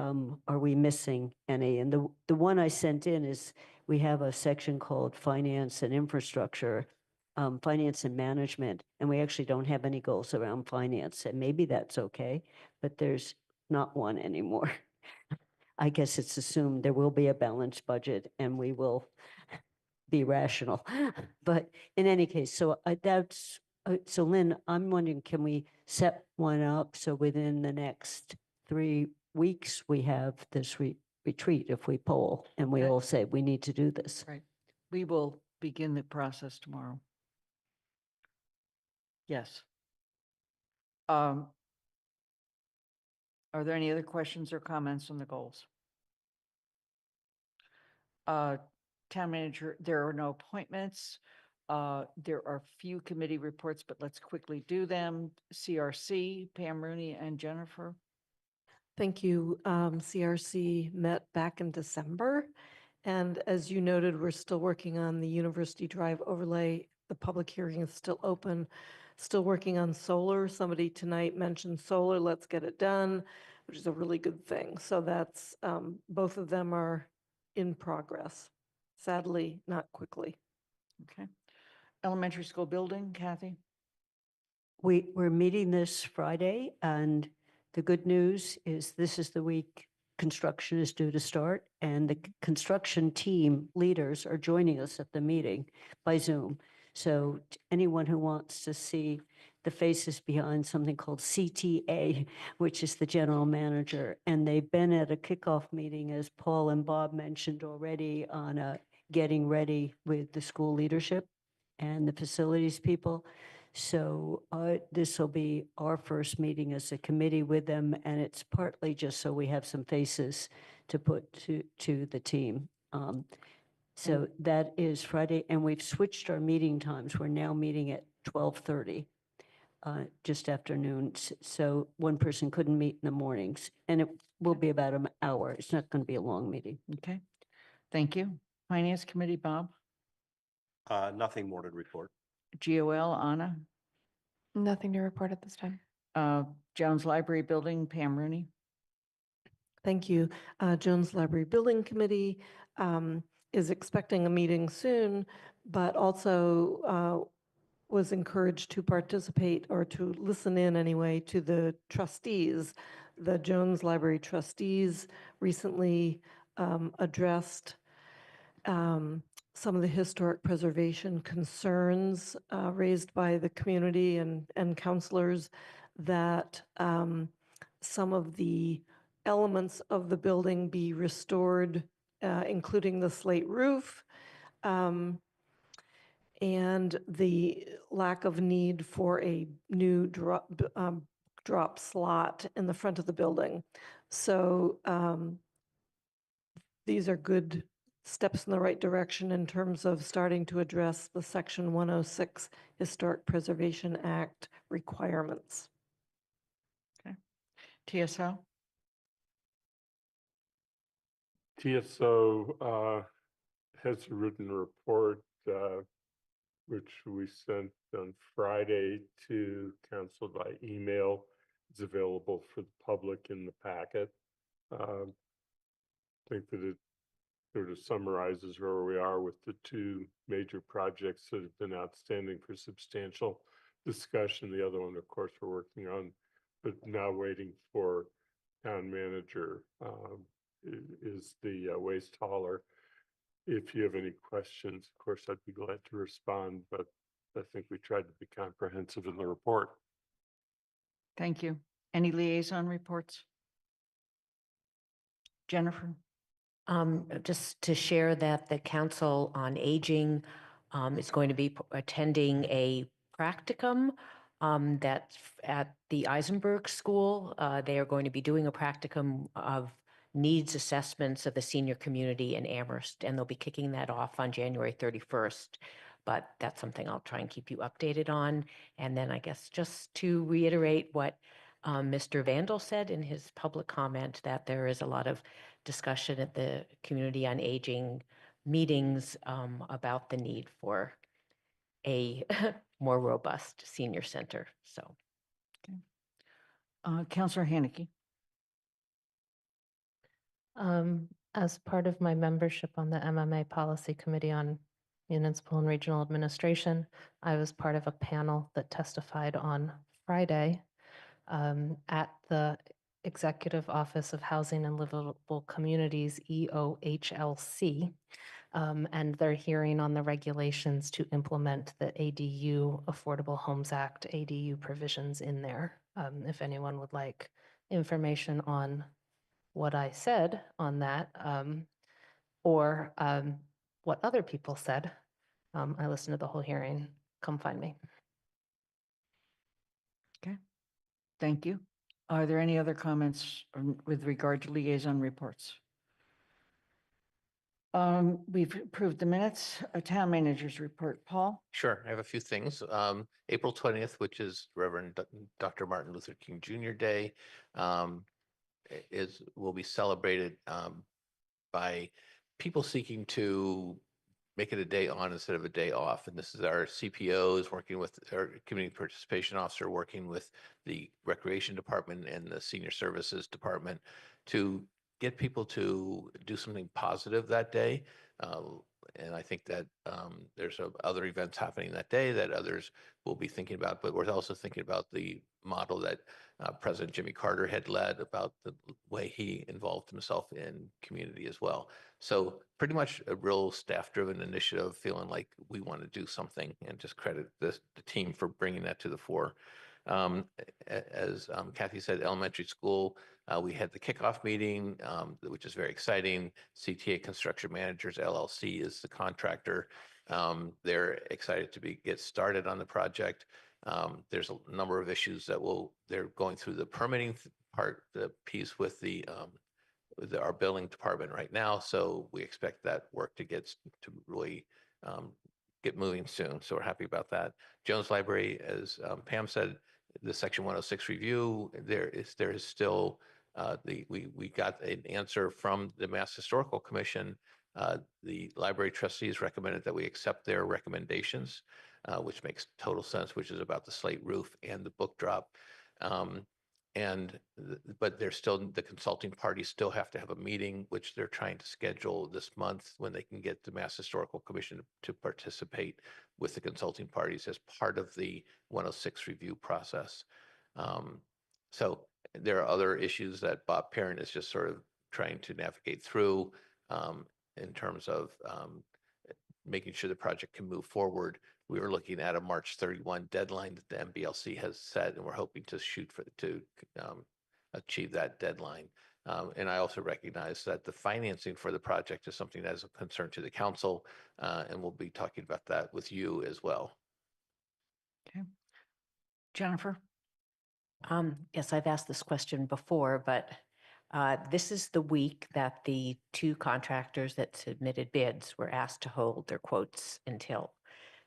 are we missing any? And the one I sent in is, we have a section called finance and infrastructure, finance and management, and we actually don't have any goals around finance. And maybe that's okay, but there's not one anymore. I guess it's assumed there will be a balanced budget and we will be rational. But in any case, so so Lynn, I'm wondering, can we set one up so within the next 3 weeks, we have this retreat if we poll and we Okay. all say we need to do this? Right. We will begin the process tomorrow. Yes. Are there any other questions or comments on the goals? Town manager, there are no appointments. There are few committee reports, but let's quickly do them. CRC, Pam Rooney and Jennifer. Thank you. CRC met back in December. And as you noted, we're still working on the University Drive overlay. The public hearing is still open, still working on solar. Somebody tonight mentioned solar. Let's get it done, which is a really good thing. So that's, both of them are in progress. Sadly, not quickly. Okay. Elementary school building, Kathy? We're meeting this Friday, and the good news is this is the week construction is due to start, and the construction team leaders are joining us at the meeting by Zoom. So anyone who wants to see the faces behind something called CTA, which is the general manager, and they've been at a kickoff meeting, as Paul and Bob mentioned already, on getting ready with the school leadership and the facilities people. So this will be our first meeting as a committee with them, and it's partly just so we have some faces to put to the team. So that is Friday, and we've switched our meeting times. We're now meeting at 12:30, just afternoon. So one person couldn't meet in the mornings, and it will be about an hour. It's not going to be a long meeting. Okay. Thank you. Finance Committee, Bob? Nothing more to report. GOL, Anna? Nothing to report at this time. Jones Library Building, Pam Rooney? Thank you. Jones Library Building Committee is expecting a meeting soon, but also was encouraged to participate, or to listen in anyway, to the trustees. The Jones Library trustees recently addressed some of the historic preservation concerns raised by the community and counselors, that some of the elements of the building be restored, including the slate roof, and the lack of need for a new drop slot in the front of the building. So these are good steps in the right direction in terms of starting to address the Section 106 Historic Preservation Act requirements. TSO? TSO has a written report which we sent on Friday to council by email. It's available for the public in the packet. I think that it sort of summarizes where we are with the two major projects that have been outstanding for substantial discussion. The other one, of course, we're working on, but now waiting for town manager is the waste hauler. If you have any questions, of course, I'd be glad to respond, but I think we tried to be comprehensive in the report. Thank you. Any liaison reports? Jennifer? Just to share that the Council on Aging is going to be attending a practicum that's at the Eisenberg School. They are going to be doing a practicum of needs assessments of the senior community in Amherst, and they'll be kicking that off on January 31st. But that's something I'll try and keep you updated on. And then I guess just to reiterate what Mr. Vandal said in his public comment, that there is a lot of discussion at the Community on Aging meetings about the need for a more robust senior center. So, Counselor Haneke? As part of my membership on the MMA Policy Committee on Municipal and Regional Administration, I was part of a panel that testified on Friday at the Executive Office of Housing and Livable Communities, EOHLC, and they're hearing on the regulations to implement the ADU Affordable Homes Act ADU provisions in there. If anyone would like information on what I said on that, or what other people said, I listened to the whole hearing. Come find me. Okay, thank you. Are there any other comments with regard to liaison reports? We've approved the minutes. A town manager's report. Paul? Sure, I have a few things. April 20th, which is Reverend Dr. Martin Luther King Jr. Day, will be celebrated by people seeking to make it a day on instead of a day off. And this is our CPOs working with our community participation officer, working with the recreation department and the senior services department to get people to do something positive that day. And I think that there's other events happening that day that others will be thinking about, but we're also thinking about the model that President Jimmy Carter had led about the way he involved himself in community as well. So pretty much a real staff-driven initiative, feeling like we want to do something, and just credit the team for bringing that to the fore. As Kathy said, elementary school, we had the kickoff meeting, which is very exciting. CTA Construction Managers LLC is the contractor. They're excited to get started on the project. There's a number of issues that they're going through the permitting part, the piece with our billing department right now. So we expect that work to really get moving soon. So we're happy about that. Jones Library, as Pam said, the Section 106 review, there is still we got an answer from the Mass Historical Commission. The library trustees recommended that we accept their recommendations, which makes total sense, which is about the slate roof and the book drop. But the consulting parties still have to have a meeting, which they're trying to schedule this month, when they can get the Mass Historical Commission to participate with the consulting parties as part of the 106 review process. So there are other issues that Bob Parent is just sort of trying to navigate through in terms of making sure the project can move forward. We were looking at a March 31 deadline that the MBLC has set, and we're hoping to shoot to achieve that deadline. And I also recognize that the financing for the project is something that is a concern to the council, and we'll be talking about that with you as well. Okay. Jennifer? Yes, I've asked this question before, but This is the week that the two contractors that submitted bids were asked to hold their quotes until.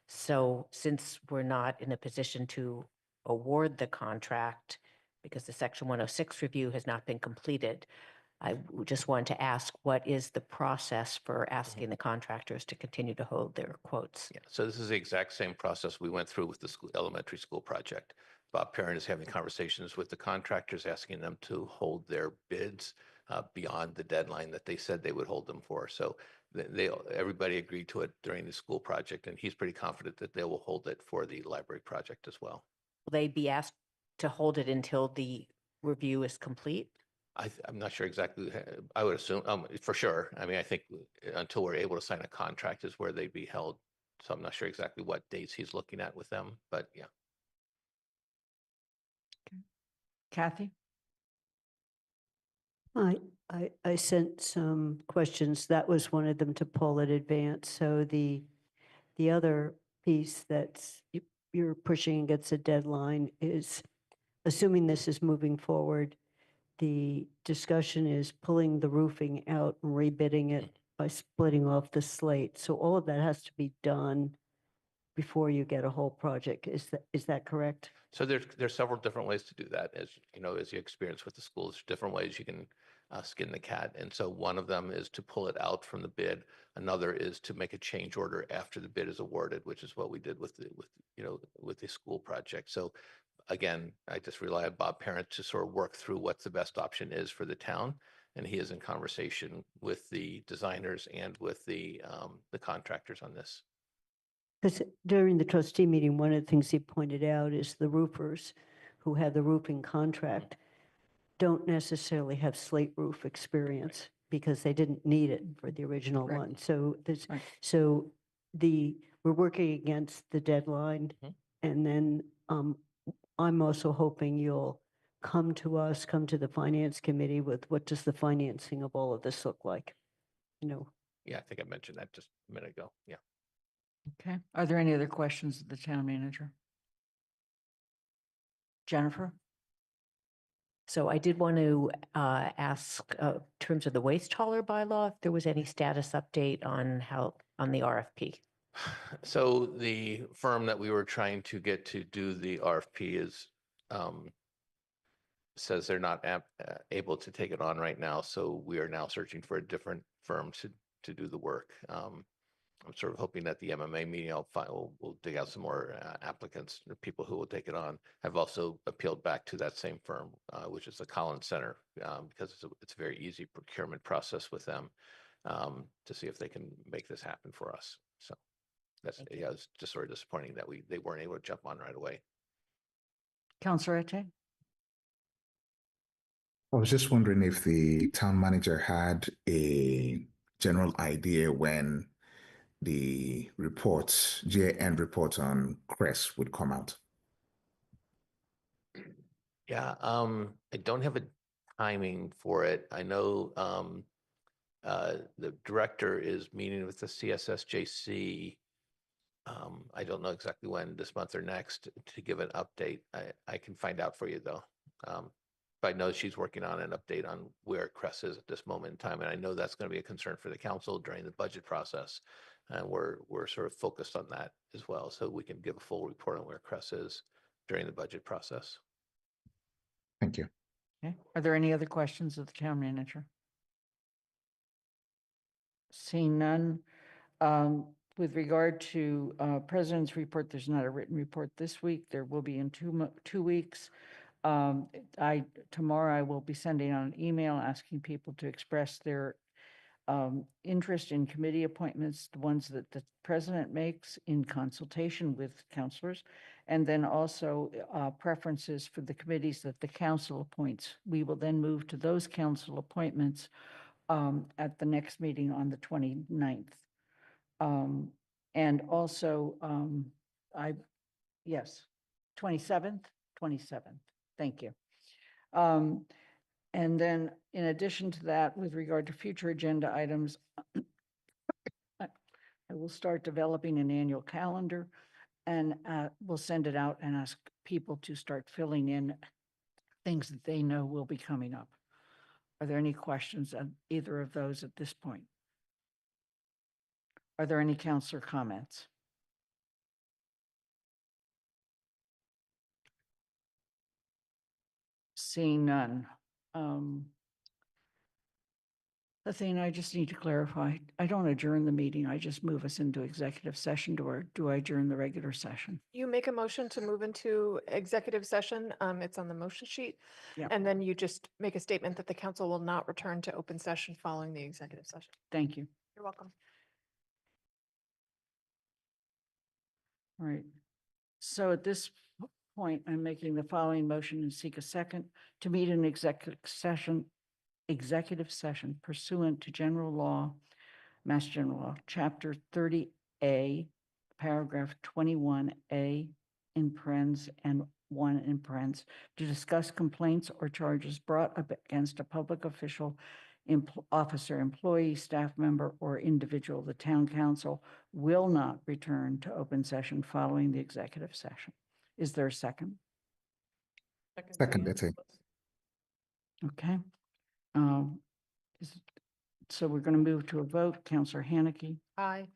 So since we're not in a position to award the contract because the Section 106 review has not been completed, just wanted to ask, what is the process for asking the contractors to continue to hold their quotes? Yeah, so this is the exact same process we went through with the elementary school project. Bob Perrin is having conversations with the contractors, asking them to hold their bids beyond the deadline that they said they would hold them for. So everybody agreed to it during the school project, and he's pretty confident that they will hold it for the library project as well. Will they be asked to hold it until the review is complete? I'm not sure exactly. I would assume, for sure. I mean, I think until we're able to sign a contract is where they'd be held. So I'm not sure exactly what dates he's looking at with them, but yeah. Kathy? I sent some questions. That was one of them to pull in advance. So the other piece that's you're pushing against a deadline is, assuming this is moving forward, the discussion is pulling the roofing out and rebidding it by splitting off the slate. So all of that has to be done before you get a whole project. Is that correct? So there's several different ways to do that. As you know, as you experience with the schools, different ways you can skin the cat. And so one of them is to pull it out from the bid. Another is to make a change order after the bid is awarded, which is what we did with the school project. So again, I just rely on Bob Parent to sort of work through what the best option is for the town. And he is in conversation with the designers and with the contractors on this. Because during the trustee meeting, one of the things he pointed out is the roofers who have the roofing contract don't necessarily have slate roof experience because they didn't need it for the original Right. one. So there's, Right. so we're working against the deadline. And then I'm also hoping you'll come to the finance committee with what does the financing of all of this look like? You know, Yeah, I think I mentioned that just a minute ago. Yeah. Okay. Are there any other questions of the town manager? Jennifer? So I did want to ask, in terms of the waste hauler bylaw, if there was any status update on the RFP. So the firm that we were trying to get to do the RFP is says they're not able to take it on right now. So we are now searching for a different firm to do the work. I'm sort of hoping that the MMA meeting we'll dig out some more applicants, people who will take it on. I've also appealed back to that same firm, which is the Collins Center, because it's a very easy procurement process with them to see if they can make this happen for us. So it's just sort of disappointing that they weren't able to jump on right away. Counselor Ete? I was just wondering if the town manager had a general idea when the reports, year-end reports on CRESS would come out. Yeah, I don't have a timing for it. I know the director is meeting with the CSSJC. I don't know exactly when, this month or next, to give an update. I can find out for you though. But I know she's working on an update on where CRESS is at this moment in time. And I know that's going to be a concern for the council during the budget process. And we're sort of focused on that as well. So we can give a full report on where CRESS is during the budget process. Thank you. Okay. Are there any other questions of the town manager? Seeing none. With regard to president's report, there's not a written report this week. There will be in 2 weeks. Tomorrow I will be sending out an email asking people to express their interest in committee appointments, the ones that the president makes in consultation with counselors, and then also preferences for the committees that the council appoints. We will then move to those council appointments at the next meeting on the 29th. And also, 27th, thank you. And then in addition to that, with regard to future agenda items, I will start developing an annual calendar and we'll send it out and ask people to start filling in things that they know will be coming up. Are there any questions on either of those at this point? Are there any counselor comments? Seeing none. Athena, I just need to clarify. I don't adjourn the meeting. I just move us into executive session. Do I adjourn the regular session? You make a motion to move into executive session. It's on the motion sheet. Yeah. And then you just make a statement that the council will not return to open session following the executive session. Thank you. You're welcome. All right. So at this point, I'm making the following motion and seek a second to meet an executive session pursuant to general law, Mass General Law, Chapter 30A, Paragraph 21A in parens and 1 in parens, to discuss complaints or charges brought up against a public official, officer, employee, staff member, or individual. The town council will not return to open session following the executive session. Is there a second? Second, Ete. Okay. So we're going to move to a vote. Counselor Haneke, Aye.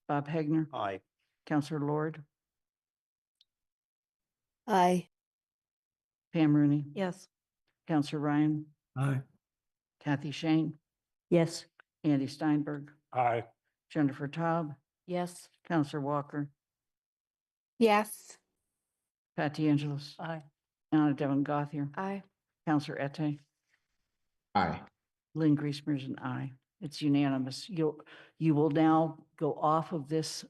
Bob Hegner, Aye. Counselor Lord, Aye. Pam Rooney, Yes. Counselor Ryan, Aye. Kathy Shane, Yes. Andy Steinberg, Aye. Jennifer Taub, Yes. Counselor Walker, Yes. Pat DeAngelis, Aye. Anna Devon Gothier, Aye. Counselor Ete, Aye. Lynn Griesmer's an aye. It's unanimous. You will now go off of this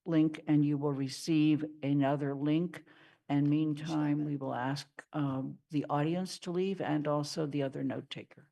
link and you will receive another link. And meantime, we will ask the audience to leave and also the other note taker.